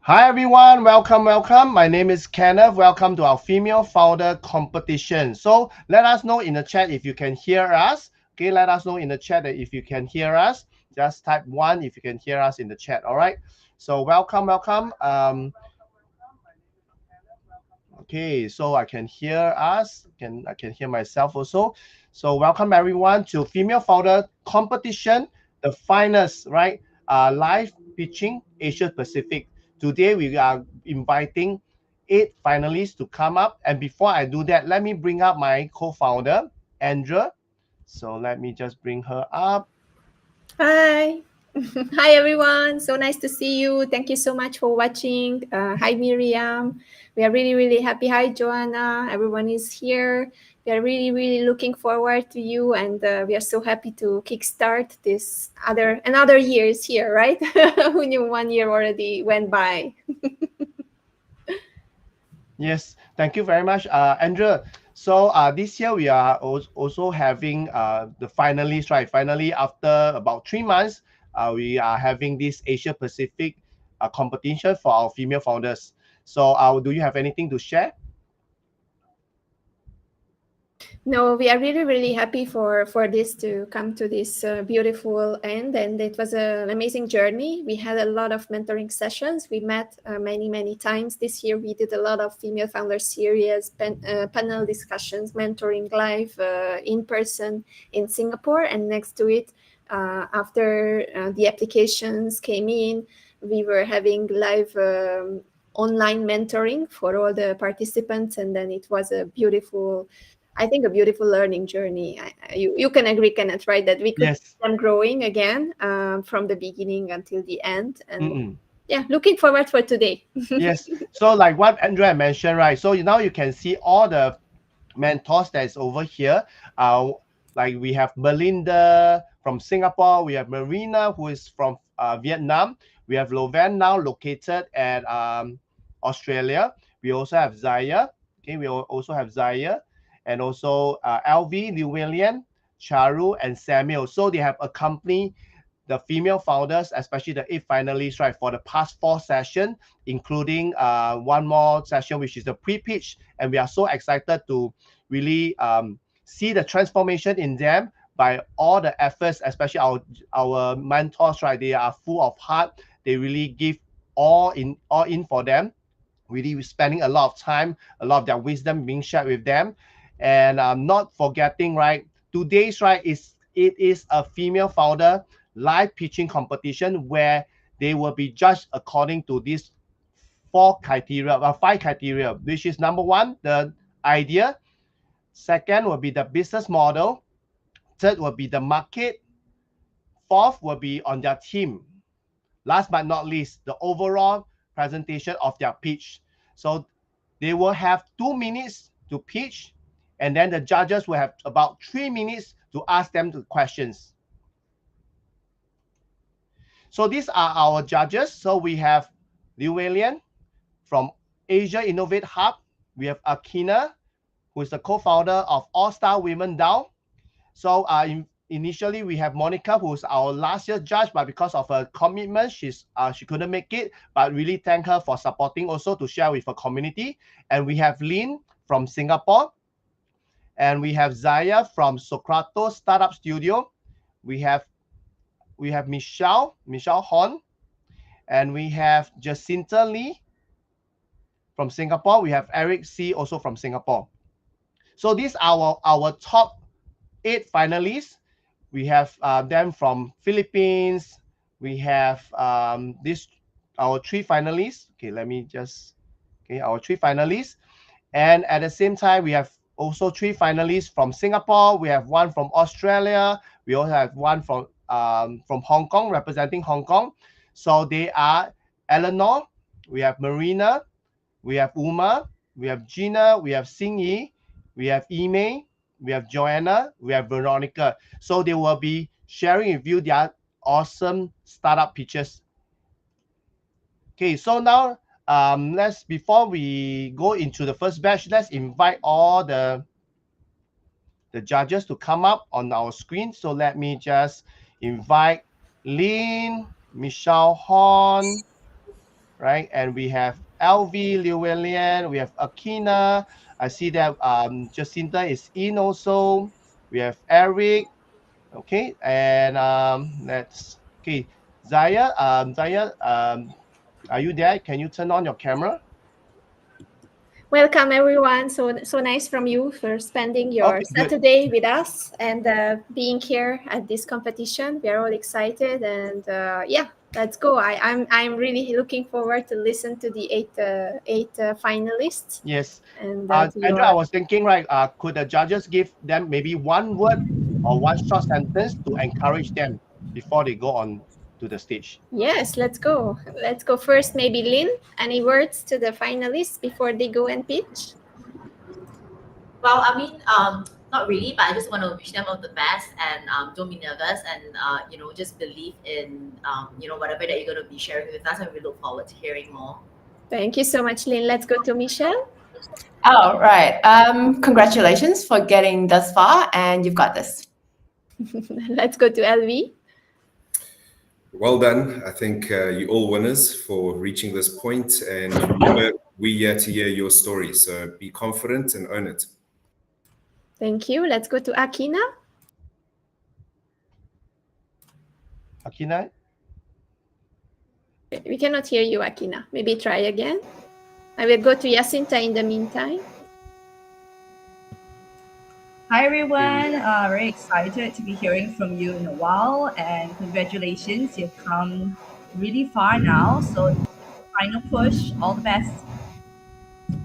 Hi everyone, welcome. My name is Kenneth. Welcome to our female founder competition. So let us know in the chat if you can hear us. Okay, let us know in the chat that if you can hear us. Just type 1 if you can hear us in the chat. All right. So welcome. Okay, so I can hear us. I can hear myself also. So welcome everyone to female founder competition, the finest, right? Live pitching Asia Pacific. Today we are inviting 8 finalists to come up. And before I do that, let me bring up my co-founder, Andrea. So let me just bring her up. Hi. Hi, everyone. So nice to see you. Thank you so much for watching. Hi, Miriam. We are really, really happy. Hi, Joanna. Everyone is here. We are really, really looking forward to you, and we are so happy to kickstart this another year is here, right? Who knew 1 year already went by? Yes, thank you very much, Andrea. So this year we are also having the finalists, right? Finally, after about 3 months, we are having this Asia Pacific competition for our female founders. So do you have anything to share? No, we are really, really happy for this to come to this beautiful end, and it was an amazing journey. We had a lot of mentoring sessions. We met many, many times this year. We did a lot of female founder series, panel discussions, mentoring live in person in Singapore, and next to it, after the applications came in, we were having live. Online mentoring for all the participants, and then it was a beautiful, I think, a beautiful learning journey. You can agree, Kenneth, right? That we could see Yes. them growing again from the beginning until the end. And Mm-mm. yeah, looking forward for today. Yes. So like what Andrea mentioned, right? So now you can see all the mentors that is over here. Like we have Belinda from Singapore, we have Marina who is from Vietnam, we have Lovan now located at Australia. We also have Zaya. Okay, we also have Zaya, and also LV, Llewellyn, Charu, and Samuel. So they have accompanied the female founders, especially the 8 finalists, right, for the past 4 sessions, including one more session, which is the pre-pitch. And we are so excited to really see the transformation in them by all the efforts, especially our mentors, right? They are full of heart. They really give all in for them. Really spending a lot of time, a lot of their wisdom being shared with them. And not forgetting, right? Today's right it is a female founder live pitching competition where they will be judged according to these 5 criteria, which is number 1, the idea. Second will be the business model. Third will be the market. Fourth will be on their team. Last but not least, the overall presentation of their pitch. So they will have 2 minutes to pitch, and then the judges will have about 3 minutes to ask them the questions. So these are our judges. So we have Llewellyn from Asia Innovate Hub. We have Akina, who is the co-founder of All Star Women Down. So initially we have Monica, who's our last year judge, but because of her commitment, she couldn't make it. But really thank her for supporting also to share with her community. And we have Lynn from Singapore, and we have Zaya from Socrates Startup Studio. We have Michelle Horn, and we have Jacinta Lee from Singapore. We have Eric C also from Singapore. So these are our top 8 finalists. We have them from Philippines. We have this our 3 finalists. Okay, let me just our 3 finalists, and at the same time we have also 3 finalists from Singapore. We have one from Australia. We also have one from Hong Kong, representing Hong Kong. So they are Eleanor. We have Marina. We have Uma. We have Gina. We have Xingyi. We have Ime. We have Joanna. We have Veronica. So they will be sharing with you their awesome startup pitches. Okay, so now let's before we go into the first batch, let's invite all the judges to come up on our screen. So let me just invite Lynn, Michelle Horn, right? And we have LV, Llewellyn, we have Akina. I see that Jacinta is in also. We have Eric, okay, and let's okay, Zaya, are you there? Can you turn on your camera? Welcome everyone. So nice from you for spending your Okay, good. Saturday with us and being here at this competition. We are all excited, and yeah, let's go. I'm really looking forward to listen to the eight finalists Yes. and to Andrew, I your. was thinking, right, could the judges give them maybe one word or one short sentence to encourage them before they go on to the stage? Yes, let's go. Let's go first. Maybe Lynn. Any words to the finalists before they go and pitch? Well, I mean, not really, but I just want to wish them all the best and don't be nervous and just believe in whatever that you're going to be sharing with us, and we look forward to hearing more. Thank you so much, Lynn. Let's go to Michelle. Oh, right. Congratulations for getting thus far, and you've got this. Let's go to LV. Well done. I think you're all winners for reaching this point, and remember, we're here to hear your story. So be confident and own it. Thank you. Let's go to Akina. Akina? We cannot hear you, Akina. Maybe try again. I will go to Jacinta in the meantime. Hi everyone, very excited to be hearing from you in a while, and congratulations, you've come really far now, so final push, all the best.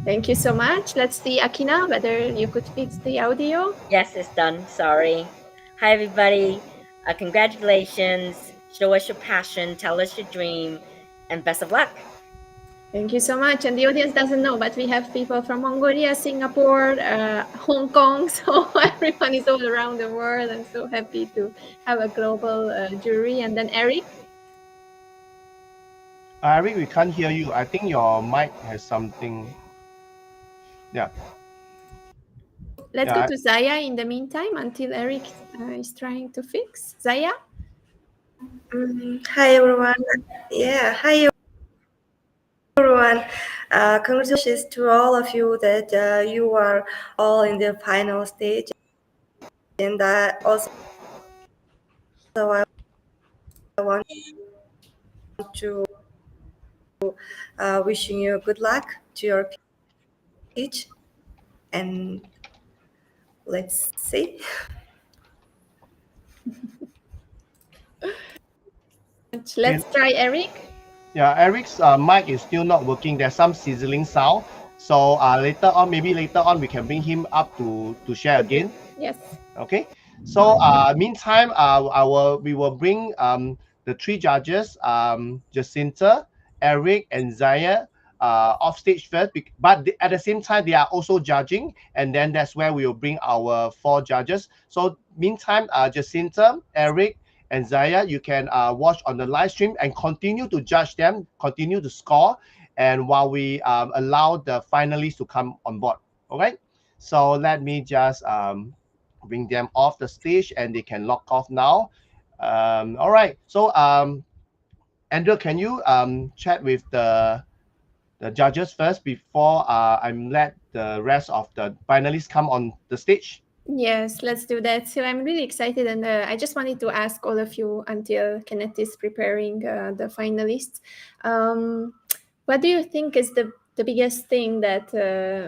Thank you so much. Let's see, Akina, whether you could fix the audio. Yes, it's done. Sorry. Hi, everybody. Congratulations. Show us your passion. Tell us your dream. And best of luck. Thank you so much. And the audience doesn't know, but we have people from Mongolia, Singapore, Hong Kong. So everyone is all around the world. I'm so happy to have a global jury. And then Eric. Eric, we can't hear you. I think your mic has something. Yeah. Let's go to Zaya in the meantime until Eric is trying to fix. Zaya? Hi everyone. Yeah, hi everyone. Congratulations to all of you that you are all in the final stage, and also I want to wishing you good luck to your pitch, and let's see. Let's try Eric. Yeah, Eric's mic is still not working. There's some sizzling sound. So maybe later on, we can bring him up to share again. Yes. Okay. So meantime, we will bring the three judges, Jacinta, Eric, and Zaya, off stage first. But at the same time, they are also judging, and then that's where we will bring our four judges. So meantime, Jacinta, Eric, and Zaya, you can watch on the live stream and continue to judge them, continue to score, and while we allow the finalists to come on board. All right. So let me just bring them off the stage, and they can log off now. All right. So Andrew, can you chat with the judges first before I let the rest of the finalists come on the stage? Yes, let's do that. So I'm really excited, and I just wanted to ask all of you until Kenneth is preparing the finalists. What do you think is the biggest thing that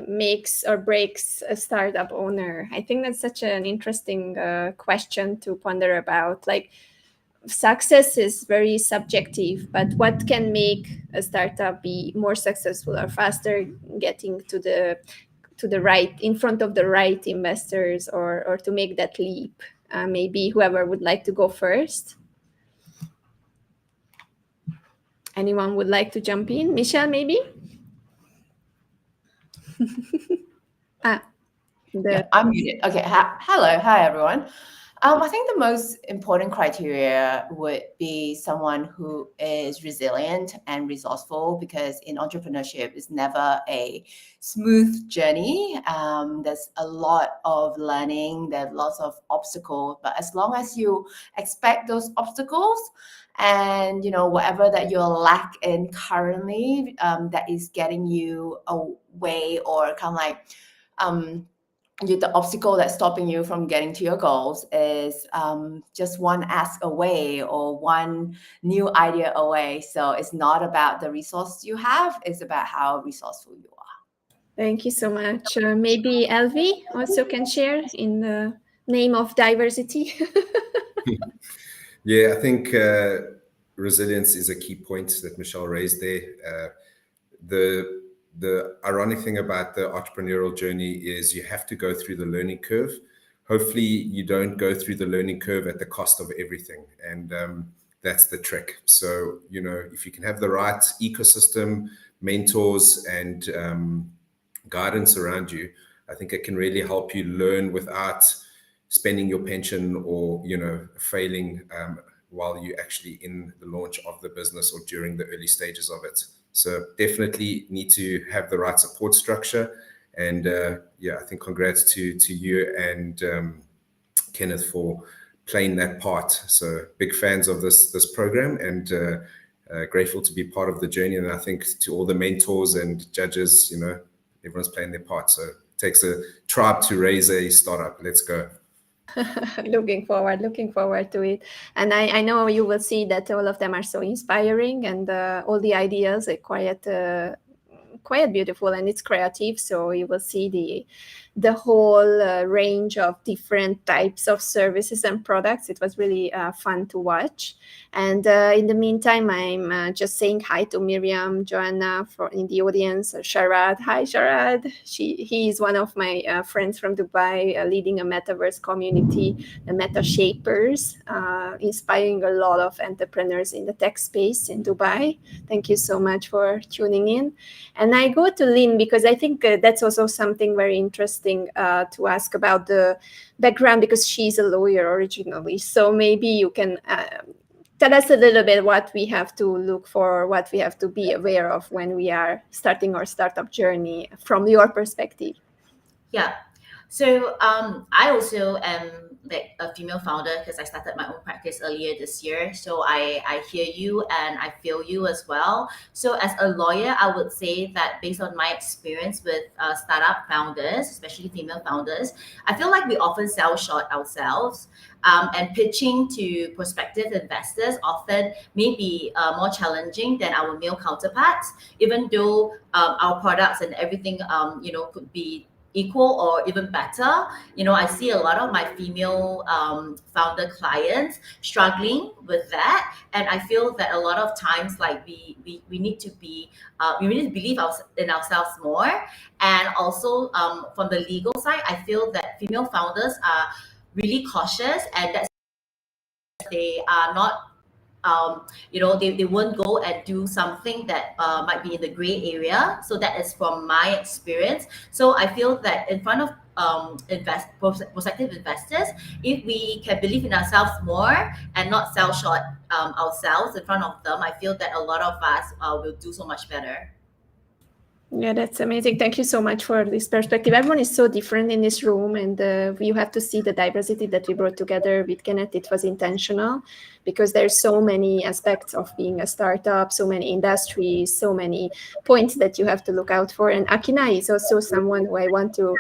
makes or breaks a startup owner? I think that's such an interesting question to ponder about. Like, success is very subjective, but what can make a startup be more successful or faster getting to the right, in front of the right investors, or to make that leap? Maybe whoever would like to go first. Anyone would like to jump in? Michelle, maybe? Yeah, I'm muted. Okay. Hello. Hi, everyone. I think the most important criteria would be someone who is resilient and resourceful, because in entrepreneurship, it's never a smooth journey. There's a lot of learning, there's lots of obstacles, but as long as you expect those obstacles and whatever that you're lack in currently, that is getting you away, or kind of like the obstacle that's stopping you from getting to your goals is just one ask away or one new idea away. So it's not about the resource you have, it's about how resourceful you are. Thank you so much. Maybe Elvi also can share in the name of diversity. Yeah, I think resilience is a key point that Michelle raised there. The ironic thing about the entrepreneurial journey is you have to go through the learning curve. Hopefully, you don't go through the learning curve at the cost of everything, and that's the trick. So, if you can have the right ecosystem, mentors, and guidance around you, I think it can really help you learn without spending your pension or failing while you're actually in the launch of the business or during the early stages of it. So definitely need to have the right support structure. And I think congrats to you and Kenneth for playing that part. So big fans of this program, and grateful to be part of the journey. And I think to all the mentors and judges, everyone's playing their part. So it takes a tribe to raise a startup. Let's go. Looking forward to it. And I know you will see that all of them are so inspiring, and all the ideas are quite beautiful, and it's creative. So you will see the whole range of different types of services and products. It was really fun to watch. And in the meantime, I'm just saying hi to Miriam, Joanna in the audience, Sharad. Hi, Sharad. He is one of my friends from Dubai, leading a metaverse community, the Meta Shapers, inspiring a lot of entrepreneurs in the tech space in Dubai. Thank you so much for tuning in. And I go to Lynn because I think that's also something very interesting to ask about the background, because she's a lawyer originally. So maybe you can tell us a little bit what we have to look for, what we have to be aware of when we are starting our startup journey from your perspective. Yeah. So I also am like a female founder because I started my own practice earlier this year. So I hear you and I feel you as well. So as a lawyer, I would say that based on my experience with startup founders, especially female founders, I feel like we often sell short ourselves. And pitching to prospective investors often may be more challenging than our male counterparts, even though our products and everything, could be equal or even better. I see a lot of my female founder clients struggling with that, and I feel that a lot of times, like we need to be we need to believe in ourselves more. And also from the legal side, I feel that female founders are really cautious, and that's they are not they won't go and do something that might be in the gray area. So that is from my experience. So I feel that in front of prospective investors, if we can believe in ourselves more and not sell short ourselves in front of them, I feel that a lot of us will do so much better. Yeah, that's amazing. Thank you so much for this perspective. Everyone is so different in this room, and you have to see the diversity that we brought together with Kenneth. It was intentional because there's so many aspects of being a startup, so many industries, so many points that you have to look out for. And Akina is also someone who I want to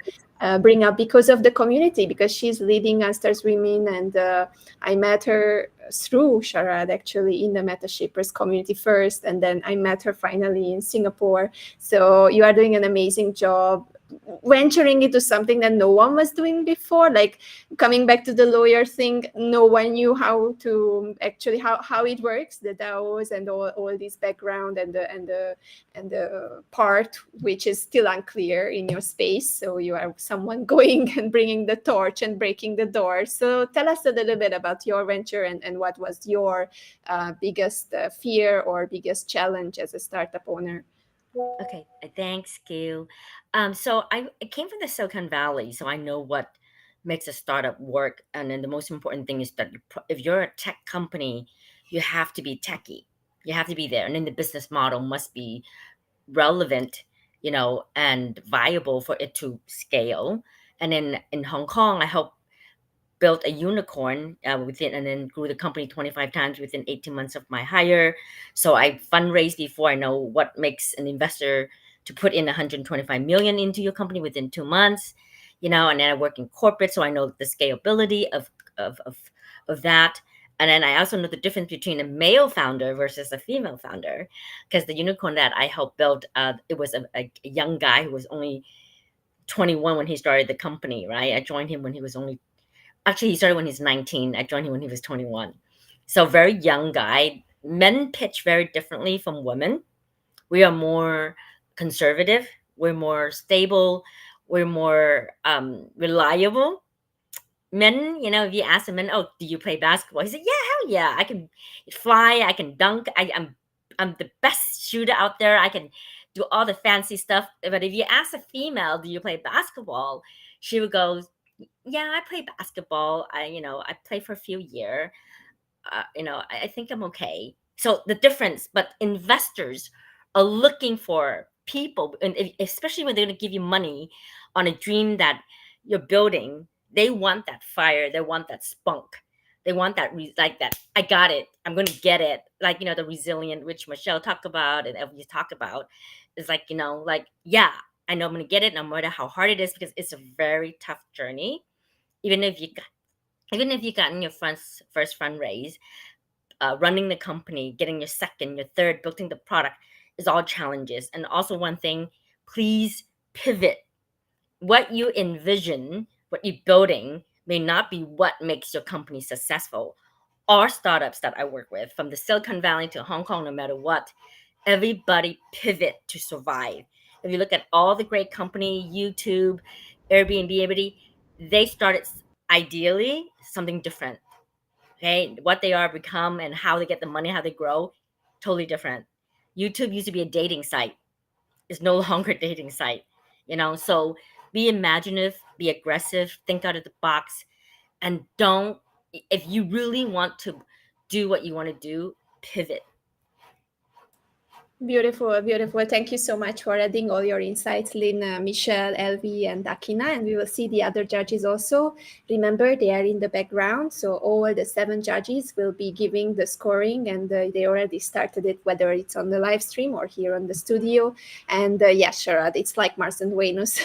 bring up because of the community, because she's leading Asters Women, and I met her through Sharad actually in the Meta Shapers community first, and then I met her finally in Singapore. So you are doing an amazing job venturing into something that no one was doing before, like coming back to the lawyer thing. No one knew how to actually how it works, the DAOs and all this background and the part which is still unclear in your space. So you are someone going and bringing the torch and breaking the door. So tell us a little bit about your venture and what was your biggest fear or biggest challenge as a startup owner. Okay, thanks, Gil. So I came from the Silicon Valley, so I know what makes a startup work. And then the most important thing is that if you're a tech company, you have to be techie. You have to be there. And then the business model must be relevant, and viable for it to scale. And then in Hong Kong, I helped built a unicorn within, and then grew the company 25 times within 18 months of my hire. So I fundraised before I know what makes an investor to put in 125 million into your company within 2 months, and then I work in corporate, so I know the scalability of that. And then I also know the difference between a male founder versus a female founder, because the unicorn that I helped build, it was a young guy who was only 21 when he started the company, right? I joined him when he was only, actually he started when he's 19. I joined him when he was 21. So very young guy. Men pitch very differently from women. We are more conservative. We're more stable. We're more reliable. Men, if you ask a man, oh, do you play basketball? He said, yeah, hell yeah. I can fly. I can dunk. I'm the best shooter out there. I can do all the fancy stuff. But if you ask a female, do you play basketball? She would go, yeah, I play basketball. I play for a few years. I think I'm okay. So the difference, but investors are looking for people, and especially when they're going to give you money on a dream that you're building, they want that fire. They want that spunk. They want that, like that, I got it. I'm going to get it. Like, the resilient, which Michelle talked about and we talk about, is like, yeah, I know I'm going to get it, no matter how hard it is, because it's a very tough journey. Even if you got in your first fundraise, running the company, getting your second, your third, building the product is all challenges. And also one thing, please pivot. What you envision, what you're building may not be what makes your company successful. Our startups that I work with, from the Silicon Valley to Hong Kong, no matter what, everybody pivot to survive. If you look at all the great company, YouTube, Airbnb, everybody, they started ideally something different. Okay, what they are become and how they get the money, how they grow, totally different. YouTube used to be a dating site. It's no longer a dating site. So be imaginative, be aggressive, think out of the box, and don't, if you really want to do what you want to do, pivot. Beautiful, beautiful. Thank you so much for adding all your insights, Lynn, Michelle, Elvie, and Akina. And we will see the other judges also. Remember, they are in the background. So all the 7 judges will be giving the scoring, and they already started it, whether it's on the live stream or here on the studio. And yeah, Sharad, it's like Mars and Venus.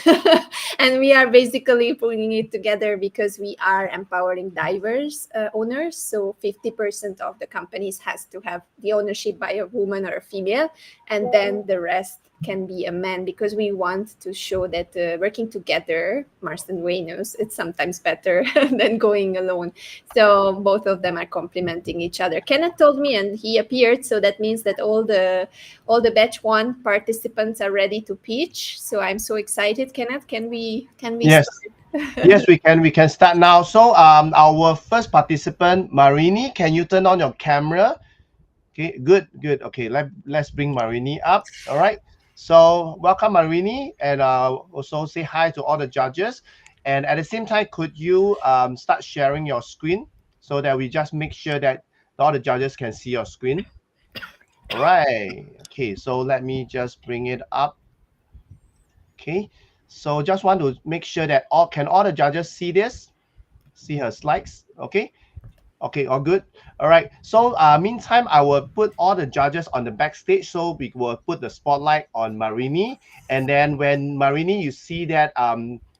And we are basically putting it together because we are empowering diverse owners. So 50% of the companies has to have the ownership by a woman or a female. And then the rest can be a man, because we want to show that working together, Mars and Venus, it's sometimes better than going alone. So both of them are complementing each other. Kenneth told me, and he appeared, so that means that all the batch 1 participants are ready to pitch. So I'm so excited. Kenneth, can we Yes. start? Yes, we can start now. So our first participant, Marini, can you turn on your camera? Okay, good. Okay, let's bring Marini up. All right. So welcome, Marini, and also say hi to all the judges. And at the same time, could you start sharing your screen so that we just make sure that all the judges can see your screen? All right. Okay, so let me just bring it up. Okay, so just want to make sure that all the judges see this? See her slides? Okay. Okay, all good. All right. So meantime, I will put all the judges on the backstage. So we will put the spotlight on Marini. And then when Marini, you see that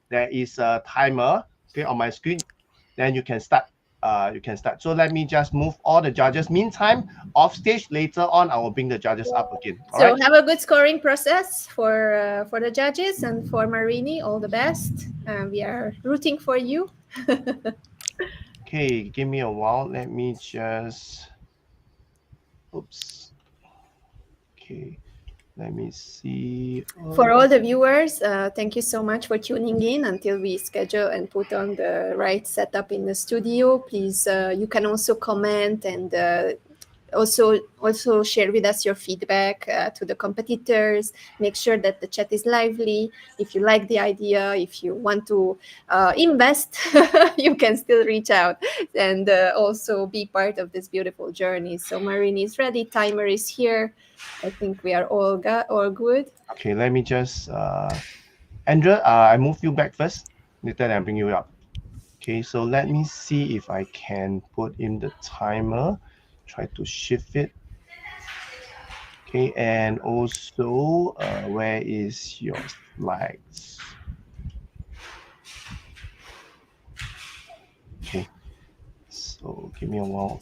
there is a timer, okay, on my screen, then you can start. So let me just move all the judges. Meantime, off stage, later on, I will bring the judges up again. All So right? have a good scoring process for the judges, and for Marini, all the best. We are rooting for you. Okay, give me a while. Let me just, oops. Okay, let me see. For all the viewers, thank you so much for tuning in until we schedule and put on the right setup in the studio. Please, you can also comment and also share with us your feedback to the competitors. Make sure that the chat is lively. If you like the idea, if you want to invest, you can still reach out and also be part of this beautiful journey. So Marini is ready, timer is here. I think we are all good. Okay, let me just Andrea, I move you back first. Later then I bring you up. Okay, so let me see if I can put in the timer. Try to shift it. Okay, and also where is your slides? Okay, so give me a while.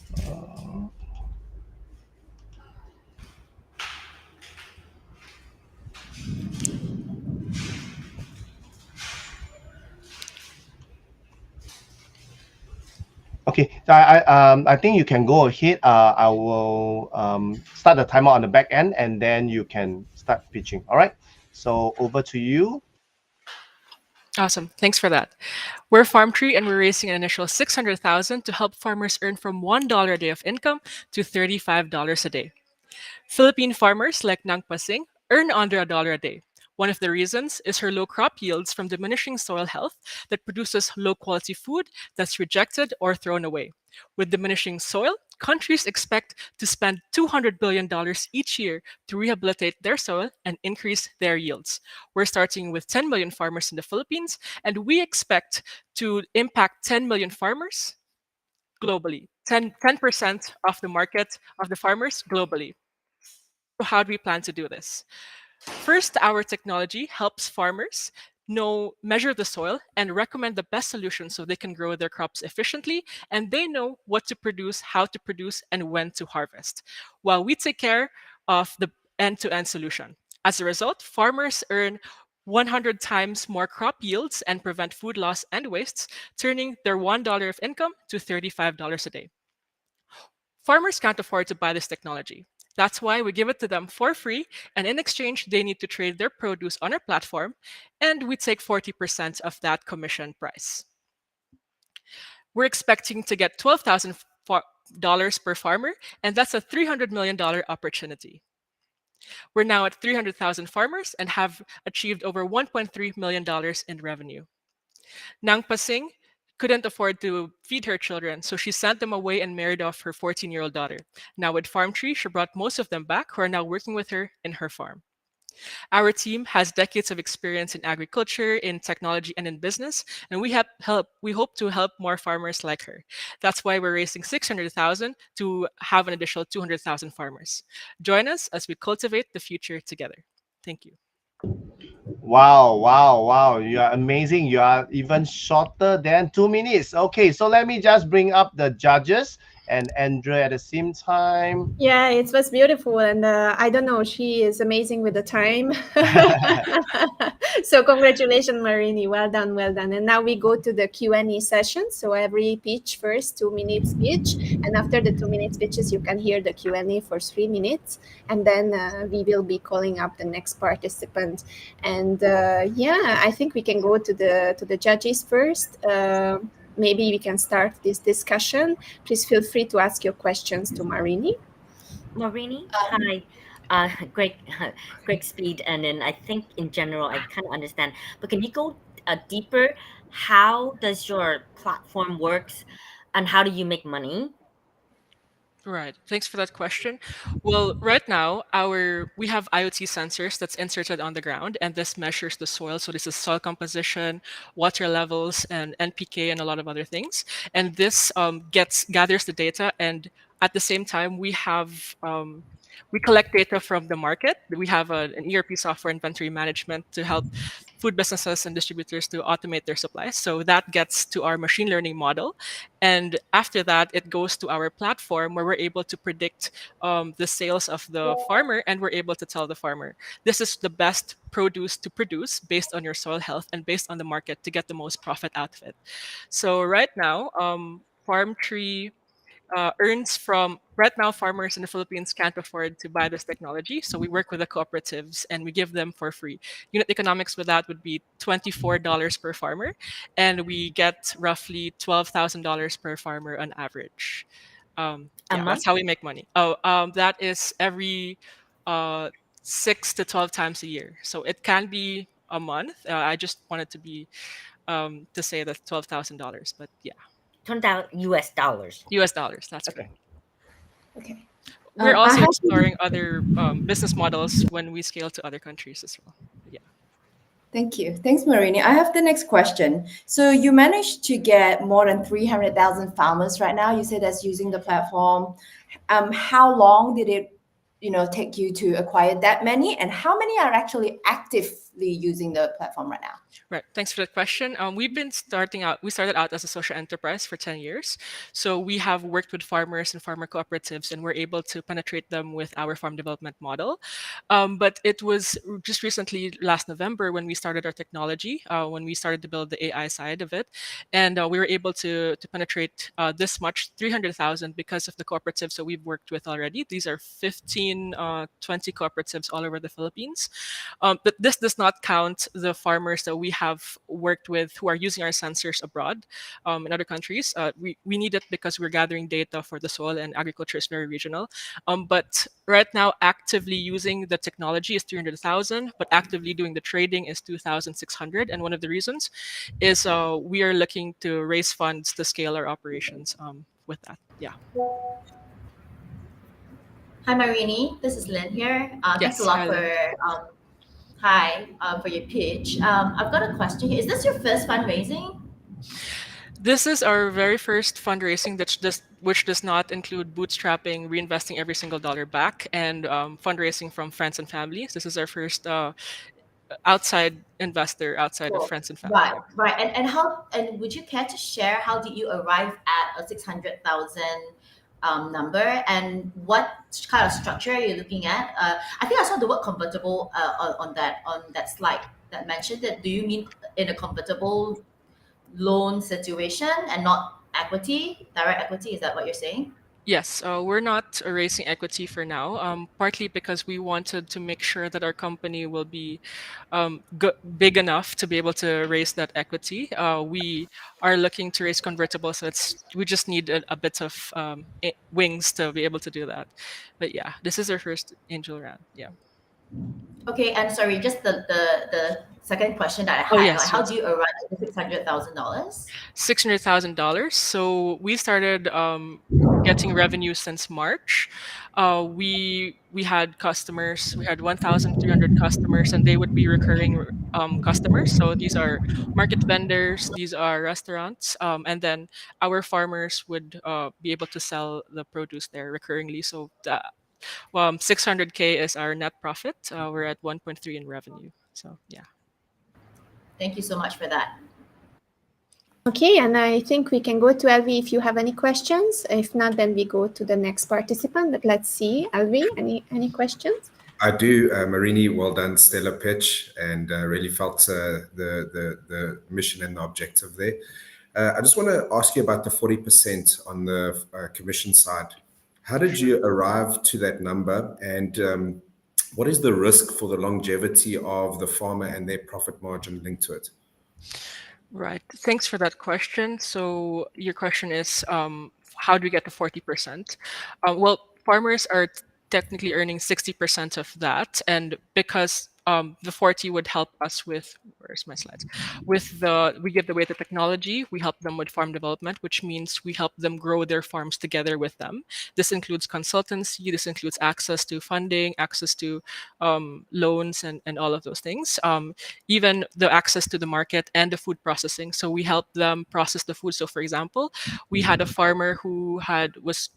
Okay, so I think you can go ahead. I will start the timer on the back end, and then you can start pitching. All right. So over to you. Awesome. Thanks for that. We're Farm Tree and we're raising an initial 600,000 to help farmers earn from $1 a day of income to $35 a day. Philippine farmers like Nang Pasing earn under $1 a day. One of the reasons is her low crop yields from diminishing soil health that produces low quality food that's rejected or thrown away. With diminishing soil, countries expect to spend $200 billion each year to rehabilitate their soil and increase their yields. We're starting with 10 million farmers in the Philippines, and we expect to impact 10 million farmers globally, 10% of the market of the farmers globally. So how do we plan to do this? First, our technology helps farmers measure the soil and recommend the best solution so they can grow their crops efficiently, and they know what to produce, how to produce, and when to harvest, while we take care of the end-to-end solution. As a result, farmers earn 100 times more crop yields and prevent food loss and wastes, turning their $1 of income to $35 a day. Farmers can't afford to buy this technology. That's why we give it to them for free, and in exchange, they need to trade their produce on our platform, and we take 40% of that commission price. We're expecting to get $12,000 per farmer, and that's a $300 million opportunity. We're now at 300,000 farmers and have achieved over $1.3 million in revenue. Nang Pasing couldn't afford to feed her children, so she sent them away and married off her 14-year-old daughter. Now with Farm Tree, she brought most of them back who are now working with her in her farm. Our team has decades of experience in agriculture, in technology, and in business, and we hope to help more farmers like her. That's why we're raising 600,000 to have an additional 200,000 farmers. Join us as we cultivate the future together. Thank you. Wow, wow, wow. You are amazing. You are even shorter than 2 minutes. Okay, so let me just bring up the judges and Andrea at the same time. Yeah, it was beautiful, and I don't know, she is amazing with the time. So congratulations, Marini. Well done, well done. And now we go to the Q&A session. So every pitch first, 2 minutes pitch, and after the 2 minutes pitches, you can hear the Q&A for 3 minutes, and then we will be calling up the next participant. And yeah, I think we can go to the judges first. Maybe we can start this discussion. Please feel free to ask your questions to Marini. Marini, hi. Great, great speed. And then I think in general, I kind of understand. But can you go deeper? How does your platform works, and how do you make money? Right. Thanks for that question. Well, right now, we have IoT sensors that's inserted on the ground, and this measures the soil. So this is soil composition, water levels, and NPK, and a lot of other things. And this gathers the data, and at the same time, we collect data from the market. We have an ERP software, inventory management, to help food businesses and distributors to automate their supplies. So that gets to our machine learning model. And after that, it goes to our platform where we're able to predict the sales of the farmer, and we're able to tell the farmer, this is the best produce to produce based on your soil health and based on the market to get the most profit out of it. So right now, Farm Tree earns from right now farmers in the Philippines can't afford to buy this technology, so we work with the cooperatives and we give them for free. Unit economics with that would be $24 per farmer, and we get roughly $12,000 per farmer on average. A Yeah, that's month? how we make money. Oh, that is every uh, 6 to 12 times a year. So it can be a month. I just wanted to be to say that $12,000, but yeah, $20 US dollars. US dollars. That's Okay. correct. Okay. We're I also have exploring other business models when we scale to other countries as well. Yeah. Thank you. Thanks, Marini. I have the next question. So you managed to get more than 300,000 farmers right now. You said that's using the platform. How long did it, take you to acquire that many? And how many are actually actively using the platform right now? Right. Thanks for the question. We've been starting out, we started out as a social enterprise for 10 years. So we have worked with farmers and farmer cooperatives, and we're able to penetrate them with our farm development model. But it was just recently, last November, when we started our technology, when we started to build the AI side of it. And we were able to penetrate this much, 300,000, because of the cooperatives that we've worked with already. These are 15, 20 cooperatives all over the Philippines. But this does not count the farmers that we have worked with who are using our sensors abroad in other countries. We need it because we're gathering data for the soil, and agriculture is very regional. But right now, actively using the technology is 300,000, but actively doing the trading is 2,600. And one of the reasons is we are looking to raise funds to scale our operations with that. Yeah. Hi, Marini. This is Lynn here. Thanks a Yes. lot Hi, for Lynn. for your pitch. I've got a question here. Is this your first fundraising? This is our very first fundraising which does not include bootstrapping, reinvesting every single dollar back, and fundraising from friends and families. This is our first outside investor outside of Cool. friends and family. Right, Yeah. right. And would you care to share how did you arrive at a 600,000 number, and what kind of structure are you looking at? I think I saw the word convertible on that slide that mentioned that. Do you mean in a convertible loan situation and not equity, direct equity? Is that what you're saying? Yes, we're not raising equity for now, partly because we wanted to make sure that our company will be big enough to be able to raise that equity. We are looking to raise convertible, so we just need a bit of wings to be able to do that. But yeah, this is our first angel round. Yeah. Okay, and sorry, just the second question that I Oh had, like, yes, how yes. do you arrive at the $600,000? $600,000. So we started getting revenue since March. We had customers. We had 1,300 customers, and they would be recurring customers. So these are market vendors. These are restaurants, and then our farmers would be able to sell the produce there recurringly. So 600K is our net profit. We're at 1.3 in revenue. So yeah. Thank you so much for that. Okay, and I think we can go to Elvi if you have any questions. If not, then we go to the next participant. But let's see, Elvi, any questions? I do, Marini. Well done, stellar pitch, and really felt the mission and the objective there. I just want to ask you about the 40% on the commission side. How did you arrive to that number, and what is the risk for the longevity of the farmer and their profit margin linked to it? Right. Thanks for that question. So your question is, how do we get to 40%? Well, farmers are technically earning 60% of that, and because the 40 would help us with, where's my slides? We give away the technology, we help them with farm development, which means we help them grow their farms together with them. This includes consultancy, this includes access to funding, access to loans, and all of those things. Even the access to the market and the food processing. So we help them process the food. So for example, we had a farmer who was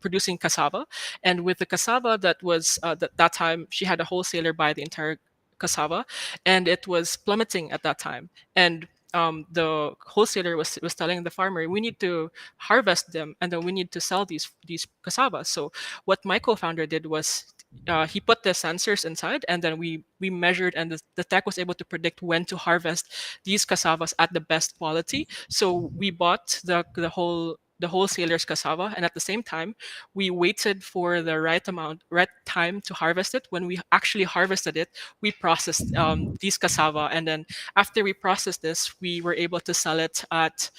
producing cassava, and with the cassava that time, she had a wholesaler buy the entire cassava, and it was plummeting at that time. And the wholesaler was telling the farmer, we need to harvest them, and then we need to sell these cassavas. So what my co-founder did was he put the sensors inside, and then we measured, and the tech was able to predict when to harvest these cassavas at the best quality. So we bought the wholesaler's cassava, and at the same time we waited for the right time to harvest it. When we actually harvested it, we processed these cassava, and then after we processed this, we were able to sell it at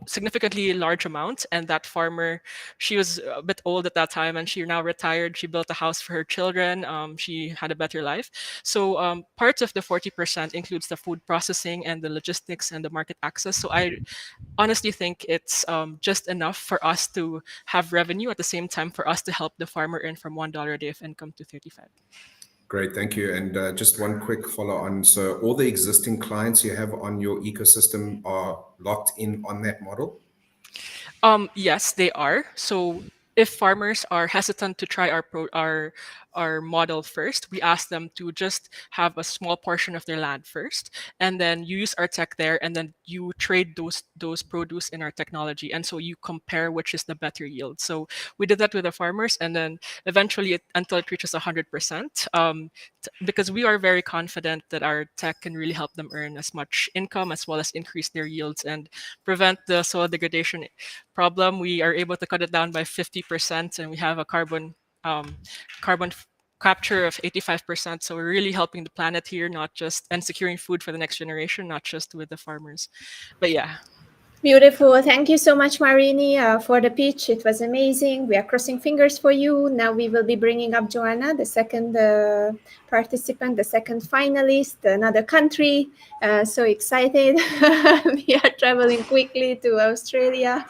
significantly large amount. And that farmer, she was a bit old at that time, and she now retired. She built a house for her children. She had a better life. So part of the 40% includes the food processing and the logistics and the market access. So I honestly think it's just enough for us to have revenue, at the same time for us to help the farmer earn from $1 a day of income to 35. Great, thank you. And just one quick follow on. So all the existing clients you have on your ecosystem are locked in on that model? Yes, they are. So if farmers are hesitant to try our model first, we ask them to just have a small portion of their land first, and then you use our tech there, and then you trade those produce in our technology, and so you compare which is the better yield. So we did that with the farmers, and then eventually until it reaches 100%, because we are very confident that our tech can really help them earn as much income as well as increase their yields and prevent the soil degradation problem. We are able to cut it down by 50%, and we have a carbon capture of 85%. So we're really helping the planet here, not just and securing food for the next generation, not just with the farmers. But yeah. Beautiful. Thank you so much, Marini, for the pitch. It was amazing. We are crossing fingers for you. Now we will be bringing up Joanna, the second participant, the second finalist, another country. So excited. We are traveling quickly to Australia.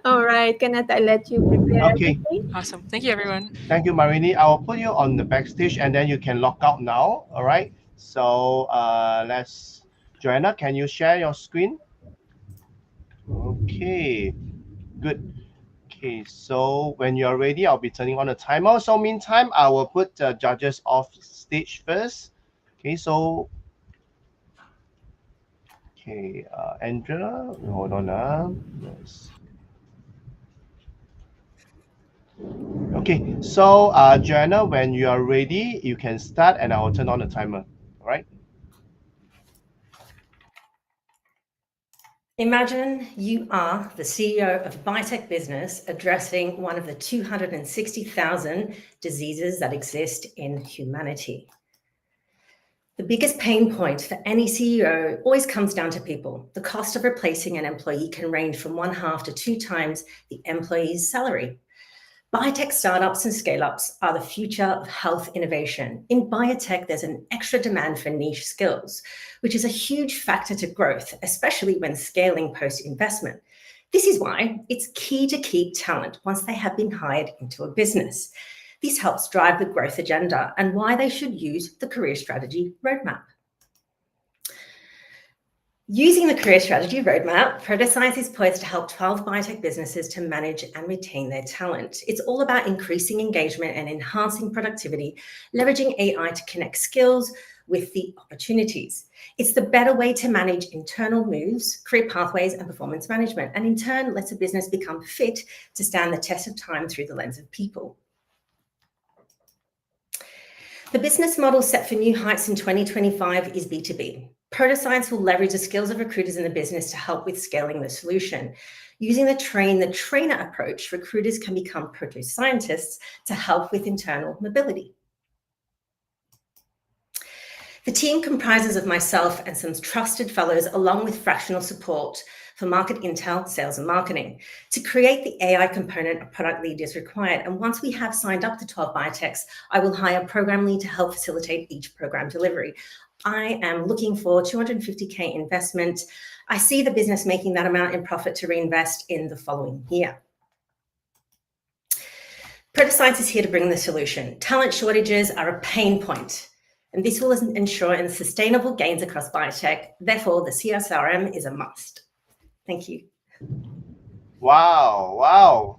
All right, Kenneth, I let you prepare. Okay. Everything. Awesome. Thank you, everyone. Thank you, Marini. I will put you on the backstage and then you can log out now. All right. So Joanna, can you share your screen? Okay, good. Okay, so when you're ready, I'll be turning on the timer. So meantime, I will put the judges off stage first. Okay, so Andrea, hold on. Yes. Okay, so Joanna, when you are ready, you can start and I will turn on the timer. All right. Imagine you are the CEO of a biotech business addressing one of the 260,000 diseases that exist in humanity. The biggest pain point for any CEO always comes down to people. The cost of replacing an employee can range from 1/2 to 2 times the employee's salary. Biotech startups and scale-ups are the future of health innovation. In biotech, there's an extra demand for niche skills, which is a huge factor to growth, especially when scaling post-investment. This is why it's key to keep talent once they have been hired into a business. This helps drive the growth agenda and why they should use the career strategy roadmap. Using the career strategy roadmap, Protoscience is poised to help 12 biotech businesses to manage and retain their talent. It's all about increasing engagement and enhancing productivity, leveraging AI to connect skills with the opportunities. It's the better way to manage internal moves, career pathways, and performance management, and in turn lets a business become fit to stand the test of time through the lens of people. The business model set for new heights in 2025 is B2B. Protoscience will leverage the skills of recruiters in the business to help with scaling the solution. Using the trainer approach, recruiters can become proto-scientists to help with internal mobility. The team comprises of myself and some trusted fellows, along with fractional support for market intel, sales, and marketing. To create the AI component, a product lead is required. And once we have signed up the 12 biotechs, I will hire a program lead to help facilitate each program delivery. I am looking for 250K investment. I see the business making that amount in profit to reinvest in the following year. Protoscience is here to bring the solution. Talent shortages are a pain point, and this will ensure sustainable gains across biotech. Therefore, the CSRM is a must. Thank you. Wow.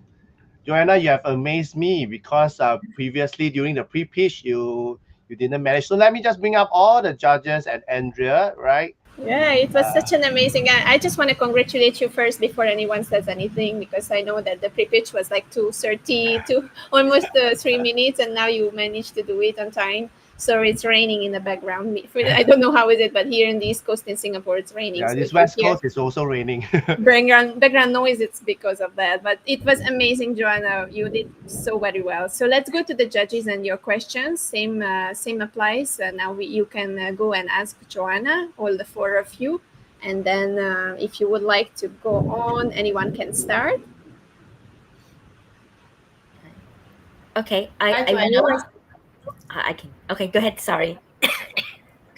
Joanna, you have amazed me because previously during the pre-pitch, you didn't manage. So let me just bring up all the judges and Andrea, right? Yeah, it was such an amazing. I just want to congratulate you first before anyone says anything, because I know that the pre-pitch was like 2:30 to almost 3 minutes, and now you managed to do it on time. So it's raining in the background. I don't know how is it, but here in the East Coast in Singapore, it's raining. Yeah, so this West Coast is also raining. background noise, it's because of that. But it was amazing, Joanna. You did so very well. So let's go to the judges and your questions. Same applies. Now you can go and ask Joanna, all the 4 of you. And then if you would like to go on, anyone can start. Okay, Hi, I Joanna. realize I can. Okay, go ahead. Sorry.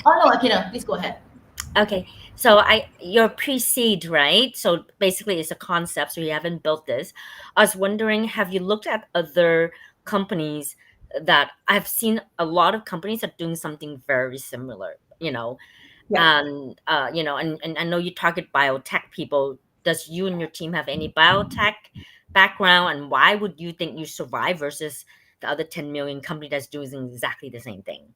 Oh no, Akina, please go ahead. Okay, so you're pre-seed, right? So basically, it's a concept. So you haven't built this. I was wondering, have you looked at other companies that I've seen? A lot of companies are doing something very similar. Yeah. And and I know you target biotech people. Does you and your team have any biotech background, and why would you think you survive versus the other 10 million company that's doing exactly the same thing?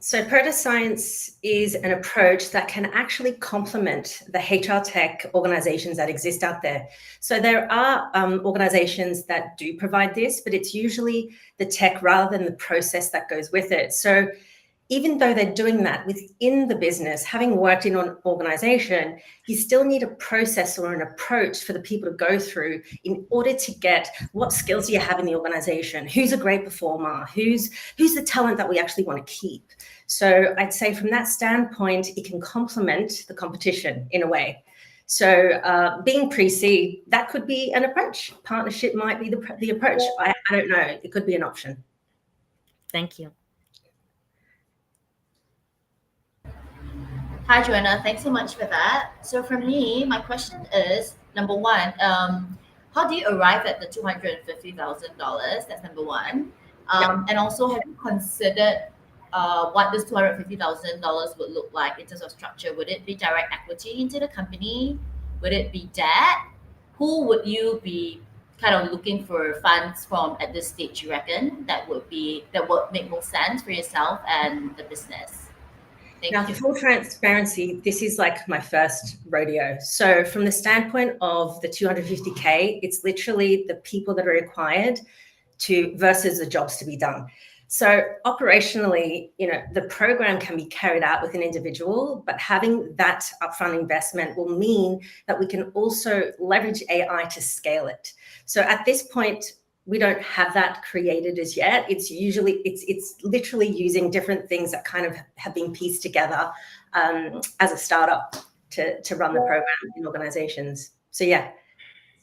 So proto-science is an approach that can actually complement the HR tech organizations that exist out there. So there are organizations that do provide this, but it's usually the tech rather than the process that goes with it. So even though they're doing that within the business, having worked in an organization, you still need a process or an approach for the people to go through in order to get what skills do you have in the organization, who's a great performer, who's the talent that we actually want to keep. So I'd say from that standpoint, it can complement the competition in a way. So being pre-seed, that could be an approach. Partnership might be the approach. I don't know. It could be an option. Thank you. Hi, Joanna. Thanks so much for that. So for me, my question is, number one, how do you arrive at the $250,000? That's number one. And also, have you considered what this $250,000 would look like in terms of structure? Would it be direct equity into the company? Would it be debt? Who would you be kind of looking for funds from at this stage, you reckon, that would make more sense for yourself and the business? Now, for full transparency, this is like my first rodeo. So from the standpoint of the 250K, it's literally the people that are required versus the jobs to be done. So operationally, the program can be carried out with an individual, but having that upfront investment will mean that we can also leverage AI to scale it. So at this point, we don't have that created as yet. It's literally using different things that kind of have been pieced together as a startup to run the program in organizations. So yeah,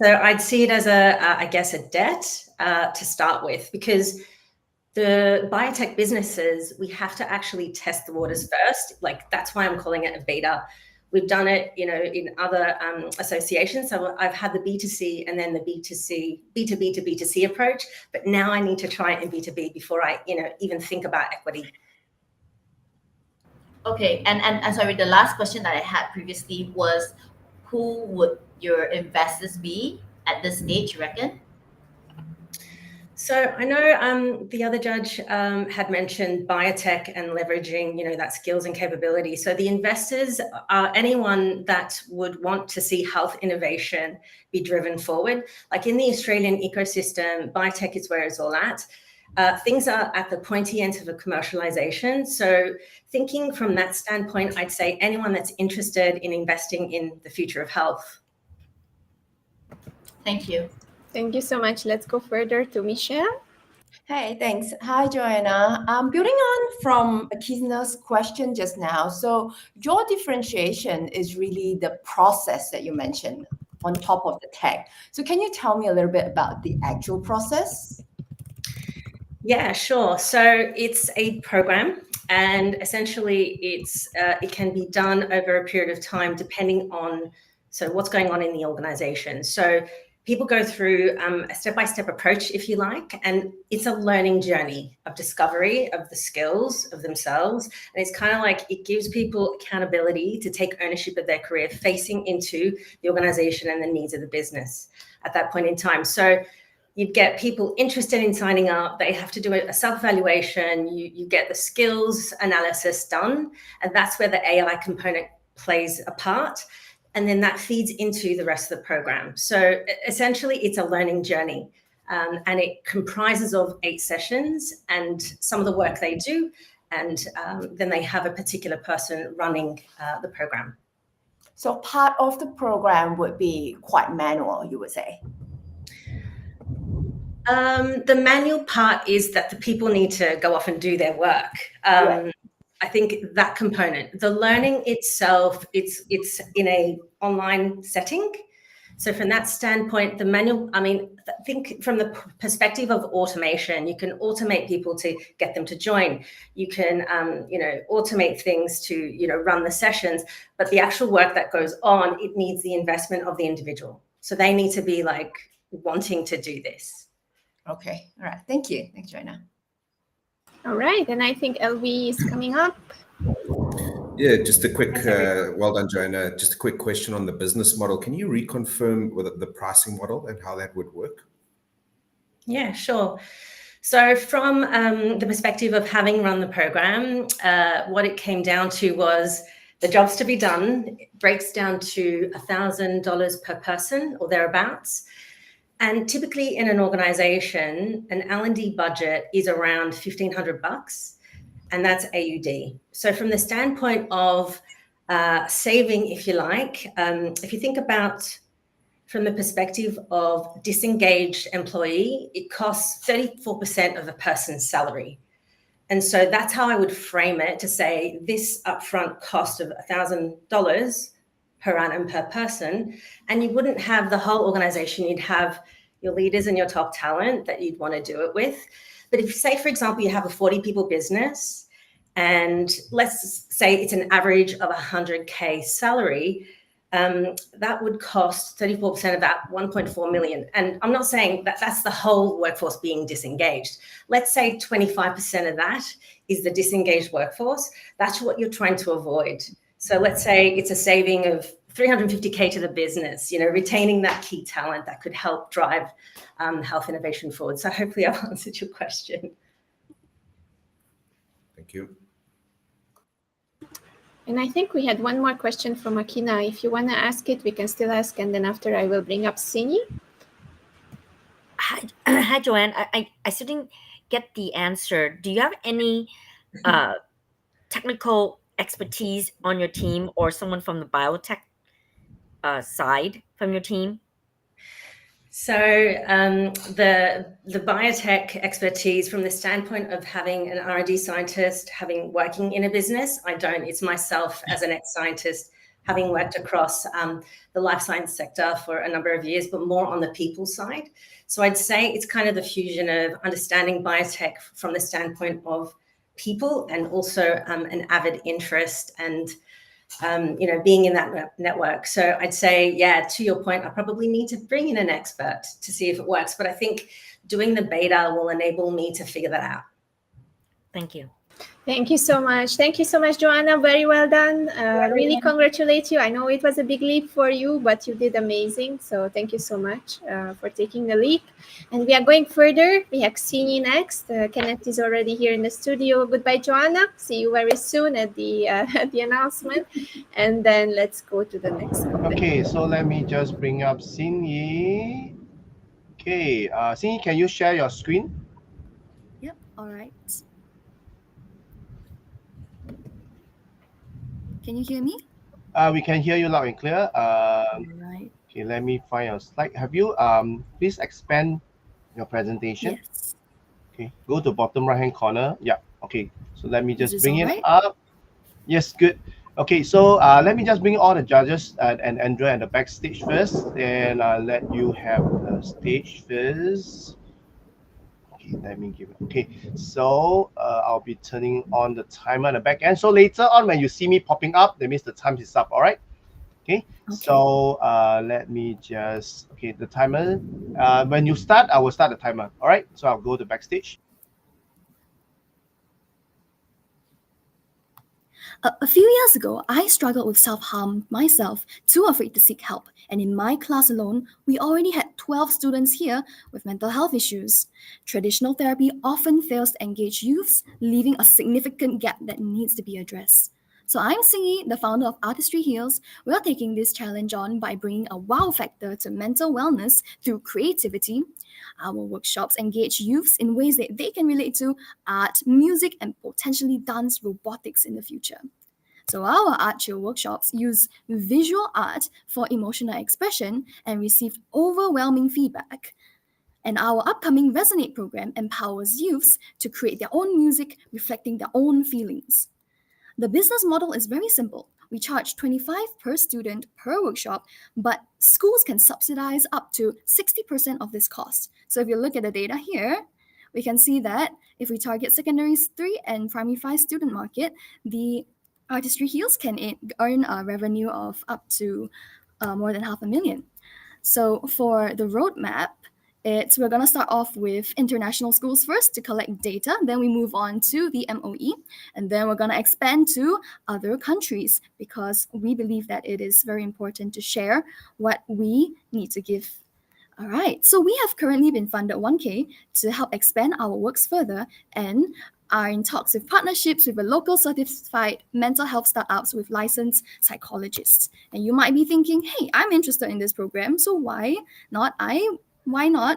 so I'd see it as a debt to start with, because the biotech businesses, we have to actually test the waters first. Like, that's why I'm calling it a beta. We've done it, in other associations. So I've had the B2C and then the B2B to B2C approach, but now I need to try it in B2B before I, even think about equity. Okay, and sorry, the last question that I had previously was, who would your investors be at this stage, you reckon? So I know the other judge had mentioned biotech and leveraging, that skills and capability. So the investors are anyone that would want to see health innovation be driven forward. Like in the Australian ecosystem, biotech is where it's all at. Things are at the pointy end of a commercialization. So thinking from that standpoint, I'd say anyone that's interested in investing in the future of health. Thank you. Thank you so much. Let's go further to Michelle. Hey, thanks. Hi, Joanna. Building on from Akina's question just now, so your differentiation is really the process that you mentioned on top of the tech. So can you tell me a little bit about the actual process? Yeah, sure. So it's a program, and essentially it can be done over a period of time depending on what's going on in the organization. So people go through a step-by-step approach, if you like, and it's a learning journey of discovery of the skills of themselves. And it's kind of like it gives people accountability to take ownership of their career facing into the organization and the needs of the business at that point in time. So you'd get people interested in signing up. They have to do a self-evaluation. You get the skills analysis done, and that's where the AI component plays a part. And then that feeds into the rest of the program. So essentially, it's a learning journey, and it comprises of 8 sessions and some of the work they do, and then they have a particular person running the program. So part of the program would be quite manual, you would say? The manual part is that the people need to go off and do their work. Right. I think that component, the learning itself, it's in a online setting. So from that standpoint, the manual, I mean, think from the perspective of automation, you can automate people to get them to join. You can, automate things to, run the sessions, but the actual work that goes on, it needs the investment of the individual. So they need to be like wanting to do this. Okay. All right. Thank you. Thanks, Joanna. All right. And I think LV is coming up. Yeah, just a quick, well done, Joanna. Just a quick question on the business model. Can you reconfirm the pricing model and how that would work? Yeah, sure. So from the perspective of having run the program, what it came down to was the jobs to be done. It breaks down to $1,000 per person or thereabouts. And typically in an organization, an L&D budget is around $1,500, and that's AUD. So from the standpoint of saving, if you like, if you think about from the perspective of disengaged employee, it costs 34% of a person's salary. And so that's how I would frame it, to say this upfront cost of $1,000 per annum per person, and you wouldn't have the whole organization. You'd have your leaders and your top talent that you'd want to do it with. But if, say, for example, you have a 40 people business, and let's say it's an average of 100K salary, that would cost 34% of that, 1.4 million. And I'm not saying that that's the whole workforce being disengaged. Let's say 25% of that is the disengaged workforce. That's what you're trying to avoid. So let's say it's a saving of 350K to the business, retaining that key talent that could help drive health innovation forward. So hopefully I've answered your question. Thank you. And I think we had one more question from Akina. If you want to ask it, we can still ask. And then after I will bring up Sini. Hi, Joanne. I still didn't get the answer. Do you have any technical expertise on your team, or someone from the biotech side from your team? So the biotech expertise from the standpoint of having an R&D scientist, working in a business, I don't. It's myself as an ex-scientist, having worked across the life science sector for a number of years, but more on the people side. So I'd say it's kind of the fusion of understanding biotech from the standpoint of people, and also an avid interest and being in that network. So I'd say, yeah, to your point, I probably need to bring in an expert to see if it works. But I think doing the beta will enable me to figure that out. Thank you. Thank you so much. Thank you so much, Joanna. Very well done. Really congratulate you. I know it was a big leap for you, but you did amazing. So thank you so much for taking the leap. And we are going further. We have Sini next. Kenneth is already here in the studio. Goodbye, Joanna. See you very soon at the announcement. And then let's go to the next company. Okay, so let me just bring up Sini. Okay, Sini, can you share your screen? Yep, all right. Can you hear me? We can hear you loud and clear. Right. Okay, let me find your slide. Have you please expand your presentation? Yes. Okay, go to bottom right hand corner. Yeah. Okay, so let me just bring it right? up. Yes, good. Okay, so let me just bring all the judges and Andrea at the backstage first, and let you have the stage first. Okay, let me give it. Okay, so I'll be turning on the timer at the back end. So later on, when you see me popping up, that means the time is up. All right. Okay. So let me just, okay, the timer. When you start, I will start the timer. All right. So I'll go to backstage. A few years ago, I struggled with self-harm myself, too afraid to seek help. And in my class alone, we already had 12 students here with mental health issues. Traditional therapy often fails to engage youths, leaving a significant gap that needs to be addressed. So I'm Singi, the founder of Artistry Heals. We are taking this challenge on by bringing a wow factor to mental wellness through creativity. Our workshops engage youths in ways that they can relate to art, music, and potentially dance robotics in the future. So our Art Chill workshops use visual art for emotional expression and received overwhelming feedback. And our upcoming Resonate program empowers youths to create their own music reflecting their own feelings. The business model is very simple. We charge 25 per student per workshop, but schools can subsidize up to 60% of this cost. So if you look at the data here, we can see that if we target secondary 3 and primary 5 student market, the artistry heels can earn a revenue of up to more than $500,000. So for the roadmap, we're going to start off with international schools first to collect data. Then we move on to the MOE. And then we're going to expand to other countries because we believe that it is very important to share what we need to give. All right. So we have currently been funded 1K to help expand our works further and are in talks with partnerships with a local certified mental health startups with licensed psychologists. And you might be thinking, hey, I'm interested in this program, so why not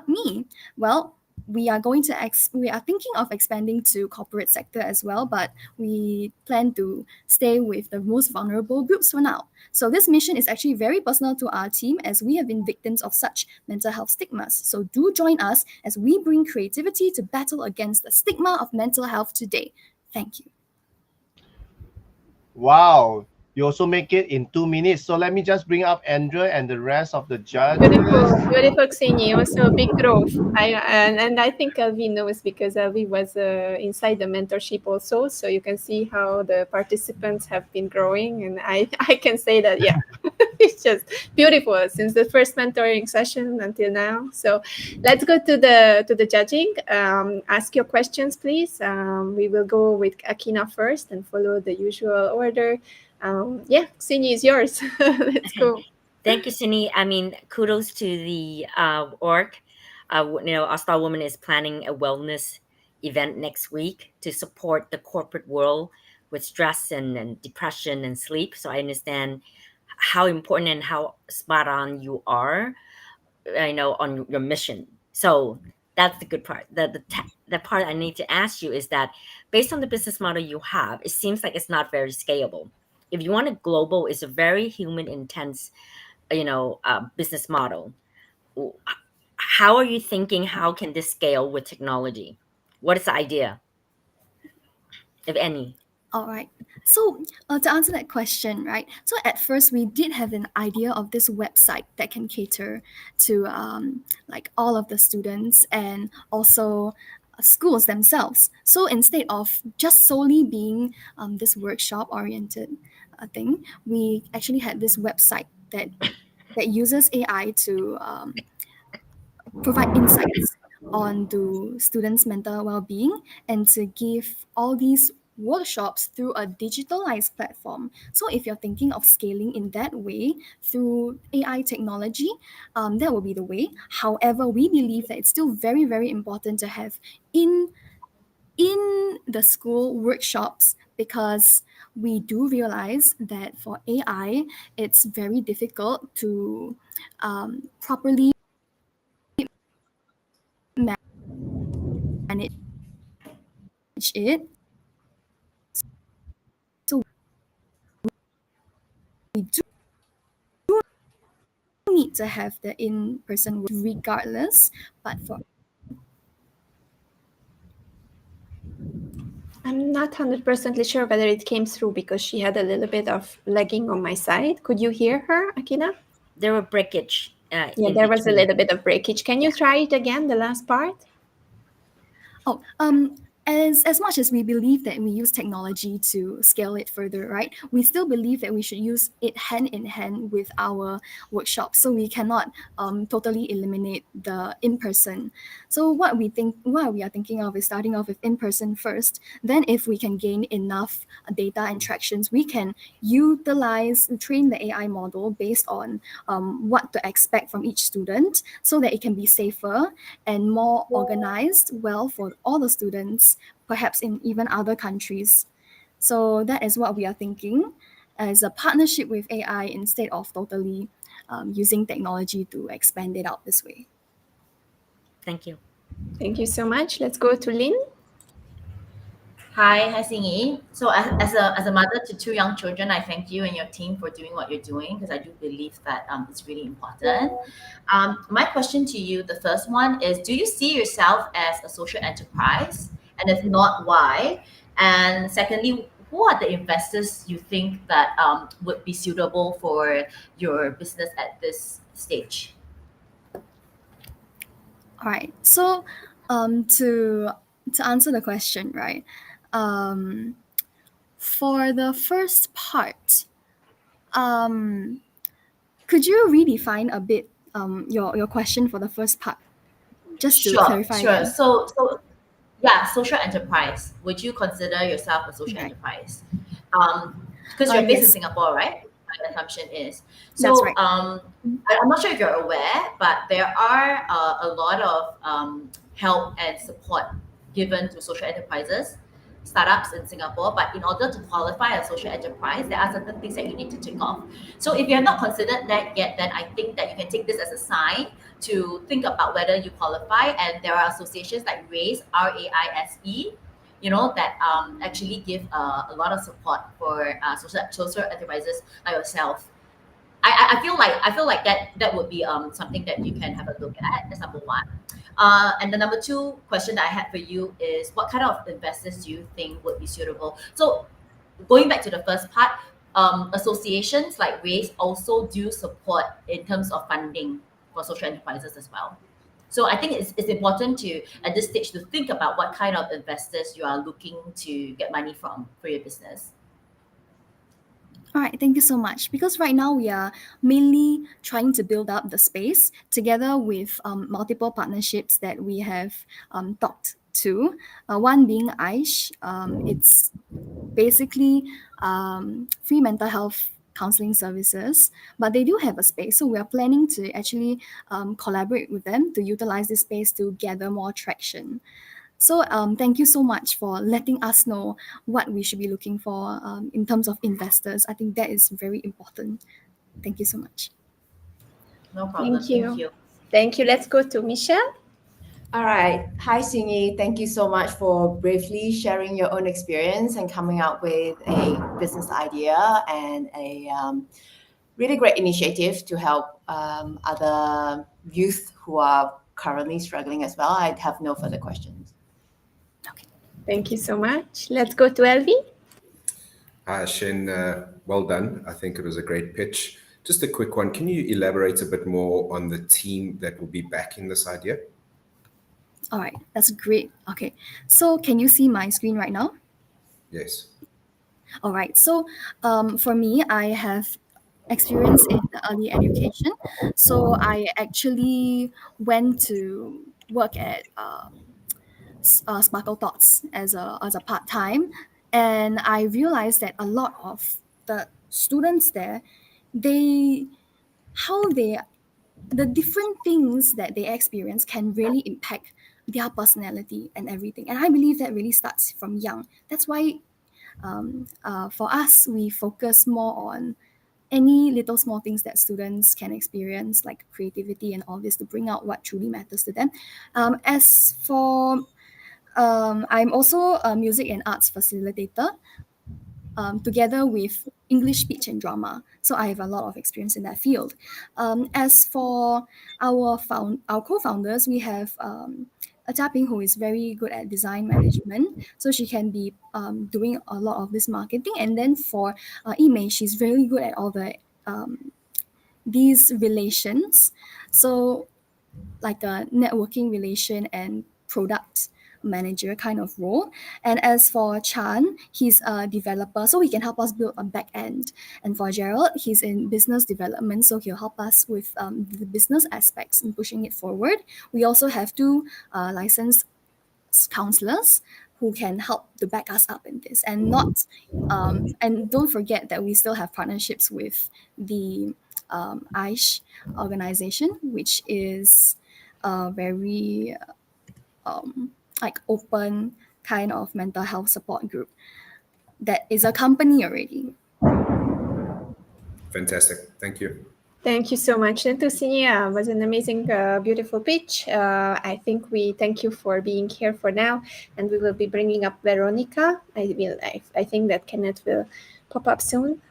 me? Well, we are thinking of expanding to corporate sector as well, but we plan to stay with the most vulnerable groups for now. So this mission is actually very personal to our team as we have been victims of such mental health stigmas. So do join us as we bring creativity to battle against the stigma of mental health today. Thank you. Wow. You also make it in 2 minutes. So let me just bring up Andrea and the rest of the judges. Beautiful, Xini. Also big growth. And I think Elvi knows because Elvi was inside the mentorship also. So you can see how the participants have been growing. And I can say that, yeah, it's just beautiful since the first mentoring session until now. So let's go to the judging. Ask your questions, please. We will go with Akina first and follow the usual order. Yeah, Xini is yours. Let's go. Thank you, Sini. I mean, kudos to the org. Our Star Woman is planning a wellness event next week to support the corporate world with stress and depression and sleep. So I understand how important and how spot on you are, on your mission. So that's the good part. The part I need to ask you is that based on the business model you have, it seems like it's not very scalable. If you want a global, it's a very human intense, business model. How are you thinking? How can this scale with technology? What is the idea, if any? All right. So to answer that question, right? So at first we did have an idea of this website that can cater to like all of the students and also schools themselves. So instead of just solely being this workshop oriented thing, we actually had this website that uses AI to provide insights on the students' mental well-being and to give all these workshops through a digitalized platform. So if you're thinking of scaling in that way through AI technology, that will be the way. However, we believe that it's still very, very important to have in the school workshops because we do realize that for AI, it's very difficult to properly manage it. So we do need to have the in-person regardless, but for I'm not 100% sure whether it came through because she had a little bit of lagging on my side. Could you hear her, Akina? There were breakage. Yeah, there was a little bit of breakage. Can you try it again, the last part? Oh, as much as we believe that we use technology to scale it further, right? We still believe that we should use it hand in hand with our workshops. So we cannot totally eliminate the in-person. So what we are thinking of is starting off with in-person first. Then if we can gain enough data and tractions, we can train the AI model based on what to expect from each student so that it can be safer and more organized well for all the students, perhaps in even other countries. So that is what we are thinking as a partnership with AI instead of totally using technology to expand it out this way. Thank you. Thank you so much. Let's go to Lynn. Hi, Singi. So as a mother to 2 young children, I thank you and your team for doing what you're doing because I do believe that it's really important. My question to you, the first one is, do you see yourself as a social enterprise? And if not, why? And secondly, who are the investors you think that would be suitable for your business at this stage? All right. So, to answer the question, right? For the first part, could you redefine a bit your question for the first part, just to Sure, clarify sure. again? So yeah, social enterprise. Would you consider yourself a social Right. enterprise? Because you're based in Yes, Singapore, right? My assumption is. that's So right. I'm not sure if you're aware, but there are a lot of help and support given to social enterprises, startups in Singapore. But in order to qualify as social enterprise, there are certain things that you need to tick off. So if you have not considered that yet, then I think that you can take this as a sign to think about whether you qualify. And there are associations like RAISE, RAISE, that actually give a lot of support for social enterprises like yourself. I feel like that would be something that you can have a look at. That's number one. And the number two question that I had for you is, what kind of investors do you think would be suitable? So going back to the first part, associations like RAISE also do support in terms of funding for social enterprises as well. So I think it's important to, at this stage, to think about what kind of investors you are looking to get money from for your business. All right, thank you so much. Because right now we are mainly trying to build up the space together with multiple partnerships that we have talked to. One being Aish. It's basically free mental health counseling services, but they do have a space. So we are planning to actually collaborate with them to utilize this space to gather more traction. So thank you so much for letting us know what we should be looking for in terms of investors. I think that is very important. Thank you so much. No problem. Thank you. Thank you. Let's go to Michelle. All right. Hi, Singy. Thank you so much for bravely sharing your own experience and coming up with a business idea and a really great initiative to help other youth who are currently struggling as well. I have no further questions. Okay. Thank you so much. Let's go to Elvi. Hi, Shen. Well done. I think it was a great pitch. Just a quick one. Can you elaborate a bit more on the team that will be backing this idea? All right, that's great. Okay, so can you see my screen right now? Yes. All right, so for me, I have experience in early education. So I actually went to work at Sparkle Thoughts as a part time, and I realized that a lot of the students there, they how they the different things that they experience can really impact their personality and everything. And I believe that really starts from young. That's why for us, we focus more on any little small things that students can experience, like creativity and all this, to bring out what truly matters to them. As for I'm also a music and arts facilitator, together with English speech and drama. So I have a lot of experience in that field. As for our co-founders, we have Ping, who is very good at design management. So she can be doing a lot of this marketing. And then for Imei, she's very good at all the these relations. So like a networking relation and product manager kind of role. And as for Chan, he's a developer, so he can help us build a back end. And for Gerald, he's in business development, so he'll help us with the business aspects and pushing it forward. We also have two licensed counselors who can help to back us up in this, and not and don't forget that we still have partnerships with the Aish organization, which is a very like open kind of mental health support group that is a company already. Fantastic. Thank you. Thank you so much. And to Sinia, was an amazing, beautiful pitch. I think we thank you for being here for now, and we will be bringing up Veronica. I think that Kenneth will pop up soon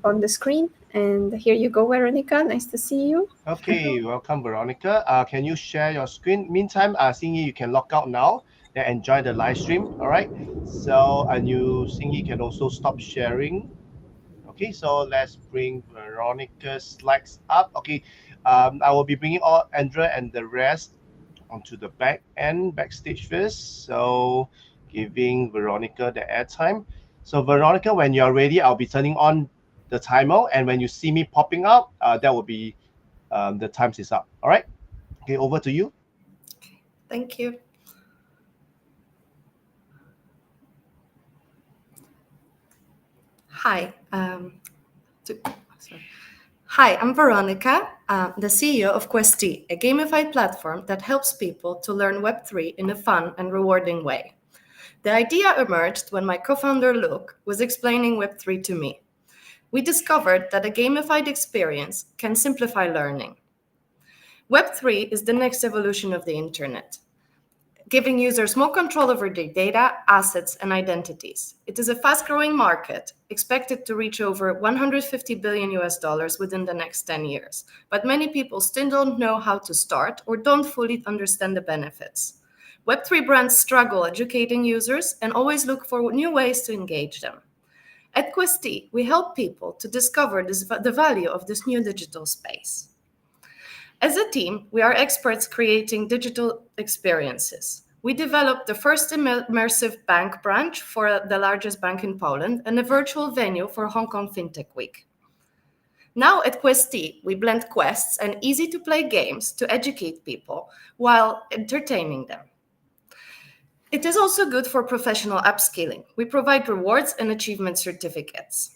on the screen. And here you go, Veronica. Nice to see you. Okay, welcome, Veronica. Can you share your screen? Meantime, Singy, you can log out now. that enjoy the live stream. All right. So, and you, Singy, can also stop sharing. Okay, so let's bring Veronica's slides up. Okay, I will be bringing all Andrea and the rest onto the backstage first. So, giving Veronica the airtime. So, Veronica, when you're ready, I'll be turning on the timer, and when you see me popping up, that will be the times is up. All right. Okay, over to you. Thank you. Hi. Hi, I'm Veronica, the CEO of Questi, a gamified platform that helps people to learn Web3 in a fun and rewarding way. The idea emerged when my co-founder Luke was explaining Web3 to me. We discovered that a gamified experience can simplify learning. Web3 is the next evolution of the internet, giving users more control over their data, assets, and identities. It is a fast-growing market, expected to reach over $150 billion within the next 10 years. But many people still don't know how to start or don't fully understand the benefits. Web3 brands struggle educating users and always look for new ways to engage them. At Questi, we help people to discover the value of this new digital space. As a team, we are experts creating digital experiences. We developed the first immersive bank branch for the largest bank in Poland and a virtual venue for Hong Kong FinTech Week. Now at Questi, we blend quests and easy-to-play games to educate people while entertaining them. It is also good for professional upskilling. We provide rewards and achievement certificates.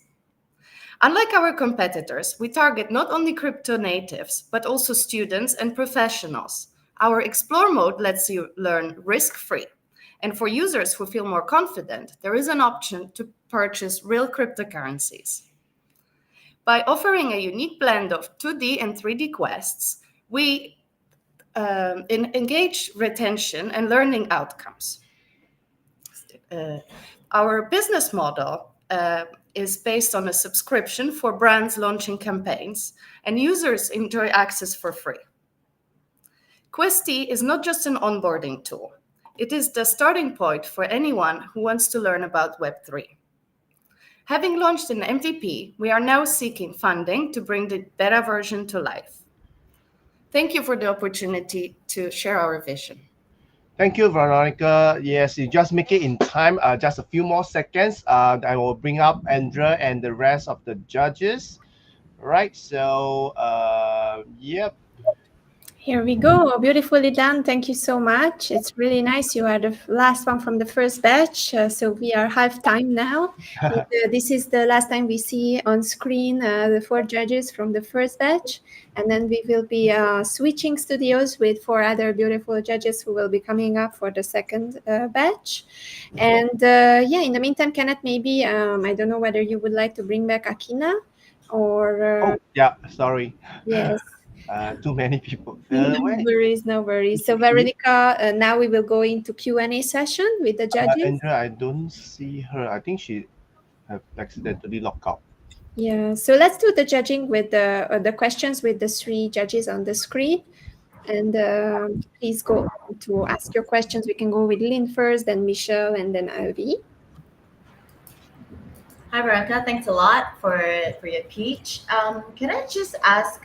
Unlike our competitors, we target not only crypto natives, but also students and professionals. Our Explore mode lets you learn risk-free. And for users who feel more confident, there is an option to purchase real cryptocurrencies. By offering a unique blend of 2D and 3D quests, we engage retention and learning outcomes. Our business model is based on a subscription for brands launching campaigns, and users enjoy access for free. Questi is not just an onboarding tool. It is the starting point for anyone who wants to learn about Web3. Having launched an MVP, we are now seeking funding to bring the beta version to life. Thank you for the opportunity to share our vision. Thank you, Veronica. Yes, you just make it in time. Just a few more seconds. I will bring up Andrea and the rest of the judges. All right. So, yep. Here we go. Beautifully done. Thank you so much. It's really nice. You are the last one from the first batch. So we are half time now. This is the last time we see on screen the 4 judges from the first batch. And then we will be switching studios with 4 other beautiful judges who will be coming up for the second batch. And yeah, in the meantime, Kenneth, maybe, I don't know whether you would like to bring back Akina or... Oh, yeah, sorry. Yes. Too many people. No worries, no worries. So Veronica, now we will go into Q&A session with the judges. Andrea, I don't see her. I think she have accidentally logged out. Yeah, so let's do the judging with the questions with the 3 judges on the screen. And please go to ask your questions. We can go with Lynn first, then Michelle, and then Ivy. Hi, Veronica. Thanks a lot for your pitch. Can I just ask,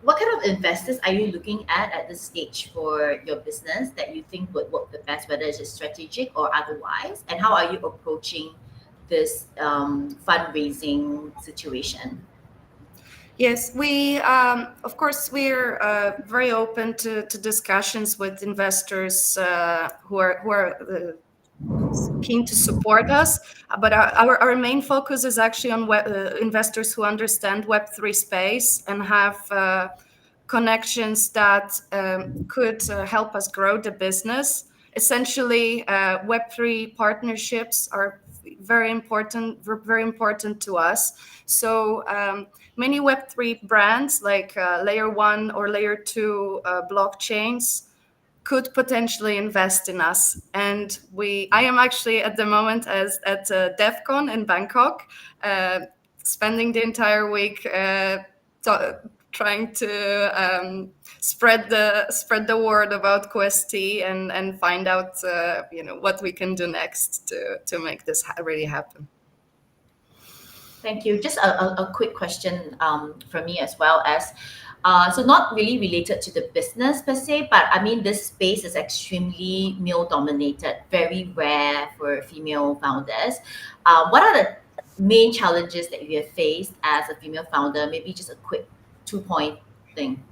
what kind of investors are you looking at this stage for your business that you think would work the best, whether it's strategic or otherwise? And how are you approaching this fundraising situation? Yes, we of course we're very open to discussions with investors who are keen to support us, but our main focus is actually on investors who understand Web3 space and have connections that could help us grow the business. Essentially, Web3 partnerships are very important to us. So many Web3 brands like layer 1 or layer 2 blockchains could potentially invest in us. And I am actually at the moment at DEF CON in Bangkok, spending the entire week trying to spread the word about Questy and find out what we can do next to make this really happen. Thank you. Just a quick question from me as well as so not really related to the business per se, but I mean this space is extremely male dominated, very rare for female founders. What are the main challenges that you have faced as a female founder? Maybe just a quick 2-point thing.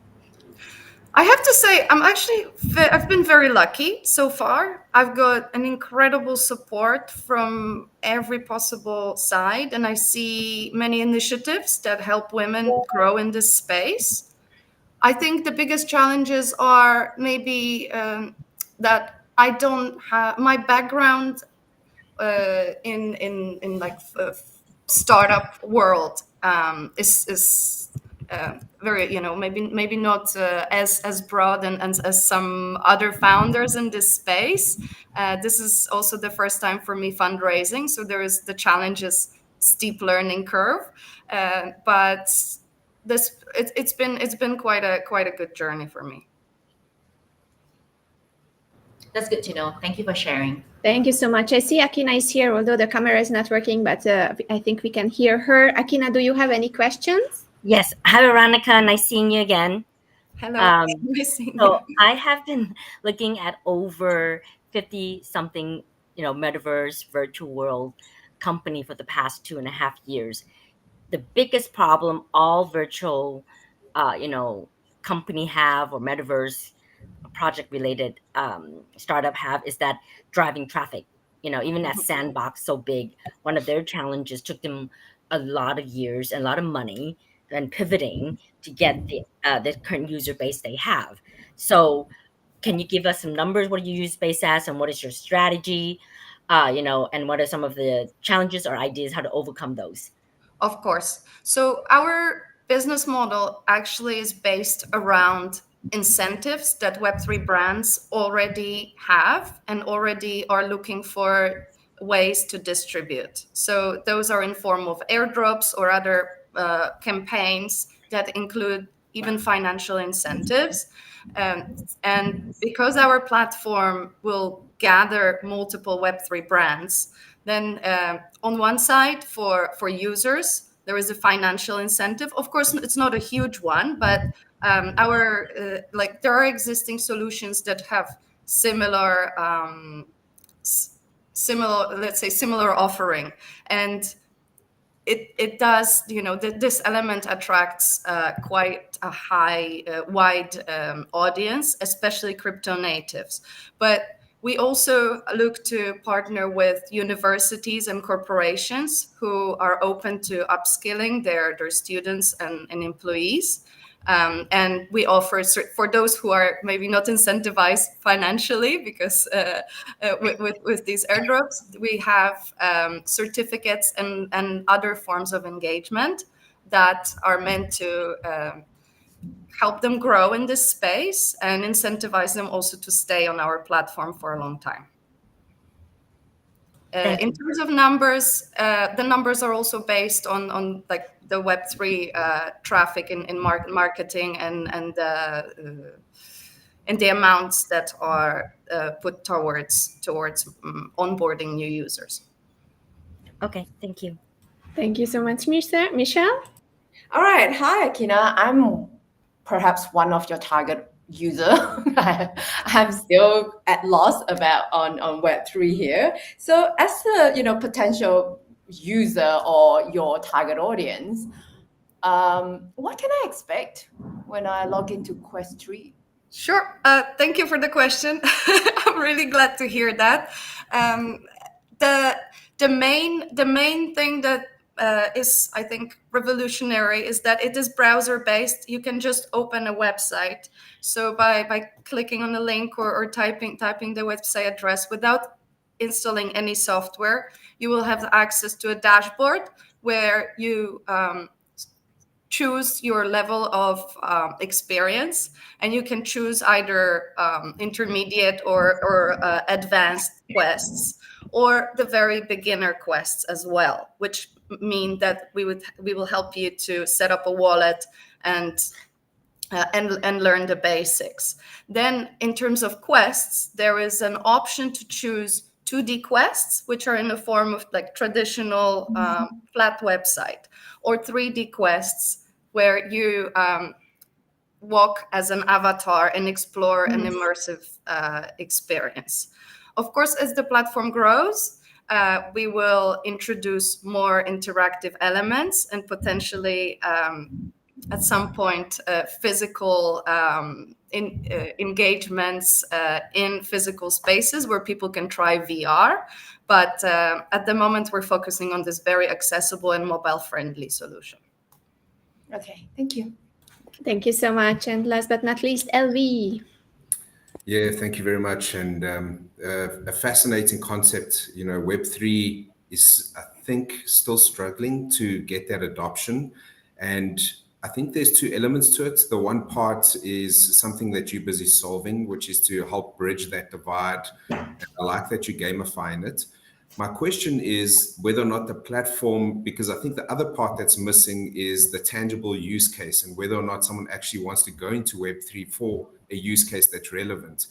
I have to say, I've been very lucky so far. I've got an incredible support from every possible side, and I see many initiatives that help women grow in this space. I think the biggest challenges are maybe that I don't have my background in like startup world is very maybe not as broad and as some other founders in this space. This is also the first time for me fundraising, so there is the challenges, steep learning curve, but it's been quite a good journey for me. That's good to know. Thank you for sharing. Thank you so much. I see Akina is here, although the camera is not working, but I think we can hear her. Akina, do you have any questions? Yes. Hi, Veronica. Nice seeing you again. Hello. Nice seeing So you. I have been looking at over 50 something, metaverse virtual world company for the past 2.5 years. The biggest problem all virtual, company have or metaverse project related startup have is that driving traffic. Even that sandbox so big, one of their challenges took them a lot of years and a lot of money and pivoting to get the current user base they have. So can you give us some numbers? What do you use base as, and what is your strategy? And what are some of the challenges or ideas how to overcome those? Of course. So our business model actually is based around incentives that Web3 brands already have and already are looking for ways to distribute. So those are in form of airdrops or other campaigns that include even financial incentives. And because our platform will gather multiple Web3 brands, then on one side for users, there is a financial incentive. Of course, it's not a huge one, but there are existing solutions that have similar, let's say, similar offering, and it does, this element attracts quite a wide audience, especially crypto natives. But we also look to partner with universities and corporations who are open to upskilling their students and employees. And we offer, for those who are maybe not incentivized financially, because with these airdrops, we have certificates and other forms of engagement that are meant to help them grow in this space and incentivize them also to stay on our platform for a long time. In terms of numbers, the numbers are also based on like the Web3 traffic in marketing and the amounts that are put towards onboarding new users. Okay, thank you. Thank you so much, Michelle. All right. Hi, Akina. I'm perhaps one of your target user. I'm still at loss about on Web3 here. So as a potential user or your target audience, what can I expect when I log into Quest3? Sure. Thank you for the question. I'm really glad to hear that. The main thing that is, I think, revolutionary is that it is browser based. You can just open a website. So by clicking on the link or typing the website address without installing any software, you will have access to a dashboard where you choose your level of experience, and you can choose either intermediate or advanced quests, or the very beginner quests as well, which mean that we will help you to set up a wallet and and learn the basics. Then in terms of quests, there is an option to choose 2D quests, which are in the form of like traditional flat website, or 3D quests where you walk as an avatar and explore an immersive experience. Of course, as the platform grows, we will introduce more interactive elements and potentially at some point physical engagements in physical spaces where people can try VR. But at the moment, we're focusing on this very accessible and mobile-friendly solution. Okay, thank you. Thank you so much. And last but not least, LV. Yeah, thank you very much. And a fascinating concept. You know, Web3 is, I think, still struggling to get that adoption. And I think there's two elements to it. The one part is something that you're busy solving, which is to help bridge that divide. And I like that you're gamifying it. My question is whether or not the platform, because I think the other part that's missing is the tangible use case, and whether or not someone actually wants to go into Web3 for a use case that's relevant.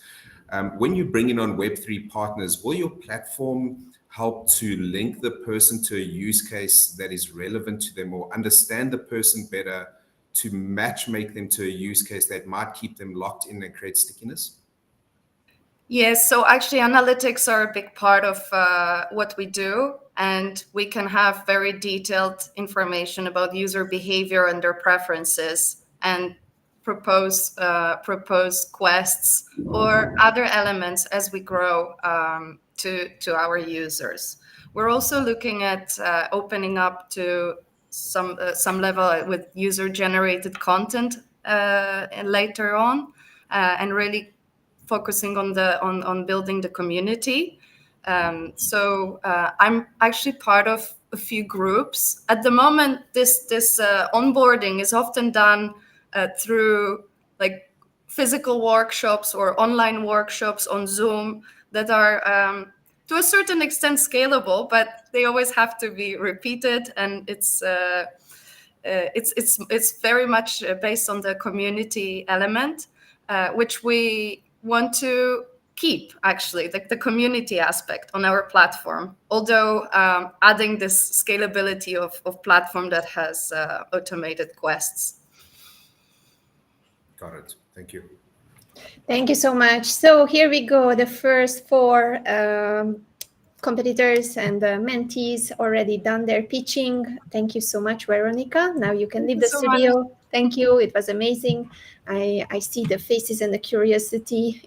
When you bring in on Web3 partners, will your platform help to link the person to a use case that is relevant to them, or understand the person better to make them to a use case that might keep them locked in and create stickiness? Yes, so actually analytics are a big part of what we do, and we can have very detailed information about user behavior and their preferences, and propose quests or other elements as we grow to our users. We're also looking at opening up to some level with user-generated content later on, and really focusing on building the community. So I'm actually part of a few groups. At the moment, this onboarding is often done through like physical workshops or online workshops on Zoom that are to a certain extent scalable, but they always have to be repeated, and it's very much based on the community element, which we want to keep, actually, the community aspect on our platform, although adding this scalability of platform that has automated quests. Got it. Thank you. Thank you so much. So here we go. The first four competitors and mentees already done their pitching. Thank you so much, Veronica. Now you can leave the studio. Thank you. It was amazing. I see the faces and the curiosity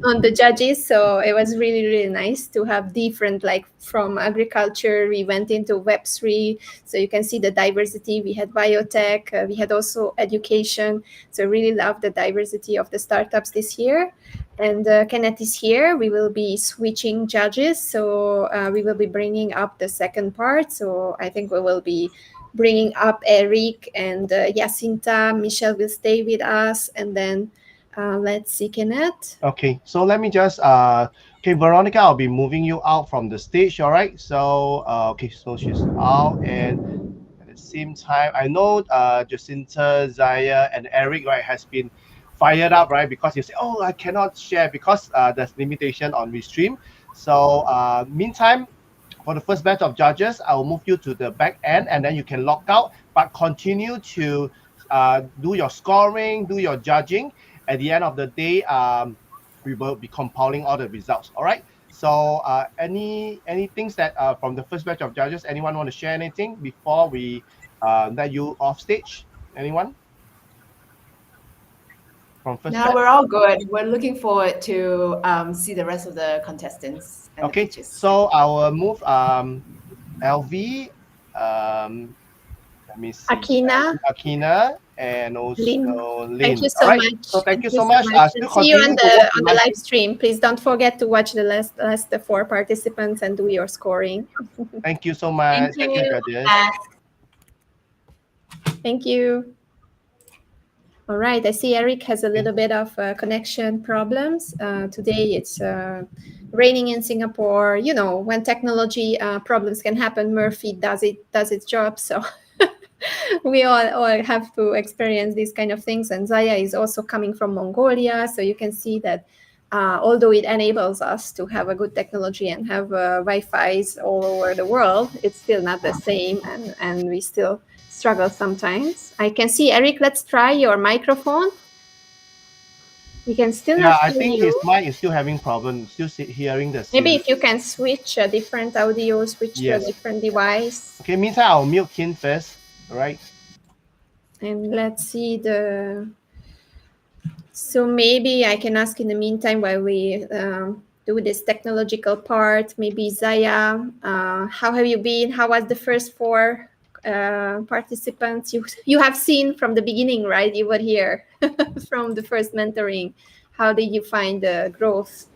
on the judges. So it was really, really nice to have different, like from agriculture, we went into Web3. So you can see the diversity. We had biotech, we had also education. So I really love the diversity of the startups this year. And Kenneth is here. We will be switching judges. So we will be bringing up the second part. So I think we will be bringing up Eric and Jacinta. Michelle will stay with us. And then let's see, Kenneth. Okay, so let me just, okay, Veronica, I'll be moving you out from the stage, all right? So, okay, so she's out, and at the same time, I know Jacinta, Zaya, and Eric, right, has been fired up, right? Because you say, oh, I cannot share because there's limitation on Restream. So, meantime, for the first batch of judges, I will move you to the back end, and then you can log out, but continue to do your scoring, do your judging. At the end of the day, we will be compiling all the results. All right. So, any things that from the first batch of judges, anyone want to share anything before we let you off stage? Anyone? From first No, batch? we're all good. We're looking forward to see the rest of the contestants. And Okay. the pitches. So I will move LV. Let me see. Akina. And also Lynn. Thank you so much. So thank you so much. See you on the live stream. Please don't forget to watch the four participants and do your scoring. Thank you so much. Thank you. Judges. Thank you. All right, I see Eric has a little bit of connection problems. Today it's raining in Singapore. You know, when technology problems can happen, Murphy does its job. So we all have to experience these kind of things. And Zaya is also coming from Mongolia, so you can see that although it enables us to have a good technology and have Wi-Fi's all over the world, it's still not the same, and we still struggle sometimes. I can see Eric. Let's try your microphone. We can still Yeah, not I hear think you. his mic is still having problems, still hearing the Maybe Siri. if you can switch a different audio, switch to a Yes. different device. Okay, meantime, I'll mute Kin first. All right. And let's see the. So maybe I can ask in the meantime while we do this technological part. Maybe Zaya, how have you been? How was the first 4 participants? You have seen from the beginning, right? You were here from the first mentoring. How did you find the growth?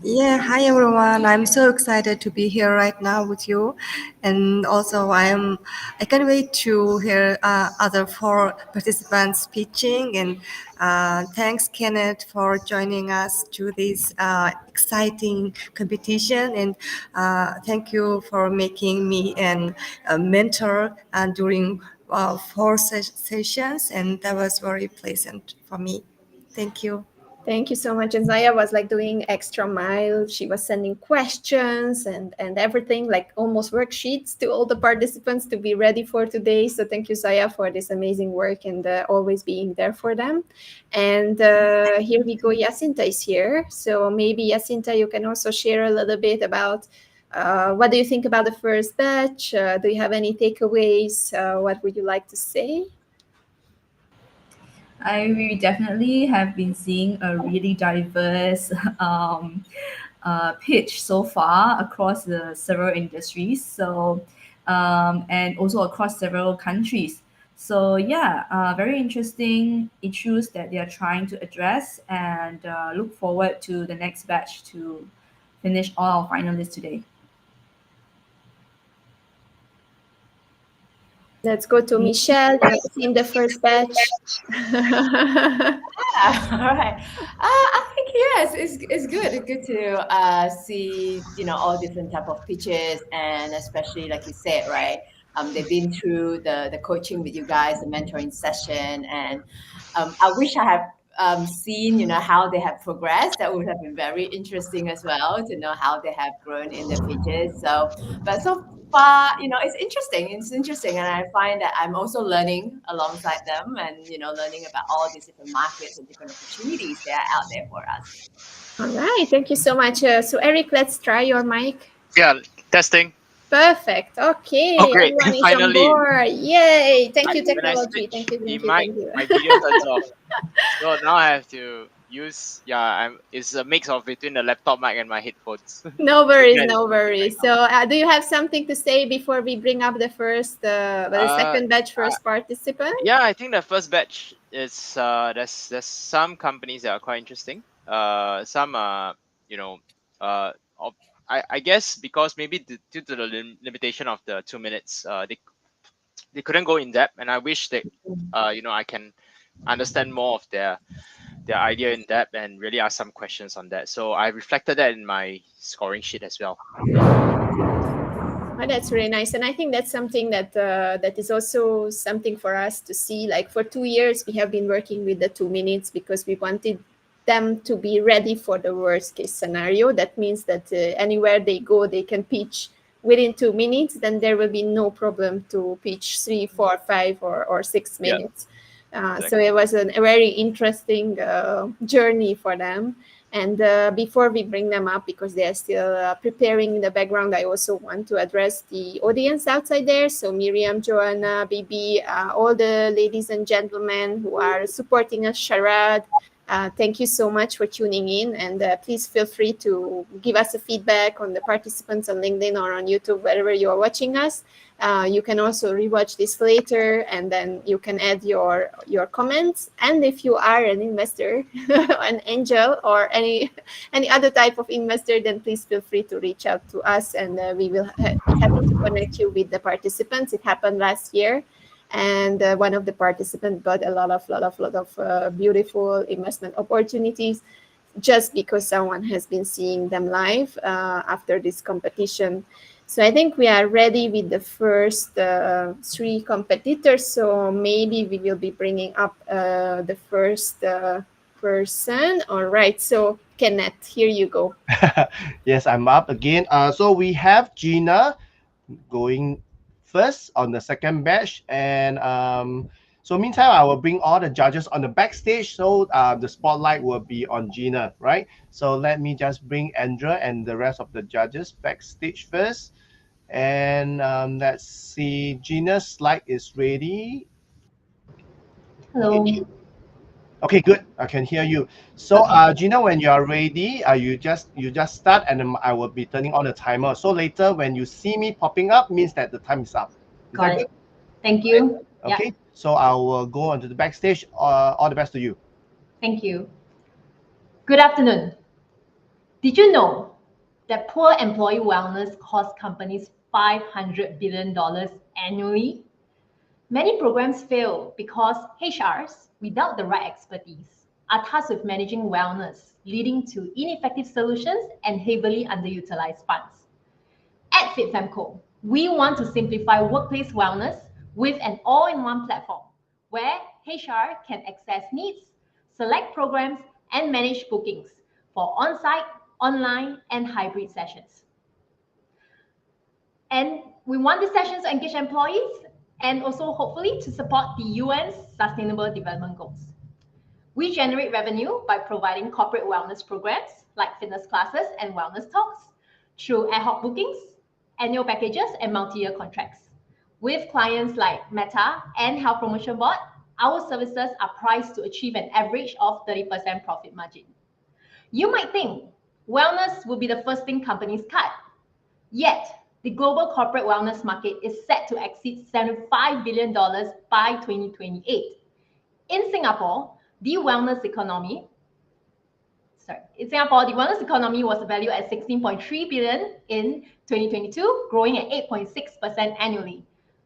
Yeah, hi everyone. I'm so excited to be here right now with you, and also I can't wait to hear other 4 participants speaking. And thanks, Kenneth, for joining us to this exciting competition. And thank you for making me a mentor during 4 sessions, and that was very pleasant for me. Thank you. Thank you so much. And Zaya was like doing extra mile. She was sending questions and everything, like almost worksheets to all the participants to be ready for today. So thank you, Zaya, for this amazing work and always being there for them. And here we go. Jacinta is here. So maybe Jacinta, you can also share a little bit about what do you think about the first batch? Do you have any takeaways? What would you like to say? We definitely have been seeing a really diverse pitch so far across the several industries. So, and also across several countries. So yeah, very interesting issues that they are trying to address, and look forward to the next batch to finish all our finalists today. Let's go to Michelle. You have seen the first batch. Yeah, all right. I think yes, it's good. It's good to see all different type of pitches, and especially like you said, right? They've been through the coaching with you guys, the mentoring session, and I wish I have seen how they have progressed. That would have been very interesting as well to know how they have grown in the pitches. So, but so far, it's interesting. It's interesting, and I find that I'm also learning alongside them, and learning about all these different markets and different opportunities that are out there for us. All right, thank you so much. So Eric, let's try your mic. Yeah, testing. Perfect. Okay. Oh, great. Everyone is Finally. on board. Yay. Thank you, When I technology. switch Thank you. the Thank you. mic, Thank you. my video turns off. So now I have to use, it's a mix of between the laptop mic and my headphones. No worries, no worries. So do you have something to say before we bring up the first, the second batch first participant? Yeah, I think the first batch is, there's some companies that are quite interesting. Some are, I guess because maybe due to the limitation of the 2 minutes, they couldn't go in depth, and I wish that I can understand more of their idea in depth and really ask some questions on that. So I reflected that in my scoring sheet as well. Oh, that's really nice, and I think that's something that that is also something for us to see. Like for 2 years, we have been working with the 2 minutes because we wanted them to be ready for the worst case scenario. That means that anywhere they go, they can pitch within 2 minutes. Then there will be no problem to pitch 3, 4, 5, or 6 minutes. Exactly. So it was a very interesting journey for them. And before we bring them up, because they are still preparing in the background, I also want to address the audience outside there. So Miriam, Joanna, Bibi, all the ladies and gentlemen who are supporting us, Sharad, thank you so much for tuning in. And please feel free to give us a feedback on the participants on LinkedIn or on YouTube, wherever you are watching us. You can also rewatch this later, and then you can add your comments. And if you are an investor, an angel, or any other type of investor, then please feel free to reach out to us, and we will be happy to connect you with the participants. It happened last year, and one of the participants got a lot of beautiful investment opportunities just because someone has been seeing them live after this competition. So I think we are ready with the first 3 competitors. So maybe we will be bringing up the first person. All right. So Kenneth, here you go. Yes, I'm up again. So we have Gina going first on the second batch, and so meantime I will bring all the judges on the backstage, so the spotlight will be on Gina, right? So let me just bring Andrea and the rest of the judges backstage first, and let's see, Gina's slide is ready. Hello. Okay, good. I can hear you. So, Gina, when you are ready, you just start, and then I will be turning on the timer. So later, when you see me popping up, means that the time is up. Is Got that it. good? Thank you. Yeah. Okay. So I will go onto the backstage. All the best to you. Thank you. Good afternoon. Did you know that poor employee wellness costs companies $500 billion annually? Many programs fail because HRs, without the right expertise, are tasked with managing wellness, leading to ineffective solutions and heavily underutilized funds. At FitFemco, we want to simplify workplace wellness with an all-in-one platform where HR can access needs, select programs, and manage bookings for on-site, online, and hybrid sessions. And we want these sessions to engage employees and also hopefully to support the UN's Sustainable Development Goals. We generate revenue by providing corporate wellness programs like fitness classes and wellness talks through ad hoc bookings, annual packages, and multi-year contracts. With clients like Meta and Health Promotion Board, our services are priced to achieve an average of 30% profit margin. You might think wellness will be the first thing companies cut. Yet, the global corporate wellness market is set to exceed $75 billion by 2028. In Singapore, the wellness economy was valued at 16.3 billion in 2022, growing at 8.6% annually.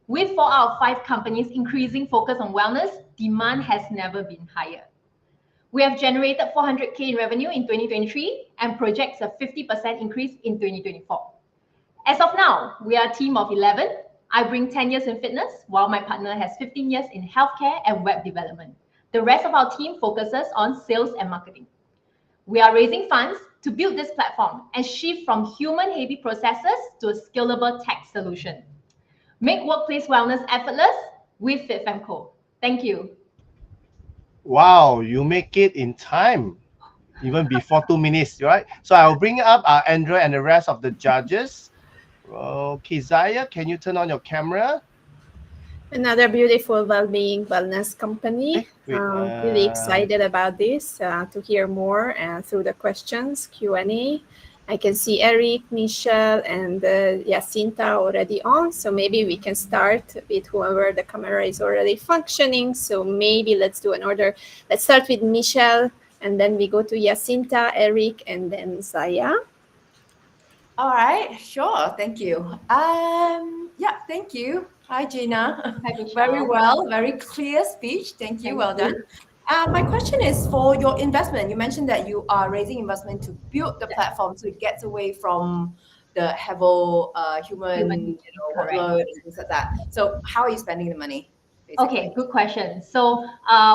With 4 out of 5 companies increasing focus on wellness, demand has never been higher. We have generated 400K in revenue in 2023 and projects a 50% increase in 2024. As of now, we are a team of 11. I bring 10 years in fitness, while my partner has 15 years in healthcare and web development. The rest of our team focuses on sales and marketing. We are raising funds to build this platform and shift from human-heavy processes to a scalable tech solution. Make workplace wellness effortless with FitFemco. Thank you. Wow, you make it in time, even before 2 minutes, right? So I'll bring up Andrea and the rest of the judges. Okay, Zaya, can you turn on your camera? Another beautiful well-being wellness company. Really excited about this, to hear more through the questions, Q&A. I can see Eric, Michelle, and Jacinta already on. So maybe we can start with whoever the camera is already functioning. So maybe let's do an order. Let's start with Michelle, and then we go to Jacinta, Eric, and then Zaya. All right, sure. Thank you. Yeah, thank you. Hi, Gina. Hi, Michelle. Very well, very clear speech. Thank you. Well done. My question is for your investment. You mentioned that you are raising investment to build the platform so it gets away from the heavy human workload and things like that. So how are you spending the money? Basically? Okay, good question. So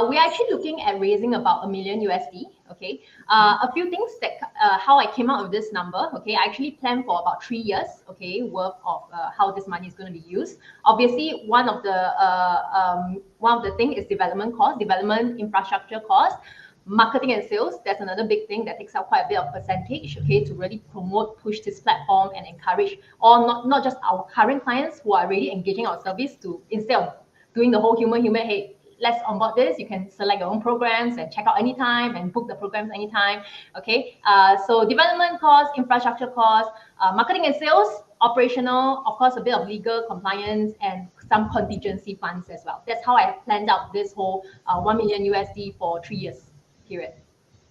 we're actually looking at raising about $1 million USD. Okay, a few things that how I came out with this number. Okay, I actually planned for about 3 years. Okay, worth of how this money is going to be used. Obviously, one of the thing is development cost, development infrastructure cost. Marketing and sales, that's another big thing that takes up quite a bit of percentage, okay, to really promote, push this platform and encourage, or not just our current clients who are really engaging our service to, instead of doing the whole human, hey, let's onboard this, you can select your own programs and check out anytime and book the programs anytime, okay? So development costs, infrastructure costs, marketing and sales, operational, of course, a bit of legal compliance and some contingency funds as well. That's how I planned out this whole $1 million USD for 3 years period.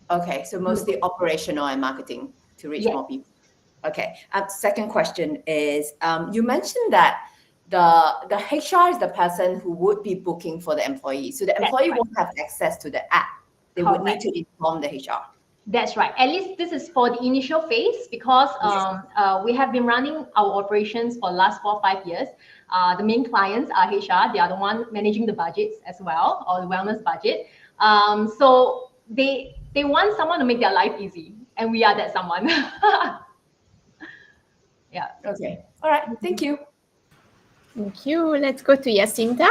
Okay, so mostly operational and marketing to reach more people. Okay, second question is, you mentioned that the HR is the person who would be booking for the employee. So the employee won't have access to the app. They would need to inform the HR. That's right. At least this is for the initial phase because we have been running our operations for the last 4 or 5 years. The main clients are HR. They are the one managing the budgets as well, or the wellness budget. So they want someone to make their life easy, and we are that someone. Yeah. Okay. All right. Thank you. Thank you. Let's go to Jacinta.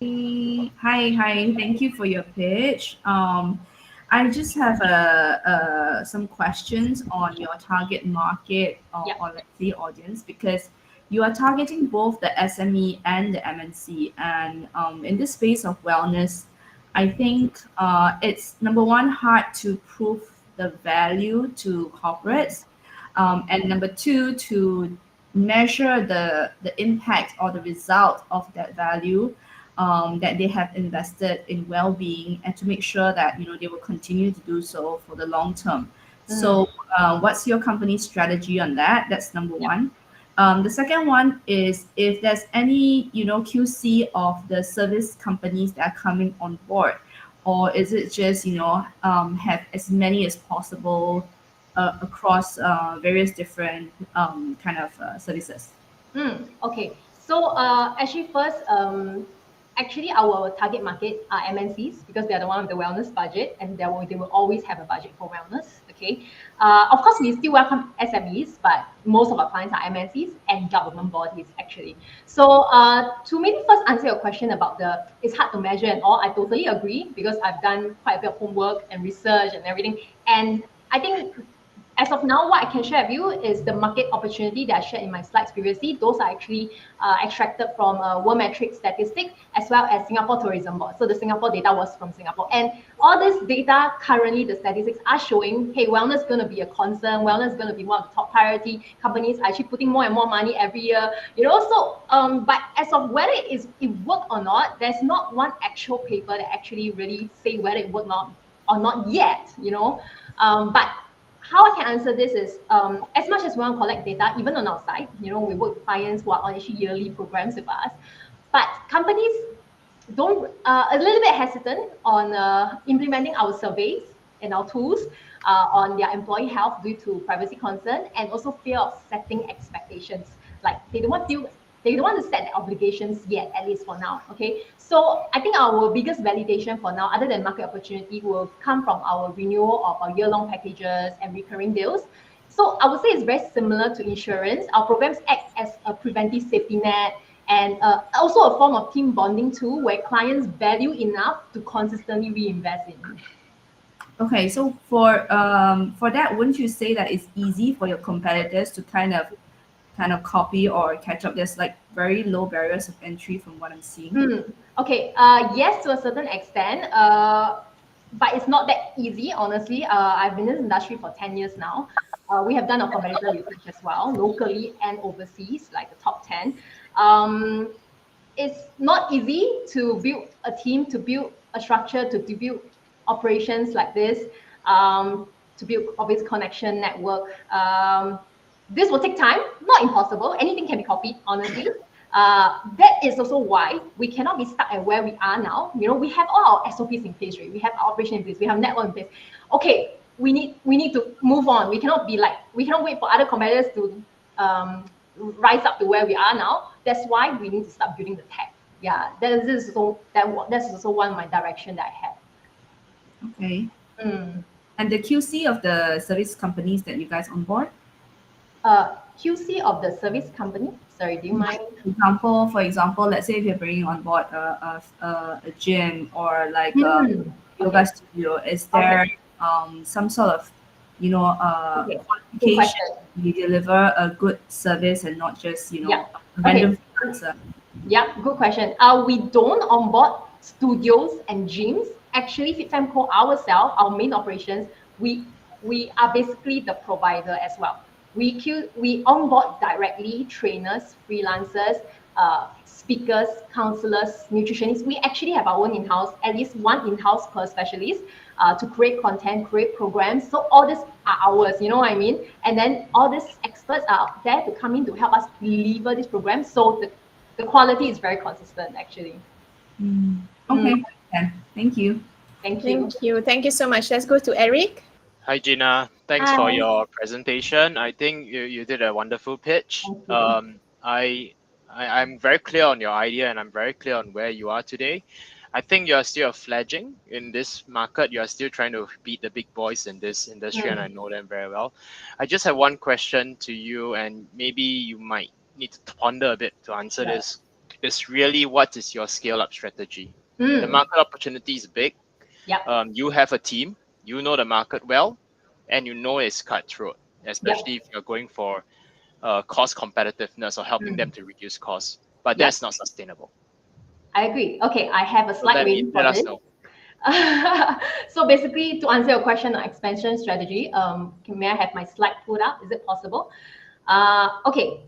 Hi. Thank you for your pitch. I just have some questions on your target market or let's say audience, because you are targeting both the SME and the MNC. And in this space of wellness, I think it's number one, hard to prove the value to corporates, and number two, to measure the impact or the result of that value that they have invested in well-being, and to make sure that they will continue to do so for the long term. So what's your company's strategy on that? That's number one. The second one is if there's any QC of the service companies that are coming on board, or is it just have as many as possible across various different kind of services? Okay. So actually first, actually our target market are MNCs because they are the one with the wellness budget, and they will always have a budget for wellness. Okay. Of course, we still welcome SMEs, but most of our clients are MNCs and government bodies actually. So to maybe first answer your question about it's hard to measure and all, I totally agree because I've done quite a bit of homework and research and everything. And I think as of now, what I can share with you is the market opportunity that I shared in my slides previously. Those are actually extracted from World Metrics statistic as well as Singapore Tourism Board. So the Singapore data was from Singapore. And all this data, currently the statistics are showing, hey, wellness is going to be a concern. Wellness is going to be one of the top priority. Companies are actually putting more and more money every year. So, but as of whether it worked or not, there's not one actual paper that actually really say whether it worked or not yet, but how I can answer this is, as much as we want to collect data, even on our side, we work with clients who are on actually yearly programs with us, but companies don't, a little bit hesitant on implementing our surveys and our tools on their employee health due to privacy concern and also fear of setting expectations. Like they don't want to set the obligations yet, at least for now. Okay, so I think our biggest validation for now, other than market opportunity, will come from our renewal of our year-long packages and recurring deals. So I would say it's very similar to insurance. Our programs act as a preventive safety net and also a form of team bonding too, where clients value enough to consistently reinvest in. Okay, so for that, wouldn't you say that it's easy for your competitors to kind of copy or catch up? There's like very low barriers of entry from what I'm seeing. Okay, yes, to a certain extent, but it's not that easy, honestly. I've been in this industry for 10 years now. We have done a competitor research as well, locally and overseas, like the top 10. It's not easy to build a team, to build a structure, to build operations like this, to build obvious connection network. This will take time, not impossible. Anything can be copied, honestly. That is also why we cannot be stuck at where we are now. We have all our SOPs in place, right? We have our operation in place, we have network in place. Okay, we need to move on. We cannot wait for other competitors to rise up to where we are now. That's why we need to start building the tech. Yeah, that's also one of my direction that I have. Okay. And the QC of the service companies that you guys onboard? QC of the service company? Sorry, do you mind? For example, let's say if you're bringing on board a gym or like a yoga studio, is there some sort of qualification you deliver a good service and not just random answer? Yeah, good question. We don't onboard studios and gyms. Actually, FitFemCo ourselves, our main operations, we are basically the provider as well. We onboard directly trainers, freelancers, speakers, counselors, nutritionists. We actually have our own in-house, at least one in-house per specialist to create content, create programs. So all these are ours, you know what I mean? And then all these experts are there to come in to help us deliver this program. So the quality is very consistent, actually. Okay. Yeah. Thank you. Thank you. Thank you so much. Let's go to Eric. Hi, Gina. Thanks for your presentation. I think you did a wonderful pitch. I'm very clear on your idea and I'm very clear on where you are today. I think you are still a fledgling in this market. You are still trying to beat the big boys in this industry, and I know them very well. I just have one question to you, and maybe you might need to ponder a bit to answer this. Is really, what is your scale up strategy? The market opportunity is big. You have a team, you know the market well, and you know it's cutthroat, especially if you're going for cost competitiveness or helping them to reduce costs. But that's not sustainable. I agree. Okay, I have a slide ready for this. Know. So basically, to answer your question on expansion strategy, may I have my slide put up? Is it possible? Okay,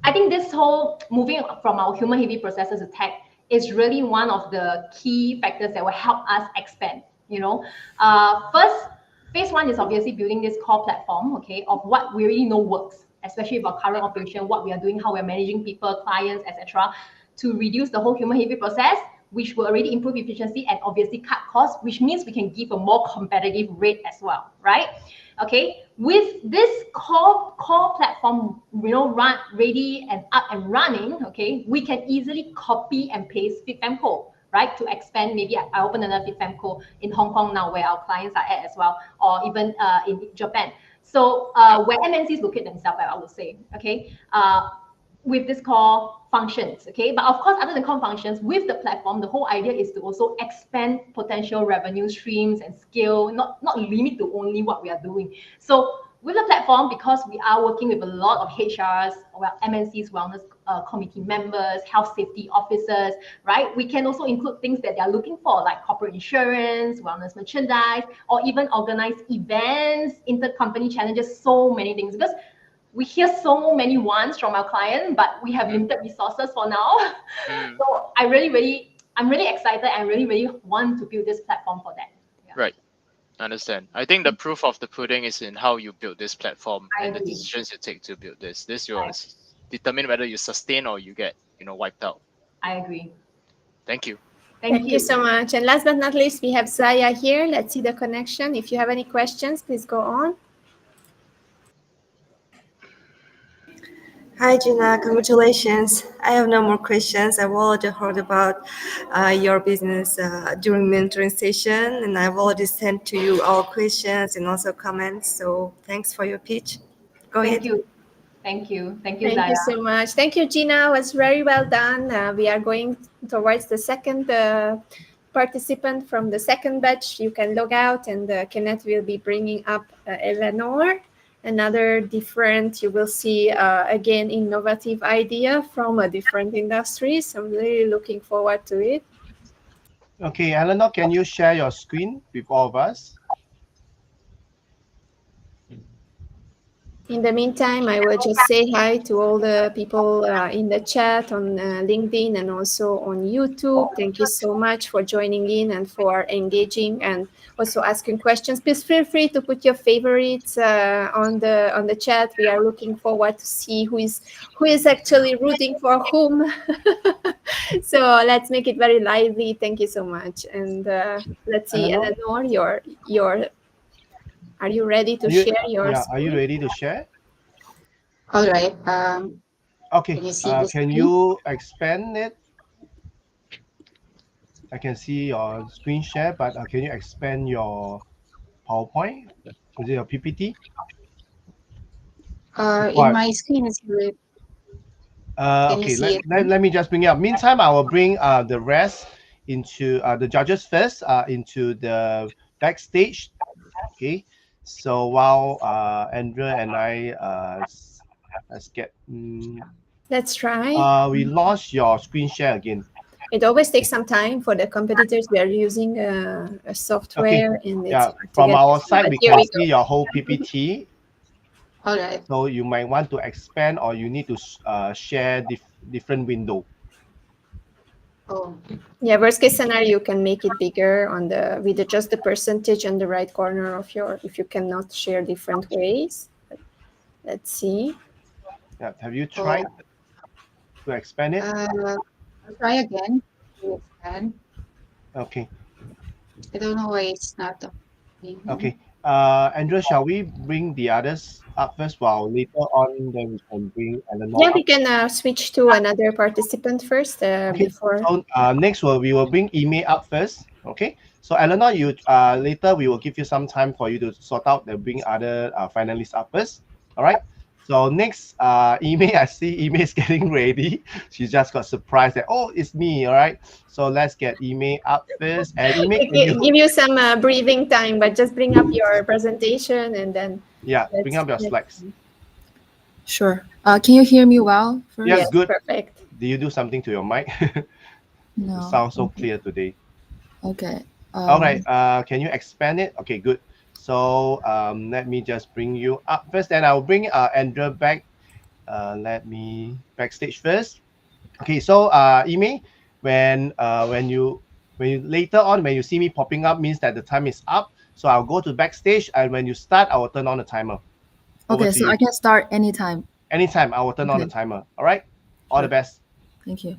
I think this whole moving from our human heavy processes to tech is really one of the key factors that will help us expand. First, phase one is obviously building this core platform, okay, of what we already know works, especially with our current operation, what we are doing, how we're managing people, clients, etc., to reduce the whole human heavy process, which will already improve efficiency and obviously cut costs, which means we can give a more competitive rate as well, right? Okay, with this core platform, run ready and up and running, okay, we can easily copy and paste FitFemco, right, to expand. Maybe I open another FitFemco in Hong Kong now, where our clients are at as well, or even in Japan. So where MNCs locate themselves, I would say, okay, with this core functions, okay? But of course, other than core functions, with the platform, the whole idea is to also expand potential revenue streams and scale, not limit to only what we are doing. So with the platform, because we are working with a lot of HRs, MNCs, wellness committee members, health safety officers, right? We can also include things that they are looking for, like corporate insurance, wellness merchandise, or even organized events, intercompany challenges, so many things. Because we hear so many wants from our client, but we have limited resources for now. So I'm really excited and really want to build this platform for that. Yeah. Right. Understand. I think the proof of the pudding is in how you build this platform and the decisions you take to build this. This will determine whether you sustain or you get, wiped out. I agree. Thank you. Thank you so much. And last but not least, we have Zaya here. Let's see the connection. If you have any questions, please go on. Hi, Gina. Congratulations. I have no more questions. I've already heard about your business during mentoring session, and I've already sent to you all questions and also comments. So thanks for your pitch. Go ahead. Thank you, Zaya. Thank you so much. Thank you, Gina. It was very well done. We are going towards the second participant from the second batch. You can log out, and Kenneth will be bringing up Eleanor. Another different, you will see again, innovative idea from a different industry. So I'm really looking forward to it. Okay, Eleanor, can you share your screen with all of us? In the meantime, I will just say hi to all the people in the chat on LinkedIn and also on YouTube. Thank you so much for joining in and for engaging and also asking questions. Please feel free to put your favorites on the chat. We are looking forward to see who is actually rooting for whom. So let's make it very lively. Thank you so much. And let's see, Eleanor, are you ready to share your screen? Are you ready to share? All right. Okay. Can you expand it? I can see your screen share, but can you expand your PowerPoint? Is it your PPT? In my screen is red. Okay, let me just bring it up. Meantime, I will bring the rest into the judges first into the backstage. Okay, so while Andrea and I let's get. Let's try. We lost your screen share again. It always takes some time for the competitors. We are using a software, and it's from our side we can see your whole PPT. All right. So you might want to expand, or you need to share different window. Oh. Yeah, worst case scenario, you can make it bigger with just the percentage on the right corner of if you cannot share different ways. Let's see. Yeah, have you tried to expand it? I'll try again to expand. Okay. I don't know why it's not. Okay. Andrew, shall we bring the others up first while later on then we can bring Eleanor Yeah, we up? can switch to another participant first Okay. before. So next we will bring Ime up first. Okay. So Eleanor, you later we will give you some time for you to sort out the bring other finalists up first. All right. So next, Ime, I see Ime is getting ready. She just got surprised that it's me. All right. So let's get Ime up first. And Ime, can you Give you some breathing time, but just bring up your presentation and then bring up your slides. Sure. Can you hear me well first? Yes, good. Perfect. Do you do something to your mic? No. It sounds so clear today. Okay. All right. Can you expand it? Okay, good. So let me just bring you up first, and I'll bring Andrea back. Let me backstage first. Okay. So Ime, when you later on when you see me popping up means that the time is up. So I'll go to backstage, and when you start, I will turn on the timer. Over Okay, to so you. I can start anytime. Anytime, I will turn on the Okay. timer. All right. All the best. Thank you.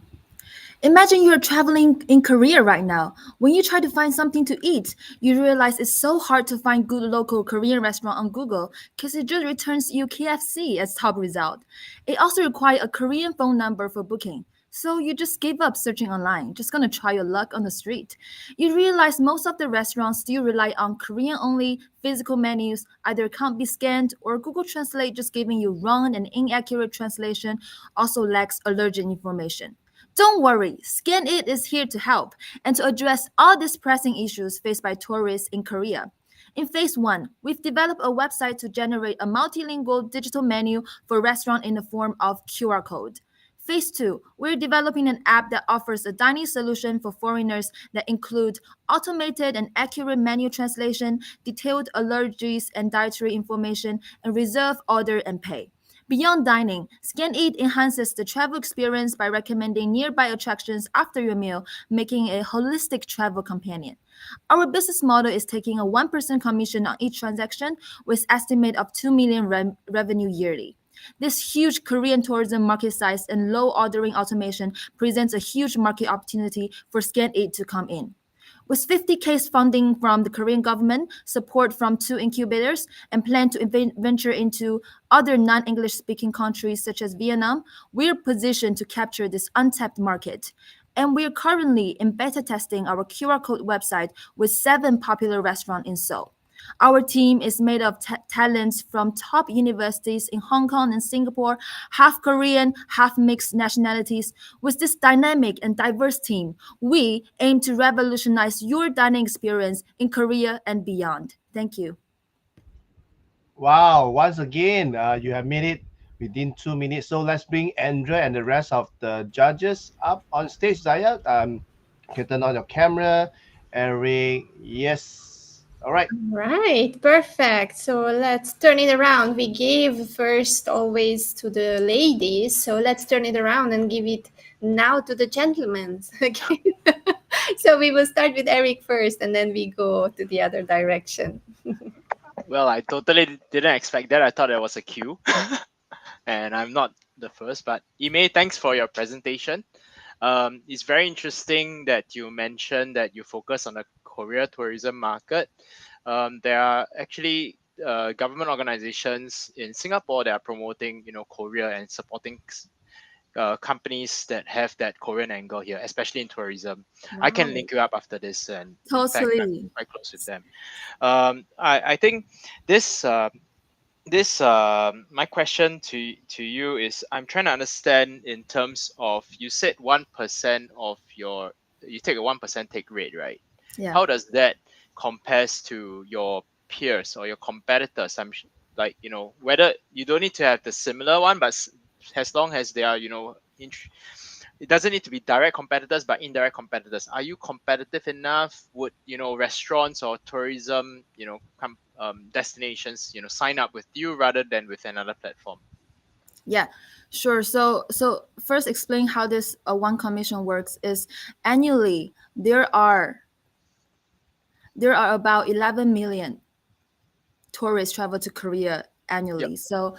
Imagine you're traveling in Korea right now. When you try to find something to eat, you realize it's so hard to find good local Korean restaurant on Google because it just returns you KFC as top result. It also requires a Korean phone number for booking. So you just give up searching online, just gonna try your luck on the street. You realize most of the restaurants still rely on Korean only physical menus, either can't be scanned or Google Translate just giving you wrong and inaccurate translation also lacks allergent information. Don't worry, Scan It is here to help and to address all these pressing issues faced by tourists in Korea. In phase 1, we've developed a website to generate a multilingual digital menu for restaurant in the form of QR code. Phase 2, we're developing an app that offers a dining solution for foreigners that include automated and accurate menu translation, detailed allergies and dietary information, and reserve, order, and pay. Beyond dining, Scan Eat enhances the travel experience by recommending nearby attractions after your meal, making it a holistic travel companion. Our business model is taking a 1% commission on each transaction with estimate of 2 million revenue yearly. This huge Korean tourism market size and low ordering automation presents a huge market opportunity for Scan Eat to come in. With 50K funding from the Korean government, support from 2 incubators, and plan to venture into other non-English speaking countries such as Vietnam, we're positioned to capture this untapped market. And we're currently in beta testing our QR code website with 7 popular restaurants in Seoul. Our team is made of talents from top universities in Hong Kong and Singapore, half Korean, half mixed nationalities. With this dynamic and diverse team, we aim to revolutionize your dining experience in Korea and beyond. Thank you. Wow, once again, you have made it within 2 minutes. So let's bring Andrea and the rest of the judges up on stage. Zaya, you can turn on your camera. Eric, yes. All right. Right, perfect. So let's turn it around. We gave first always to the ladies. So let's turn it around and give it now to the gentlemen. Okay. So we will start with Eric first and then we go to the other direction. Well, I totally didn't expect that. I thought there was a queue. And I'm not the first, but Ime, thanks for your presentation. It's very interesting that you mentioned that you focus on the Korea tourism market. There are actually government organizations in Singapore that are promoting, Korea and supporting companies that have that Korean angle here, especially in tourism. I can link you up after this, and in fact, I'm quite close with them. I think this my question to you is, I'm trying to understand in terms of, you said 1% of you take a 1% take rate, right? Yeah. How does that compares to your peers or your competitors? Like, whether you don't need to have the similar one, but as long as they are, it doesn't need to be direct competitors, but indirect competitors. Are you competitive enough? Would restaurants or tourism destinations sign up with you rather than with another platform? Yeah, sure. So first explain how this one commission works is annually there are about 11 million tourists travel to Korea annually. Yep. So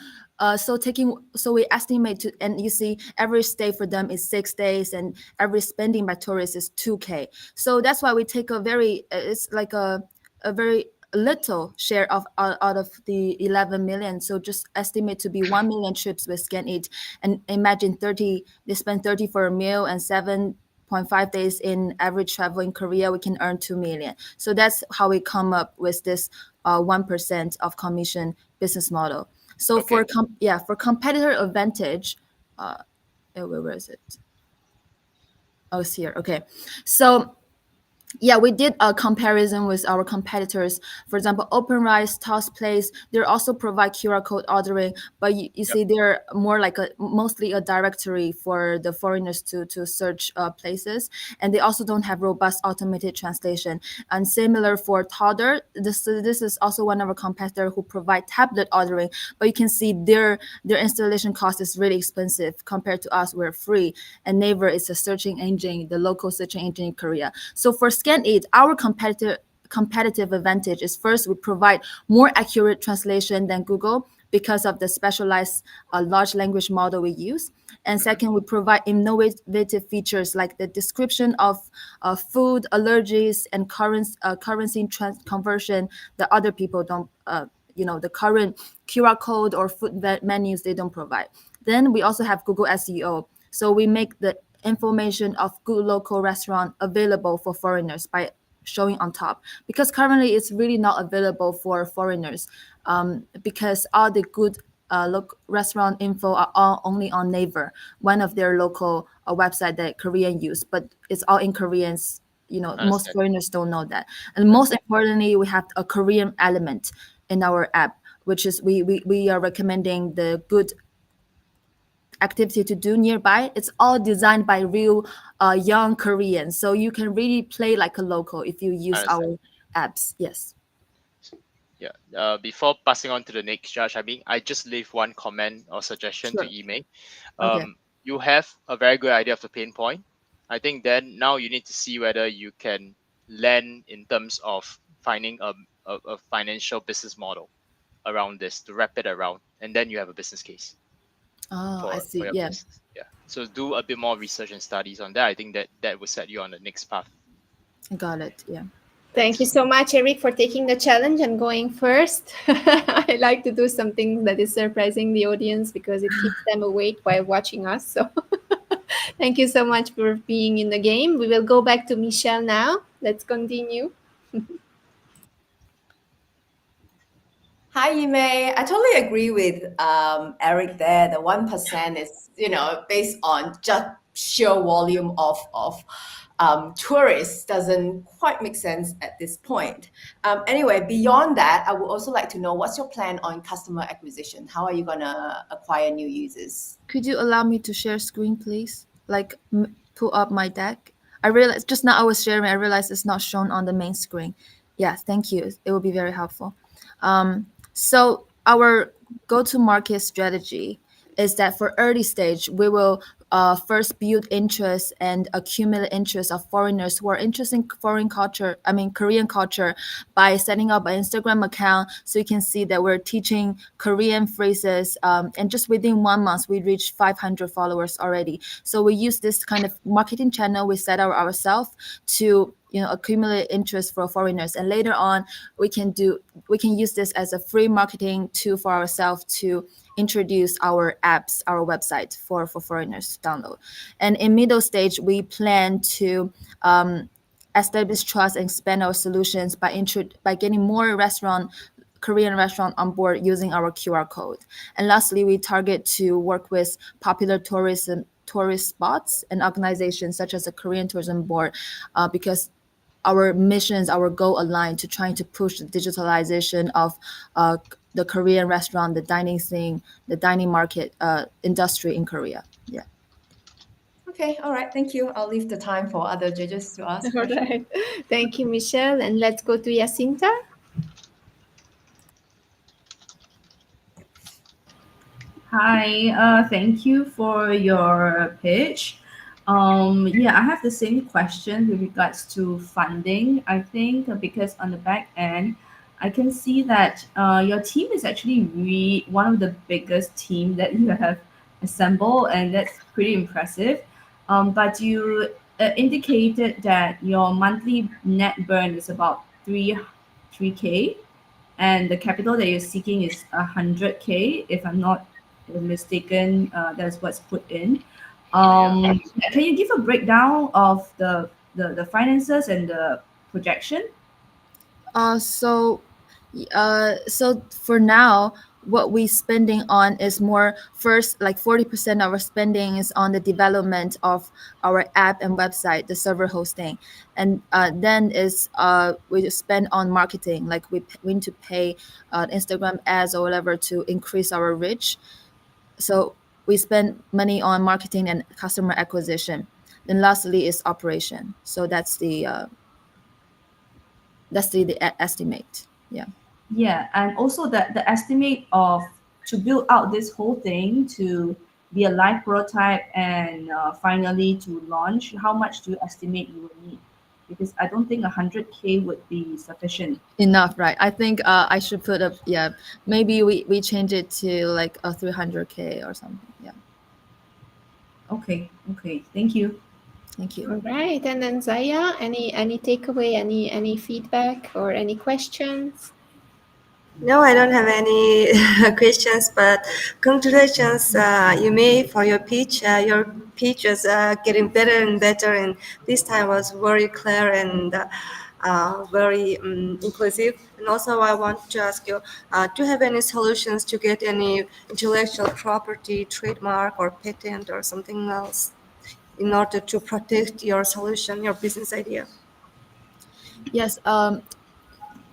So we estimate to, and you see average stay for them is 6 days, and average spending by tourists is 2K. So that's why we take a very it's like a very little share of out of the 11 million. So just estimate to be 1 million trips with Scan It, and imagine 30 they spend 30 for a meal and 7.5 days in average travel in Korea, we can earn 2 million. So that's how we come up with this 1% of commission business model. So Okay. for competitor advantage, where is it? Oh, it's here. Okay. So yeah, we did a comparison with our competitors. For example, OpenRice, Toss Place, they also provide QR code ordering, but you see they're more like mostly a directory for the foreigners to search places, and they also don't have robust automated translation. And similar for Todder, this is also one of our competitor who provide tablet ordering, but you can see their installation cost is really expensive compared to us. We're free, and Naver is a searching engine, the local searching engine in Korea. So for Scan It, our competitive advantage is, first, we provide more accurate translation than Google because of the specialized large language model we use. And second, we provide innovative features like the description of food, allergies, and currency conversion that other people don't, the current QR code or food menus they don't provide. Then we also have Google SEO. So we make the information of good local restaurant available for foreigners by showing on top, because currently it's really not available for foreigners, because all the good local restaurant info are all only on Naver, one of their local website that Korean use, but it's all in Koreans. Most Understand. foreigners don't know that. And most importantly, we have a Korean element in our app, which is we are recommending the good activity to do nearby. It's all designed by real young Koreans, so you can really play like a local if you use Understand. our apps. Yes. Yeah. Before passing on to the next judge, I just leave one comment or suggestion to Sure. email. Okay. You have a very good idea of the pain point. I think then now you need to see whether you can land in terms of finding a financial business model around this to wrap it around, and then you have a business case Oh, I for see. your Yeah, business. Yeah. So do a bit more research and studies on that. I think that will set you on the next path. I got it. Yeah. Thank you so much, Eric, for taking the challenge and going first. I like to do something that is surprising the audience because it keeps them awake while watching us. So thank you so much for being in the game. We will go back to Michelle now. Let's continue. Hi, Yimei. I totally agree with Eric there. The 1% is, based on just sheer volume of tourists doesn't quite make sense at this point. Anyway, beyond that, I would also like to know, what's your plan on customer acquisition? How are you going to acquire new users? Could you allow me to share screen, please? Like pull up my deck. I realized just now I was sharing. I realized it's not shown on the main screen. Yeah, thank you. It will be very helpful. So our go-to-market strategy is that for early stage, we will first build interest and accumulate interest of foreigners who are interested in Korean culture, by setting up an Instagram account. So you can see that we're teaching Korean phrases, and just within 1 month, we reached 500 followers already. So we use this kind of marketing channel we set out ourselves to accumulate interest for foreigners, and later on we can use this as a free marketing tool for ourselves to introduce our apps, our website for foreigners to download. And in middle stage, we plan to establish trust and expand our solutions by getting more Korean restaurant on board using our QR code. And lastly, we target to work with popular tourist spots and organizations such as the Korean Tourism Board, because our missions, our goal aligned to trying to push the digitalization of the Korean restaurant, the dining scene, the dining market industry in Korea. Yeah. Okay, all right, thank you. I'll leave the time for other judges to ask All questions. right. Thank you, Michelle. And let's go to Jacinta. Hi, thank you for your pitch. Yeah, I have the same question with regards to funding. I think because on the back end, I can see that your team is actually one of the biggest team that you have assembled, and that's pretty impressive. But you indicated that your monthly net burn is about 3k, and the capital that you're seeking is 100k. If I'm not mistaken, that's what's put in. Can you give a breakdown of the finances and the projection? So for now, what we spending on is more first, like 40% of our spending is on the development of our app and website, the server hosting, and then is we just spend on marketing, like we need to pay Instagram ads or whatever to increase our reach. So we spend money on marketing and customer acquisition. Then lastly is operation. So that's the estimate. Yeah. Yeah, and also the estimate of to build out this whole thing to be a live prototype and finally to launch, how much do you estimate you will need? Because I don't think 100k would be sufficient. Enough, right? I think I should put up, yeah, maybe we change it to like a 300k or something. Yeah. Okay, thank you. Thank you. All right, and then Zaya, any takeaway, any feedback or any questions? No, I don't have any questions, but congratulations, Yume, for your pitch. Your pitch is getting better and better, and this time was very clear and very inclusive. And also, I want to ask you, do you have any solutions to get any intellectual property, trademark, or patent, or something else in order to protect your solution, your business idea? Yes.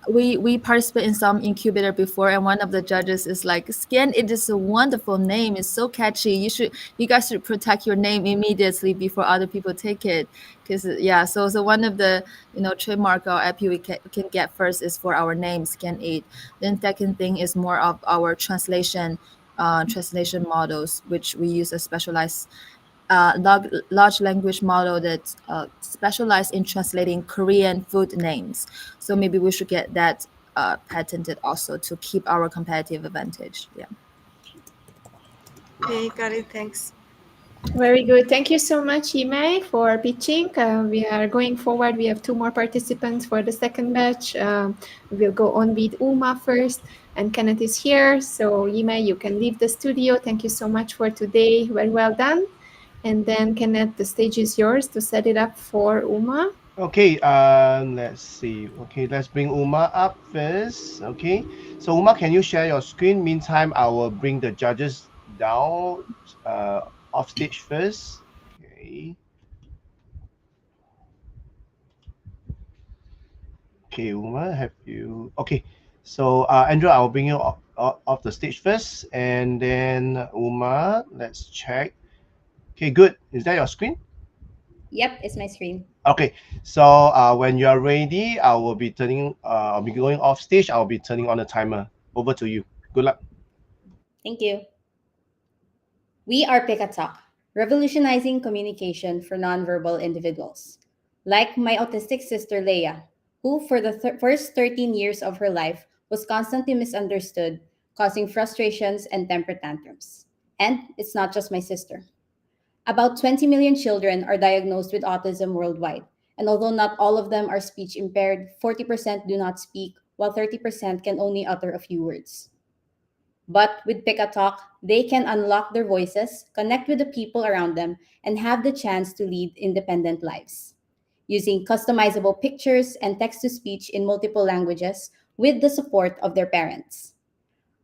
We participate in some incubator before, and one of the judges is like, "Scan, it is a wonderful name. It's so catchy. You guys should protect your name immediately before other people take it." Because yeah, so one of the trademark or IP we can get first is for our name, Scan It. Then second thing is more of our translation models, which we use a specialized large language model that specialize in translating Korean food names. So maybe we should get that patented also to keep our competitive advantage. Yeah. Okay, got it. Thanks. Very good. Thank you so much, Yimei, for pitching. We are going forward. We have 2 more participants for the second batch. We'll go on with Uma first, and Kenneth is here. So Yimei, you can leave the studio. Thank you so much for today. Very well done. And then Kenneth, the stage is yours to set it up for Uma. Okay, let's see. Okay, let's bring Uma up first. Okay, so Uma, can you share your screen? Meantime, I will bring the judges down off stage first. Okay. Okay, Uma, have you? Okay, so Andrew, I will bring you off the stage first, and then Uma, let's check. Okay, good. Is that your screen? Yep, it's my screen. Okay, so when you are ready, I will be I'll be going off stage. I'll be turning on the timer. Over to you. Good luck. Thank you. We are Pikatalk, revolutionizing communication for nonverbal individuals. Like my autistic sister Leia, who for the first 13 years of her life was constantly misunderstood, causing frustrations and temper tantrums. And it's not just my sister. About 20 million children are diagnosed with autism worldwide, and although not all of them are speech impaired, 40% do not speak, while 30% can only utter a few words. But with Pika Talk, they can unlock their voices, connect with the people around them, and have the chance to lead independent lives. Using customizable pictures and text to speech in multiple languages with the support of their parents.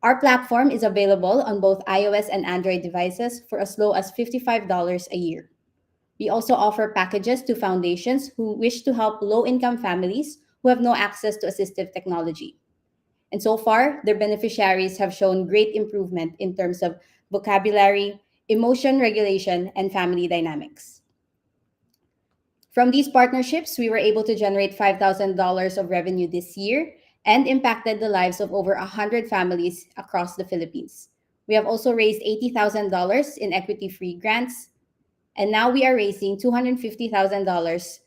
Our platform is available on both iOS and Android devices for as low as $55 a year. We also offer packages to foundations who wish to help low income families who have no access to assistive technology. And so far, their beneficiaries have shown great improvement in terms of vocabulary, emotion regulation, and family dynamics. From these partnerships, we were able to generate $5,000 of revenue this year and impacted the lives of over 100 families across the Philippines. We have also raised $80,000 in equity-free grants, and now we are raising $250,000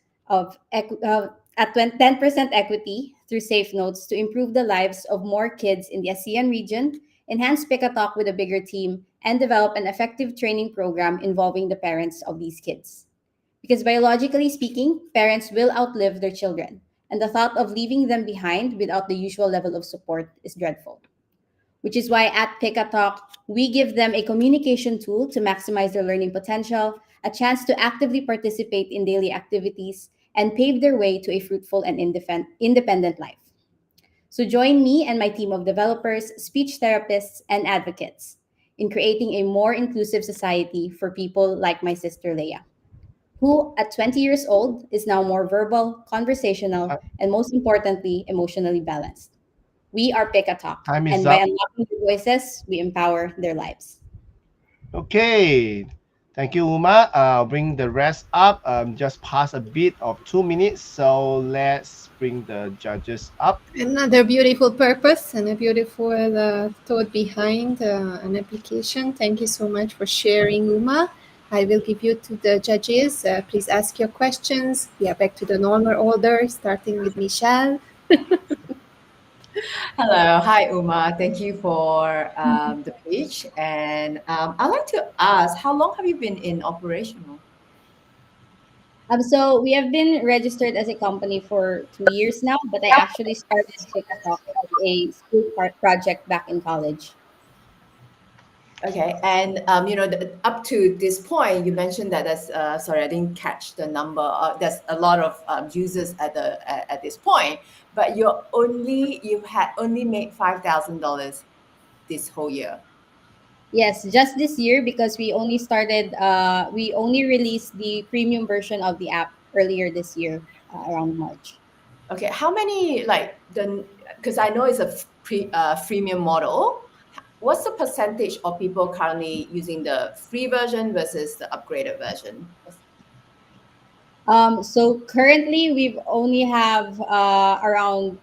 At 10% equity through Safe Notes to improve the lives of more kids in the ASEAN region, enhance Pick a Talk with a bigger team, and develop an effective training program involving the parents of these kids. Because biologically speaking, parents will outlive their children, and the thought of leaving them behind without the usual level of support is dreadful. Which is why at Pick a Talk, we give them a communication tool to maximize their learning potential, a chance to actively participate in daily activities, and pave their way to a fruitful and independent life. So join me and my team of developers, speech therapists, and advocates in creating a more inclusive society for people like my sister Leia, who at 20 years old is now more verbal, conversational, and most importantly, emotionally balanced. We are Pick a Talk, Time is and by up. unlocking their voices, we empower their lives. Okay. Thank you, Uma. Bring the rest up. Just pass a bit of 2 minutes. So let's bring the judges up. Another beautiful purpose and a beautiful thought behind an application. Thank you so much for sharing, Uma. I will give you to the judges. Please ask your questions. We are back to the normal order, starting with Michelle. Hello, hi Uma. Thank you for the pitch. And I'd like to ask, how long have you been in operational? So we have been registered as a company for 2 years now, but I actually started Pick a Talk as a school project back in college. Okay, and up to this point, you mentioned that there's sorry, I didn't catch the number. There's a lot of users at this point, but you had only made $5,000 this whole year. Yes, just this year because we only started. We only released the premium version of the app earlier this year, around March. Okay, how many because I know it's a freemium model. What's the percentage of people currently using the free version versus the upgraded version? So currently, we've only have around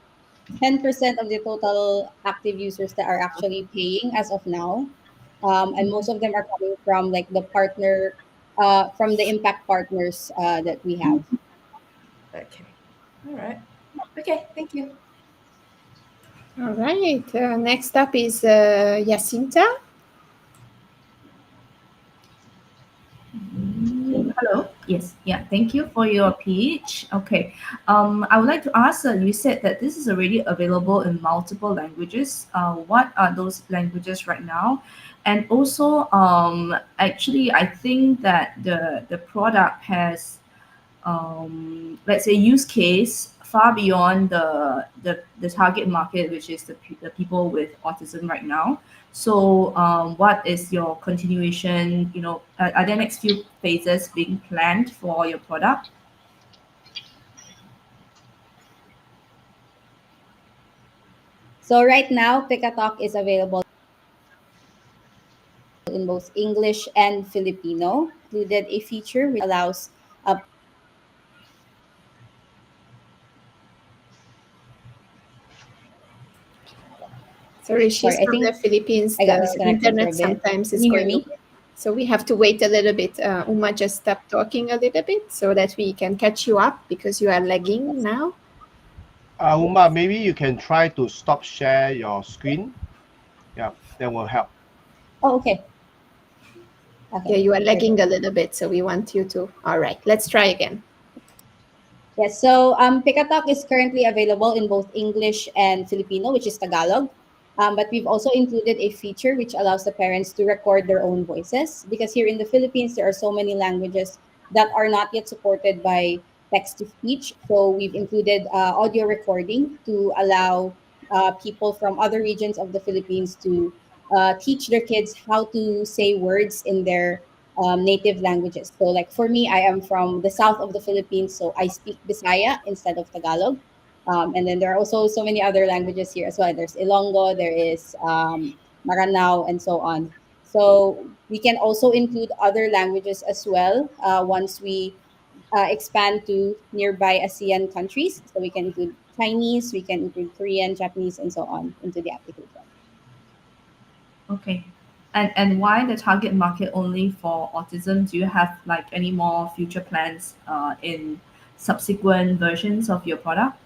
10% of the total active users that are actually paying as of now, and most of them are coming from like the partner, from the impact partners that we have. Okay, all right. Okay, thank you. All right. Next up is Jacinta. Hello. Yes. Yeah. Thank you for your pitch. Okay. I would like to ask. You said that this is already available in multiple languages. What are those languages right now? And also, actually, I think that the product has, let's say, use case far beyond the target market, which is the people with autism right now. So, what is your continuation? Are there next few phases being planned for your product? So right now, Pick a Talk is available in both English and Filipino. Included a feature which allows Sorry, she's I from the think Philippines. I got The disconnected for a internet bit. sometimes Can is you hear going me? away. So we have to wait a little bit. Uma just stopped talking a little bit so that we can catch you up because you are lagging now. Uma, maybe you can try to stop share your screen. Yeah, that will help. Oh, okay. Okay. Yeah, you are lagging a little bit, so we want you to. All right, let's try again. Yes, so Pick a Talk is currently available in both English and Filipino, which is Tagalog. But we've also included a feature which allows the parents to record their own voices because here in the Philippines, there are so many languages that are not yet supported by text to speech. So we've included audio recording to allow people from other regions of the Philippines to teach their kids how to say words in their native languages. So, like for me, I am from the south of the Philippines, so I speak Bisaya instead of Tagalog. And then there are also so many other languages here as well. There's Ilonggo, there is Maranao, and so on. So we can also include other languages as well once we expand to nearby ASEAN countries. So we can include Chinese, we can include Korean, Japanese, and so on into the application. Okay. And why the target market only for autism? Do you have like any more future plans in subsequent versions of your product?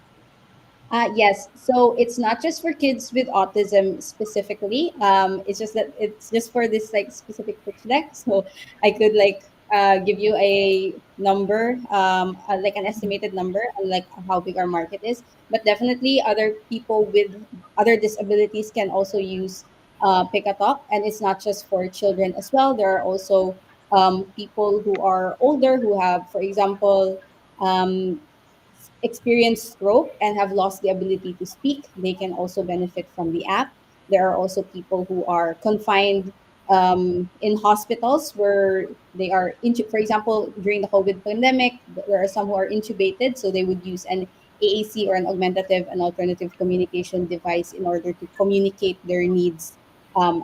Yes, so it's not just for kids with autism specifically. It's just that it's just for this like specific pitch deck. So I could like give you a number, like an estimated number, on like how big our market is. But definitely, other people with other disabilities can also use Pick a Talk, and it's not just for children as well. There are also people who are older who have, for example, um, experienced stroke and have lost the ability to speak. They can also benefit from the app. There are also people who are confined in hospitals where they are, for example, during the COVID pandemic, there are some who are intubated, so they would use an AAC or an augmentative and alternative communication device in order to communicate their needs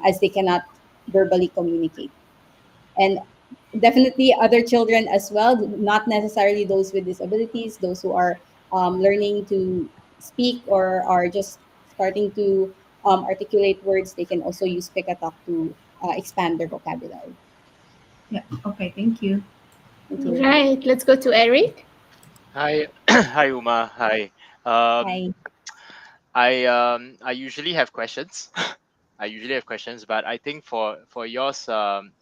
as they cannot verbally communicate. And definitely other children as well, not necessarily those with disabilities, those who are learning to speak or are just starting to articulate words. They can also use Pick a Talk to expand their vocabulary. Yeah. Okay. Thank you. Thank you. Right, let's go to Eric. Hi, hi Uma. Hi. Hi. I usually have questions. I usually have questions, but I think for yours, I'm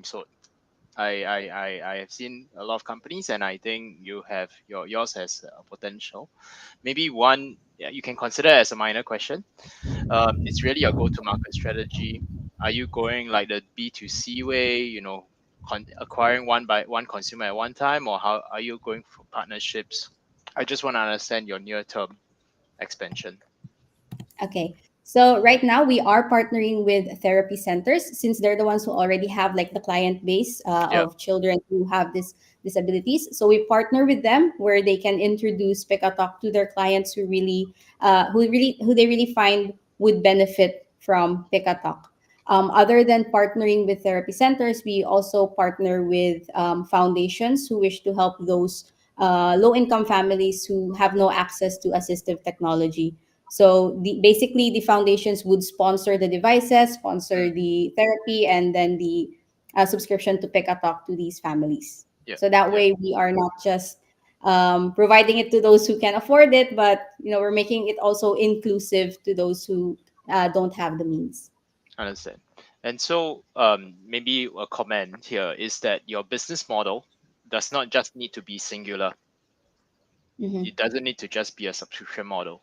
sold. I have seen a lot of companies, and I think yours has potential. Maybe one, yeah, you can consider as a minor question. It's really a go-to-market strategy. Are you going like the B2C way, acquiring one by one consumer at one time, or how are you going for partnerships? I just want to understand your near-term expansion. Okay. So right now we are partnering with therapy centers since they're the ones who already have like the client base Yeah. of children who have this disabilities. So we partner with them where they can introduce Pick a Talk to their clients who they really find would benefit from Pick a Talk. Other than partnering with therapy centers, we also partner with foundations who wish to help those low-income families who have no access to assistive technology. So basically, the foundations would sponsor the devices, sponsor the therapy, and then the subscription to Pick a Talk to these families. Yeah. So that way, we are not just providing it to those who can afford it, but we're making it also inclusive to those who don't have the means. Understand. And so maybe a comment here is that your business model does not just need to be singular. Mhm. It doesn't need to just be a subscription model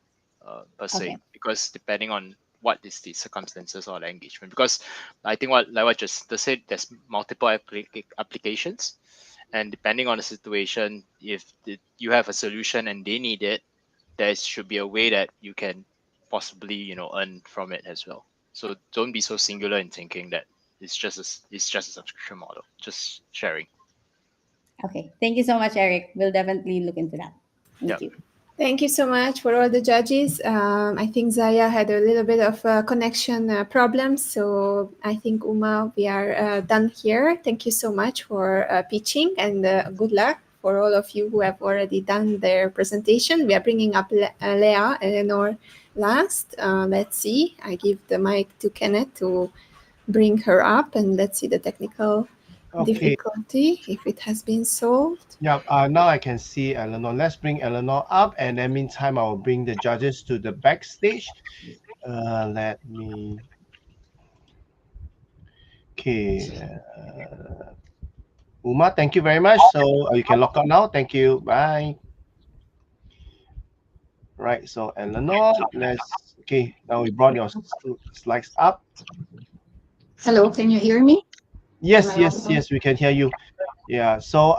per se, Okay. because depending on what is the circumstances or the engagement. Because I think what just said, there's multiple applications, and depending on the situation, if you have a solution and they need it, there should be a way that you can possibly earn from it as well. So don't be so singular in thinking that it's just a subscription model. Just sharing. Okay. Thank you so much, Eric. We'll definitely look into that. Thank Yeah. you. Thank you so much for all the judges. I think Zaya had a little bit of connection problems, so I think Uma, we are done here. Thank you so much for pitching, and good luck for all of you who have already done their presentation. We are bringing up Leah Eleanor last. Let's see. I give the mic to Kenneth to bring her up, and let's see the technical difficulty if it has been solved. Yeah, now I can see Eleanor. Let's bring Eleanor up, and then meantime, I will bring the judges to the backstage. Let me. Okay. Uma, thank you very much. So you can log out now. Thank you. Bye. Right. So Eleanor, let's. Okay. Now we brought your slides up. Hello, can you hear me? Yes, Am I yes, audible? yes. We can hear you. Yeah. So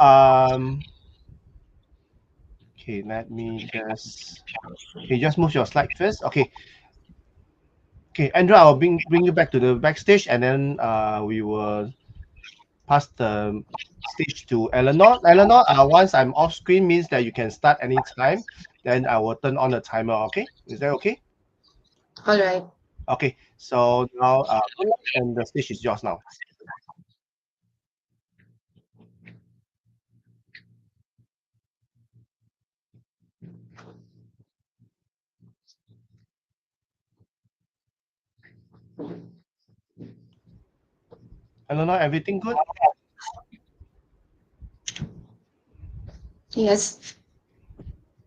Okay. Let me just. Okay, just move your slide first. Okay. Okay, Andrew, I'll bring you back to the backstage, and then we will pass the stage to Eleanor. Eleanor, once I'm off screen means that you can start anytime. Then I will turn on the timer. Okay, is that okay? All right. Okay, so now good luck, and the stage is yours now. Eleanor, everything good? Yes.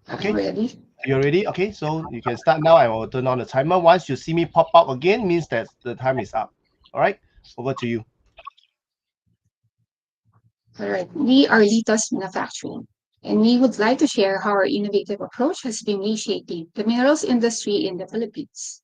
I'm Okay, ready. you're ready? Okay, so you can start now. I will turn on the timer. Once you see me pop up again, means that the time is up. All right, over to you. All right. We are Litos Manufacturing, and we would like to share how our innovative approach has been reshaping the minerals industry in the Philippines.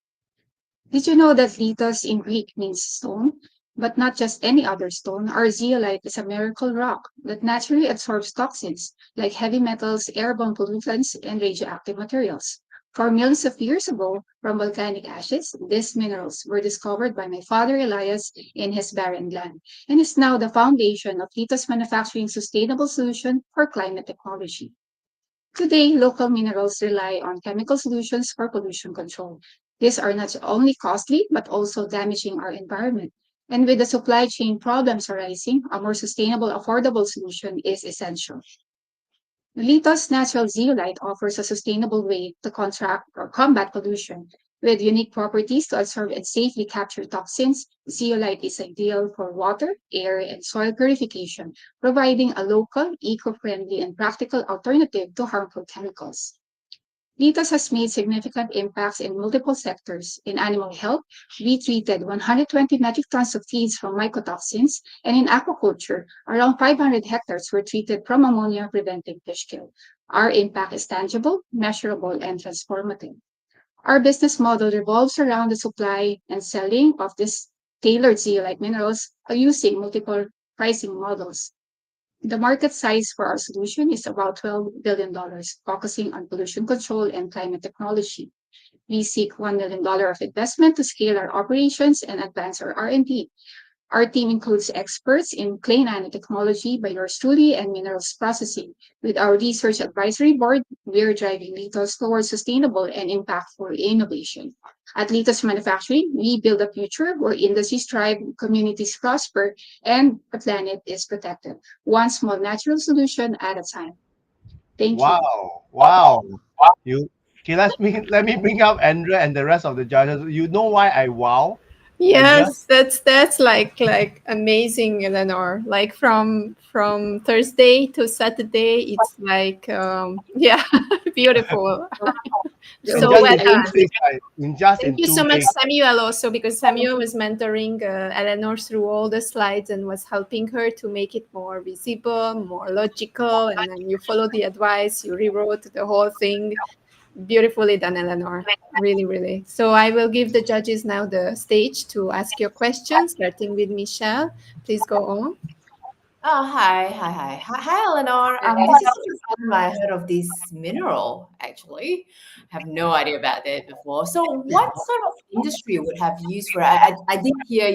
Did you know that Litos in Greek means stone? But not just any other stone. Our zeolite is a miracle rock that naturally absorbs toxins like heavy metals, airborne pollutants, and radioactive materials. For millions of years ago, from volcanic ashes, these minerals were discovered by my father Elias in his barren land, and is now the foundation of Litos manufacturing sustainable solution for climate technology. Today, local minerals rely on chemical solutions for pollution control. These are not only costly, but also damaging our environment. And with the supply chain problems arising, a more sustainable, affordable solution is essential. Lito's natural zeolite offers a sustainable way to contract or combat pollution. With unique properties to absorb and safely capture toxins, zeolite is ideal for water, air, and soil purification, providing a local, eco-friendly, and practical alternative to harmful chemicals. Litos has made significant impacts in multiple sectors. In animal health, we treated 120 metric tons of feeds from mycotoxins, and in aquaculture, around 500 hectares were treated from ammonia preventing fish kill. Our impact is tangible, measurable, and transformative. Our business model revolves around the supply and selling of these tailored zeolite minerals using multiple pricing models. The market size for our solution is about $12 billion, focusing on pollution control and climate technology. We seek $1 million of investment to scale our operations and advance our R&D. Our team includes experts in clay nanotechnology, by yours truly, and minerals processing. With our research advisory board, we're driving Litos towards sustainable and impactful innovation. At Litos Manufacturing, we build a future where industries thrive, communities prosper, and the planet is protected, one small natural solution at a time. Thank you. Wow, wow. You okay? Let me bring up Andrea and the rest of the judges. You know why I wow, Andrea? Yes, that's like amazing, Eleanor. Like from Thursday to Saturday, it's like yeah, beautiful. In So just well in two done. days, right? In just Thank in you two so much, days. Samuel, also because Samuel was mentoring Eleanor through all the slides and was helping her to make it more visible, more logical. And then you followed the advice, you rewrote the whole thing. Beautifully done, Eleanor. Really, really. So I will give the judges now the stage to ask your questions, starting with Michelle. Please go on. Oh, hi, Eleanor. This is the first time I heard of this mineral, actually. I have no idea about it before. So what sort of industry would have used for it? I did hear,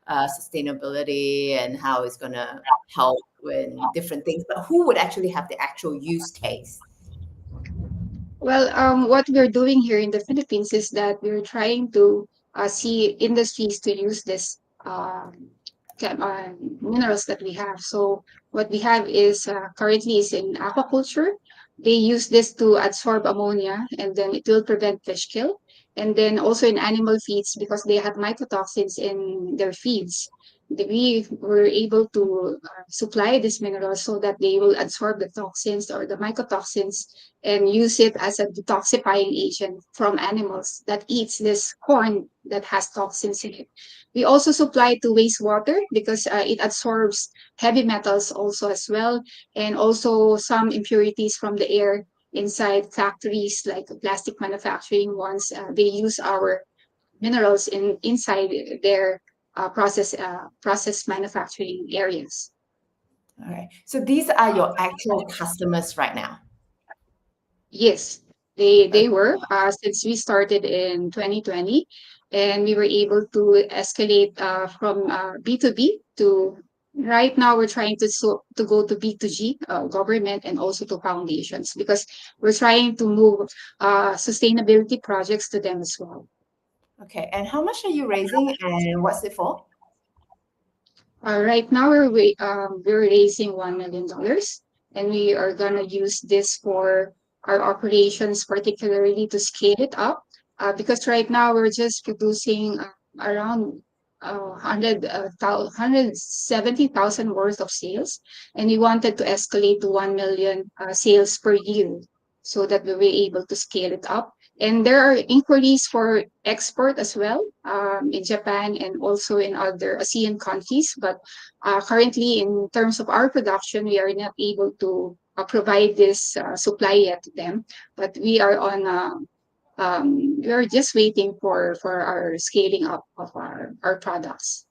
sustainability and how it's going to help with different things, but who would actually have the actual use case? Well, what we're doing here in the Philippines is that we're trying to see industries to use this minerals that we have. So what we have is currently is in aquaculture. They use this to absorb ammonia, and then it will prevent fish kill. And then also in animal feeds, because they have mycotoxins in their feeds, we were able to supply these minerals so that they will absorb the toxins or the mycotoxins and use it as a detoxifying agent from animals that eats this corn that has toxins in it. We also supply to wastewater because it absorbs heavy metals also as well, and also some impurities from the air inside factories like plastic manufacturing ones. They use our minerals inside their process manufacturing areas. All right. So these are your actual customers right now. Yes, they were since we started in 2020, and we were able to escalate from B2B to right now we're trying to go to B2G, government, and also to foundations because we're trying to move sustainability projects to them as well. Okay. And how much are you raising and what's it for? Right now we're raising $1 million, and we are gonna use this for our operations, particularly to scale it up. Because right now we're just producing around 170,000 worth of sales, and we wanted to escalate to 1 million sales per year so that we were able to scale it up. And there are inquiries for export as well, in Japan and also in other ASEAN countries. But currently, in terms of our production, we are not able to provide this supply yet to them. But we are on we are just waiting for our scaling up of our products.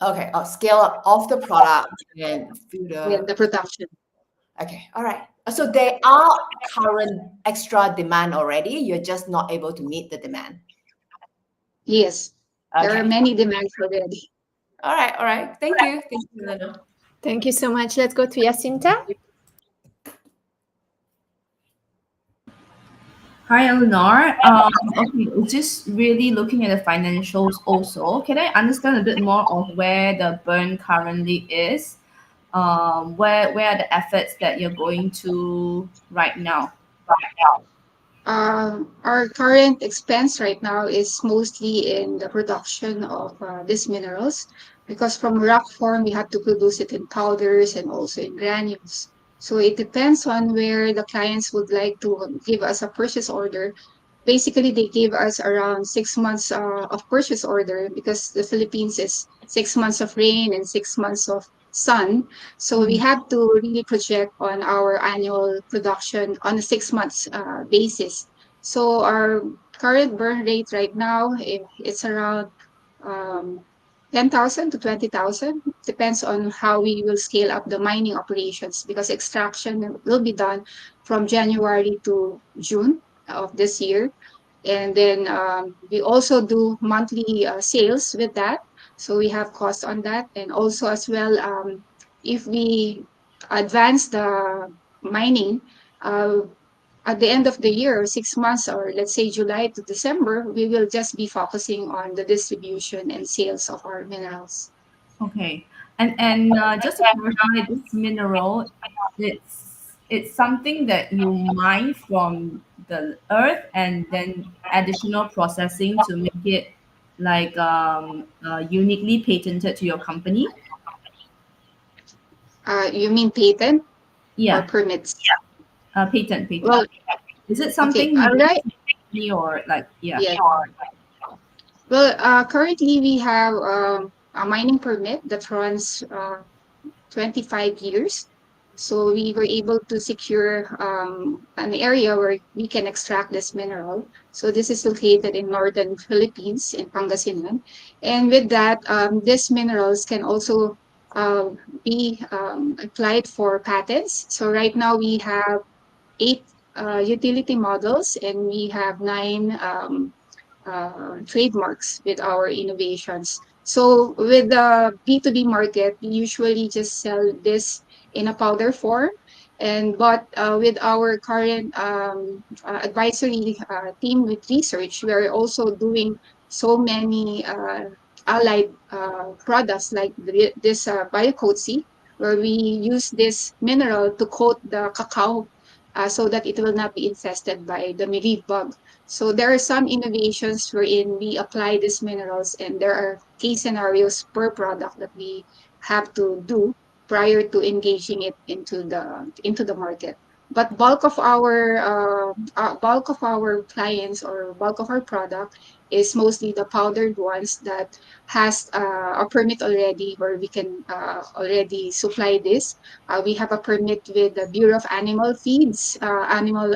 Okay, scale up of the product and through The production. Okay, all right. So there are current extra demand already. You're just not able to meet the demand. Yes, there Okay. are many demands already. All right, all right. Thank you. Thank you, Elena. Thank you so much. Let's go to Jacinta. Hi, Eleanor. Okay, just really looking at the financials also. Can I understand a bit more of where the burn currently is? Where are the efforts that you're going to right now? Our current expense right now is mostly in the production of these minerals, because from rock form we have to produce it in powders and also in granules. So it depends on where the clients would like to give us a purchase order. Basically, they give us around 6 months of purchase order, because the Philippines is 6 months of rain and 6 months of sun. So we have to really project on our annual production on a 6 months basis. So our current burn rate right now, it's around 10,000 to 20,000. Depends on how we will scale up the mining operations, because extraction will be done from January to June of this year. And then we also do monthly sales with that. So we have costs on that. And also as well, if we advance the mining, at the end of the year, 6 months, or let's say July to December, we will just be focusing on the distribution and sales of our minerals. Okay, and just to clarify, this mineral, it's something that you mine from the earth and then additional processing to make it like uniquely patented to your company. You mean patent? Yeah. Or permits? Patent. Well, is it something okay, all right. or like yeah? Yeah. Well, currently we have a mining permit that runs 25 years. So we were able to secure an area where we can extract this mineral. So this is located in northern Philippines in Pangasinan. And with that, these minerals can also be applied for patents. So right now we have 8 utility models, and we have 9 trademarks with our innovations. So with the B2B market, we usually just sell this in a powder form. But with our current advisory team with research, we are also doing so many allied products like this biocoatsy, where we use this mineral to coat the cacao so that it will not be infested by the mealy bug. So there are some innovations wherein we apply these minerals, and there are case scenarios per product that we have to do prior to engaging it into the market. But bulk of our clients, or bulk of our product, is mostly the powdered ones that has a permit already, where we can already supply this. We have a permit with the Bureau of Animal Feeds, animal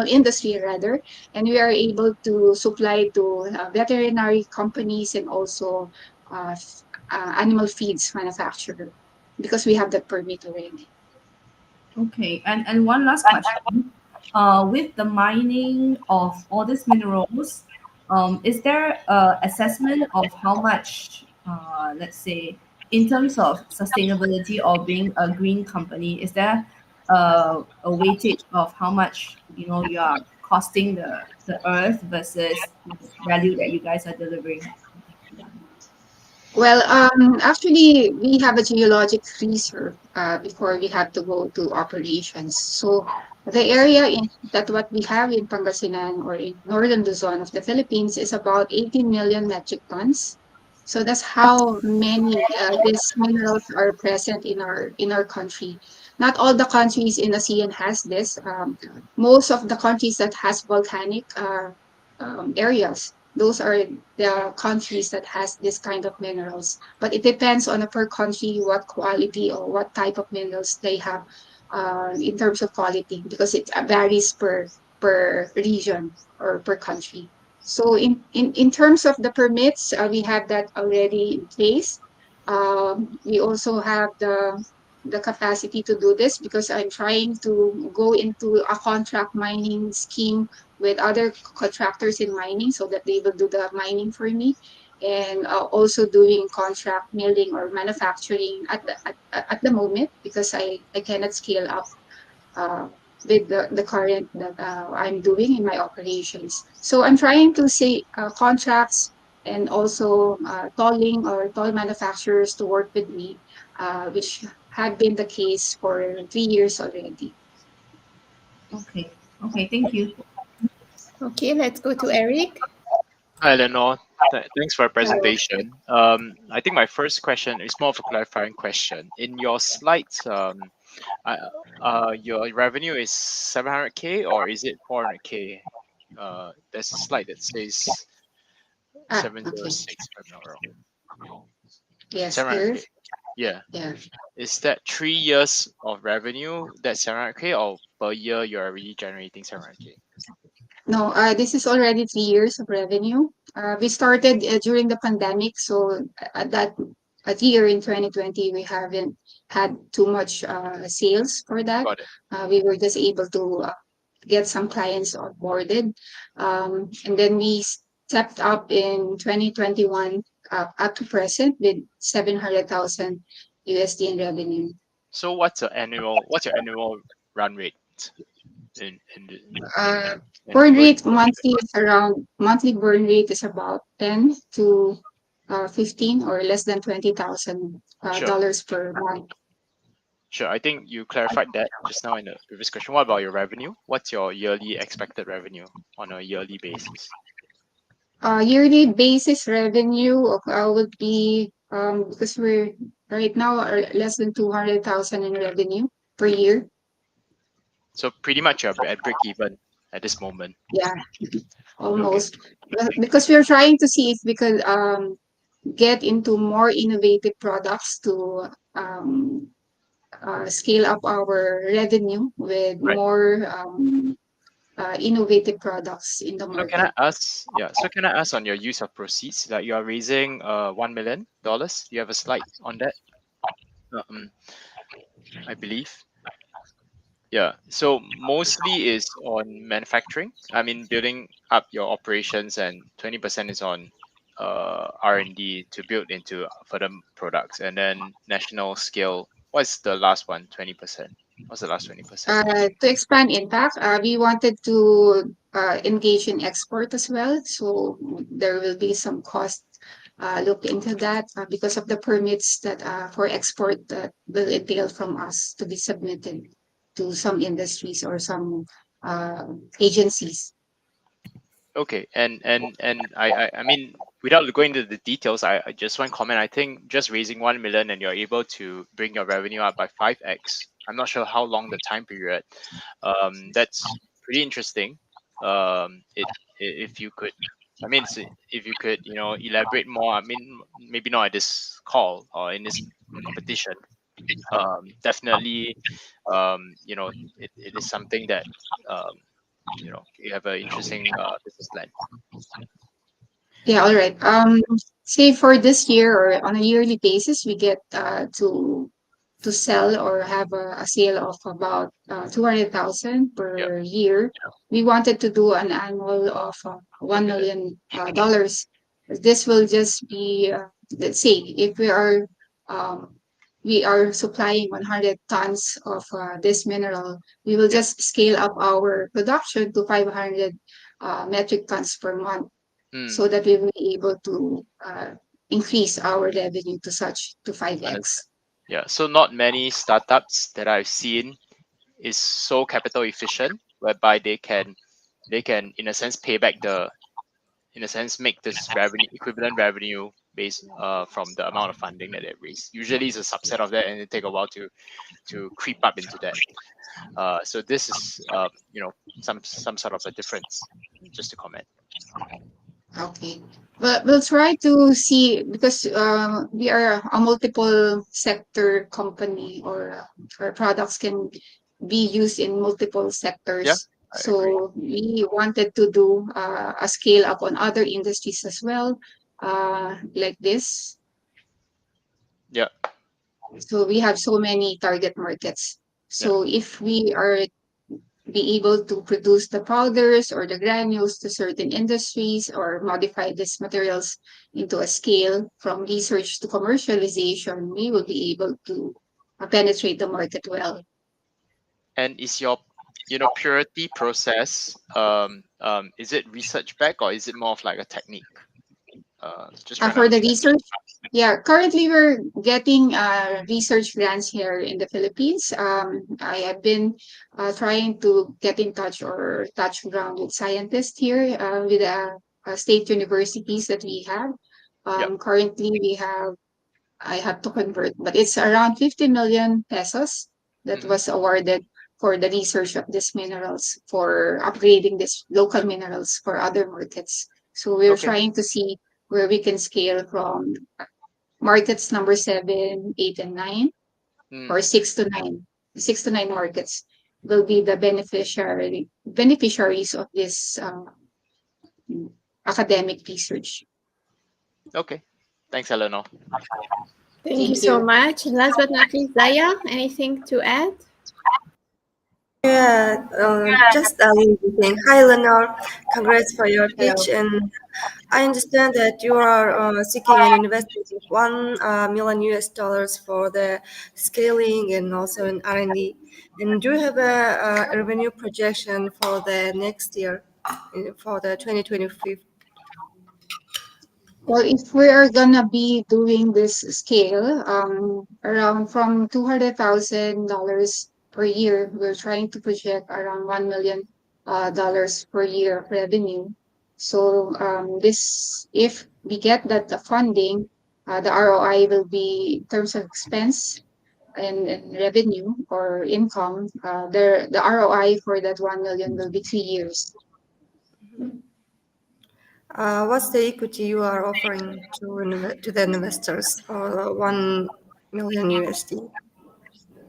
industry rather, and we are able to supply to veterinary companies and also animal feeds manufacturer, because we have that permit already. Okay, and one last question. With the mining of all these minerals, is there a assessment of how much, let's say, in terms of sustainability or being a green company, is there a weightage of how much you are costing the earth versus the value that you guys are delivering? Well, actually, we have a geologic reserve before we have to go to operations. So the area that what we have in Pangasinan, or in northern Luzon of the Philippines, is about 18 million metric tons. So that's how many these minerals are present in our country. not all the countries in ASEAN has this. Most of the countries that has volcanic areas, those are the countries that has this kind of minerals. But it depends on a per country what quality or what type of minerals they have in terms of quality, because it varies per region or per country. So in terms of the permits, we have that already in place. We also have the capacity to do this because I'm trying to go into a contract mining scheme with other contractors in mining so that they will do the mining for me, and also doing contract milling or manufacturing at the moment because I cannot scale up with the current that I'm doing in my operations. So I'm trying to say contracts and also tolling or toll manufacturers to work with me, which had been the case for 3 years already. Okay. Okay. Thank you. Okay, let's go to Eric. Hi, Eleanor. Thanks for your presentation. I think my first question is more of a clarifying question. In your slides, your revenue is 700K or is it 400K? There's a slide that says Okay. 706, if I'm not wrong. Yes, 700K. here. Yeah. Yeah. Is that 3 years of revenue, that's 700K, or per year you're already generating 700K? No, this is already 3 years of revenue. We started during the pandemic, so at that year in 2020, we haven't had too much sales for that. Got it. We were just able to get some clients onboarded, and then we stepped up in 2021 up to present with 700,000 USD in revenue. So what's your annual run rate Uh, in burn going rate monthly is around monthly burn rate is about 10 to 15 or less than 20,000 Sure. dollars per month. Sure. I think you clarified that just now in the previous question. What about your revenue? What's your yearly expected revenue on a yearly basis? Yearly basis revenue would be because we're right now are less than 200,000 in revenue per year. So pretty much you're at break even at this moment. Yeah, almost. Because we're trying to see if we could get into more innovative products to scale up our revenue with more innovative products in the So can I market. ask, so can I ask on your use of proceeds? Like you are raising $1 million. You have a slide on that. I believe. Yeah. So mostly is on manufacturing. I mean, building up your operations, and 20% is on R&D to build into further products, and then national scale. What's the last one? 20%. What's the last 20%? To expand impact, we wanted to engage in export as well. So there will be some cost look into that because of the permits that for export that will entail from us to be submitted to some industries or some agencies. Okay, and I mean, without going into the details, I just one comment. I think just raising 1 million and you're able to bring your revenue up by 5x. I'm not sure how long the time period. That's pretty interesting. If you could, I mean, if you could, elaborate more. I mean, maybe not at this call or in this competition. Definitely, it is something that you have an interesting business plan. Yeah, all right. Say for this year or on a yearly basis, we get to sell or have a sale of about 200,000 per year. We wanted to do an annual of $1 million dollars. This will just be let's say if we are supplying 100 tons of this mineral, we will just scale up our production to 500 metric tons per month, so that we will be able to increase our revenue to 5x. Yeah, so not many startups that I've seen is so capital efficient, whereby they can in a sense pay back make this equivalent revenue based from the amount of funding that they raise. Usually it's a subset of that, and it take a while to creep up into that. So this is some sort of a difference, just to comment. Okay. But we'll try to see, because we are a multiple sector company, or our products can be used in multiple sectors. Yeah, I agree. So we wanted to do a scale up on other industries as well, like this. Yeah. So we have so many target markets. So if we are be able to produce the powders or the granules to certain industries, or modify these materials into a scale from research to commercialization, we will be able to penetrate the market well. And is your purity process is it research back, or is it more of like a technique? Just trying to For the understand. research, yeah, currently we're getting research grants here in the Philippines. I have been trying to get in touch or touch ground with scientists here, with state universities that we have. Currently, I have to convert, but it's around 50 million pesos that was awarded for the research of these minerals, for upgrading these local minerals for other markets. So we're trying to see where we can scale from markets number 7, 8, and 9, or 6 to 9. 6 to 9 markets will be the beneficiaries of this academic research. Okay. Thanks, Eleanor. Thank you so much. And last but not least, Zaya, anything to add? Yeah, just a little thing. Hi, Lenore. Congrats for your pitch. And I understand that you are seeking an investment of $1 million US for the scaling and also in R&D. And do you have a revenue projection for the next year, for the 2025? Well, if we are gonna be doing this scale, around from $200,000 per year, we're trying to project around $1 million per year of revenue. So this, if we get that the funding, the ROI will be in terms of expense and revenue or income. The ROI for that 1 million will be 3 years. What's the equity you are offering to the investors for 1 million USD?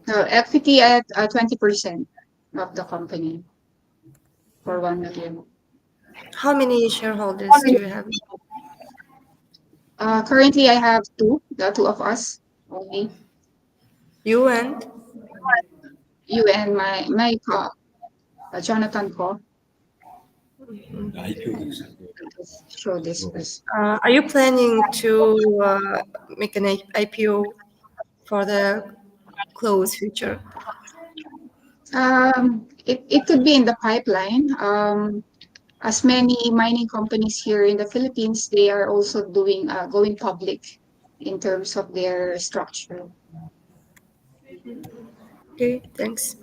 Equity at 20% of the company for 1 million. How many shareholders do you have? Currently, I have the two of us only. You and? You and my Jonathan Ko. Show this first. Are you planning to make an IPO for the close future? It could be in the pipeline. As many mining companies here in the Philippines, they are also doing going public in terms of their structure. Okay, thanks.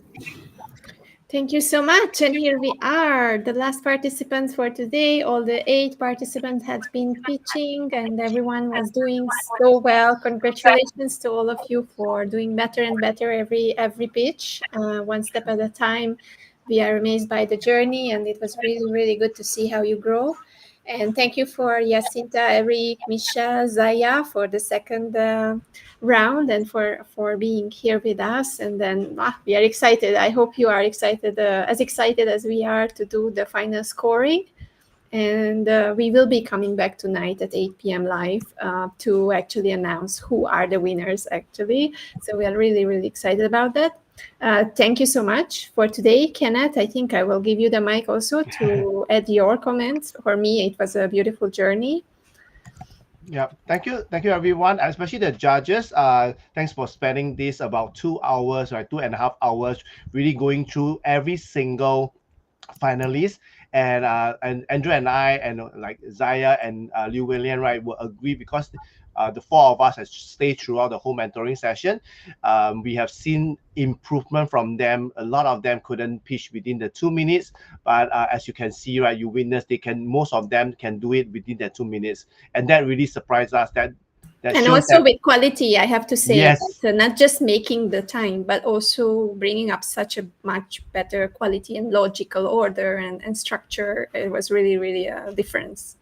Thank you so much. And here we are, the last participants for today. All the 8 participants had been pitching and everyone was doing so well. Congratulations to all of you for doing better and better every pitch, one step at a time. We are amazed by the journey and it was really, really good to see how you grow. And thank you for Jacinta, Eric, Misha, Zaya for the second round and for being here with us. And then we are excited. I hope you are excited, as excited as we are to do the final scoring. And we will be coming back tonight at 8 p.m. live to actually announce who are the winners actually. So we are really, really excited about that. Thank you so much for today, Kenneth. I think I will give you the mic also to add your comments. For me, it was a beautiful journey. Yeah, thank you everyone, especially the judges. Thanks for spending this about 2 hours, right, 2.5 hours, really going through every single finalist. And Andrew and I and like Zaya and Liu Weilian, right, will agree because the four of us has stayed throughout the whole mentoring session. We have seen improvement from them. A lot of them couldn't pitch within the 2 minutes, but as you can see, right, you witness most of them can do it within the 2 minutes, and that really surprised us. That and shows also that, with quality, I have to say yes, that not just making the time, but also bringing up such a much better quality and logical order and structure. It was really, really a difference.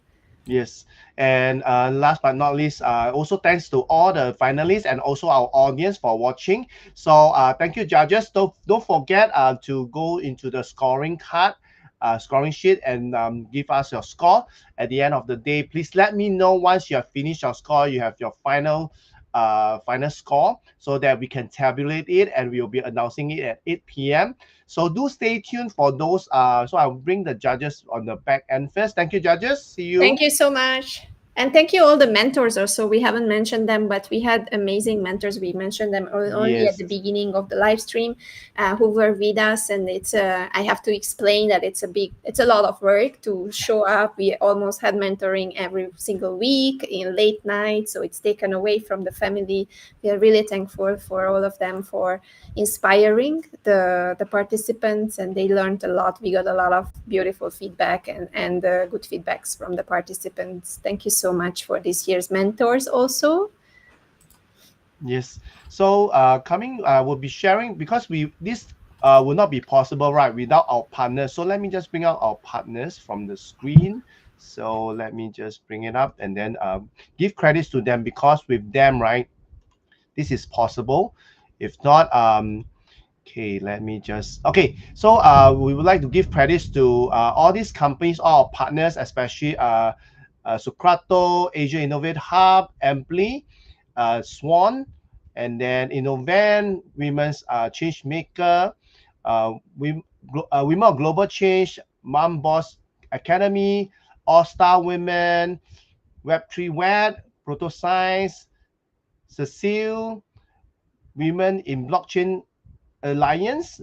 yes. And last but not least, also thanks to all the finalists and also our audience for watching. So thank you, judges. Don't forget to go into the scoring card, scoring sheet, and give us your score at the end of the day. Please let me know once you have finished your score, you have your final score, so that we can tabulate it, and we will be announcing it at 8 p.m. So do stay tuned for those. So I'll bring the judges on the back end first. Thank you, judges. See you. Thank you so much. And thank you all the mentors also. We haven't mentioned them, but we had amazing mentors. We mentioned them only at the beginning of the live stream, who were with us. And it's I have to explain that it's a lot of work to show up. We almost had mentoring every single week in late night, so it's taken away from the family. We are really thankful for all of them for inspiring the participants, and they learned a lot. We got a lot of beautiful feedback and good feedbacks from the participants. Thank you so much for this year's mentors also. Yes. So we'll be sharing, because this will not be possible, right, without our partners. So let me just bring out our partners from the screen. So let me just bring it up, and then give credits to them, because with them, right, this is possible. If not, okay, let me just, okay. So we would like to give credits to all these companies, all our partners, especially Socrato, Asia Innovate Hub, Ampli, Swan, and then Innovan, Women's Change Maker, Women of Global Change, Mom Boss Academy, All Star Women, Web3 Web, Proto Science, Cecile, Women in Blockchain Alliance,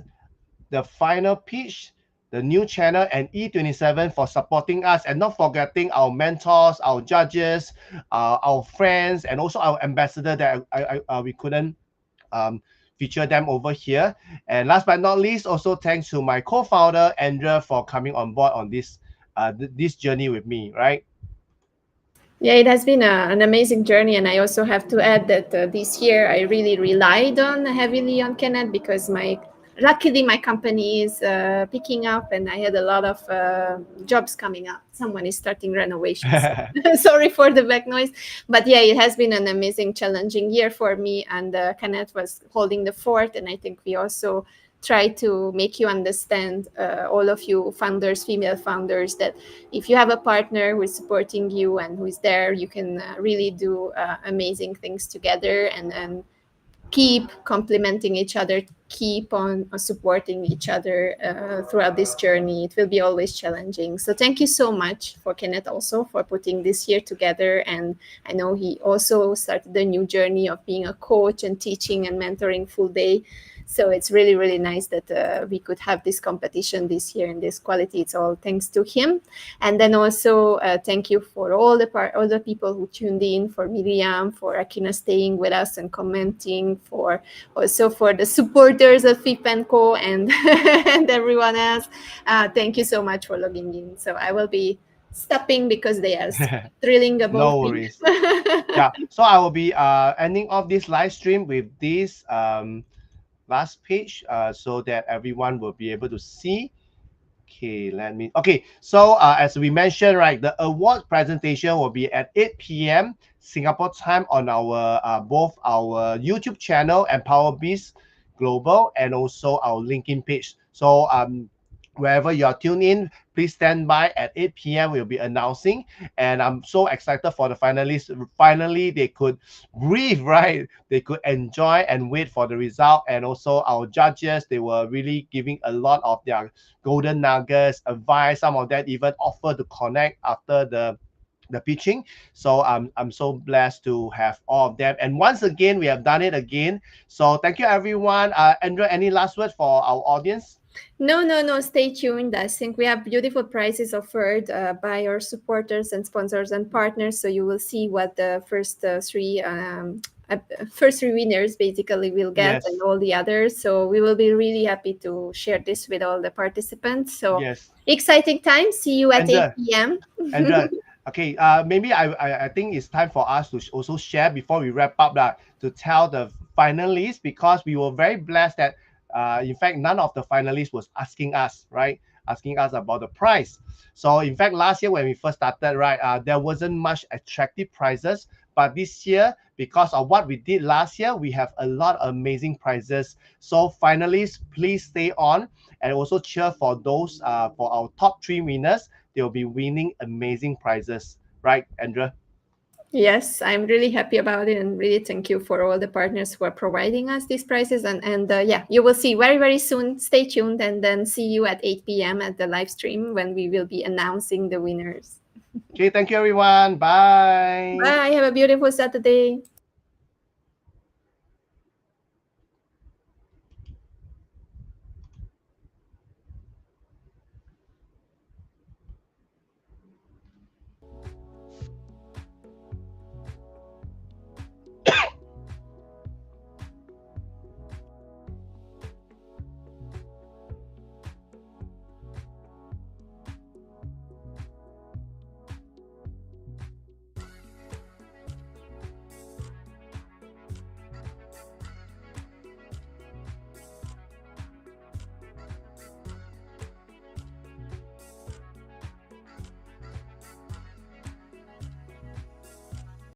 The Final Pitch, the new channel, and E27 for supporting us, and not forgetting our mentors, our judges, our friends, and also our ambassador that we couldn't feature them over here. And last but not least, also thanks to my co-founder Andrea for coming on board on this this journey with me, right? Yeah, it has been an amazing journey, and I also have to add that this year I really relied heavily on Kenneth, because luckily my company is picking up, and I had a lot of jobs coming up. Someone is starting renovations. Sorry for the back noise, but yeah, it has been an amazing, challenging year for me, and Kenneth was holding the fort, and I think we also try to make you understand, all of you founders, female founders, that if you have a partner who is supporting you and who is there, you can really do amazing things together, and keep complementing each other, keep on supporting each other throughout this journey. It will be always challenging. So thank you so much for Kenneth also for putting this year together. And I know he also started a new journey of being a coach and teaching and mentoring full day. So it's really, really nice that we could have this competition this year in this quality. It's all thanks to him. And then also thank you for all the people who tuned in, for Miriam, for Akina staying with us and commenting, for the supporters of FIP and Co and, and everyone else. Thank you so much for logging in. So I will be stopping because they are thrilling about no worries. Yeah, so I will be ending off this live stream with this last page, so that everyone will be able to see. Okay, so as we mentioned, right, the award presentation will be at 8 p.m. Singapore time on our both our YouTube channel, EmpowerBiz Global, and also our LinkedIn page. So wherever you are tuned in, please stand by at 8 p.m. We'll be announcing, and I'm so excited for the finalists. Finally, they could breathe, right? They could enjoy and wait for the result. And also our judges, they were really giving a lot of their golden nuggets, advice. Some of that even offered to connect after the pitching. So I'm so blessed to have all of them. And once again, we have done it again. So thank you, everyone. Andrea, any last words for our audience? No. Stay tuned. I think we have beautiful prizes offered by our supporters and sponsors and partners. So you will see what the first three winners basically will get, Yes. and all the others. So we will be really happy to share this with all the participants. So Yes. exciting time. See you at Andrea, 8 p.m. Andrea, okay, maybe I think it's time for us to also share before we wrap up that to tell the finalists, because we were very blessed that in fact none of the finalists was asking us, right? Asking us about the price. So in fact last year when we first started, right, there wasn't much attractive prizes, but this year because of what we did last year, we have a lot of amazing prizes. So finalists, please stay on and also cheer for those for our top 3 winners. They'll be winning amazing prizes, right, Andrea? Yes, I'm really happy about it, and really thank you for all the partners who are providing us these prizes. And yeah, you will see very, very soon. Stay tuned, and then see you at 8 p.m. at the live stream when we will be announcing the winners. Okay, thank you everyone. Bye. Bye. Have a beautiful Saturday.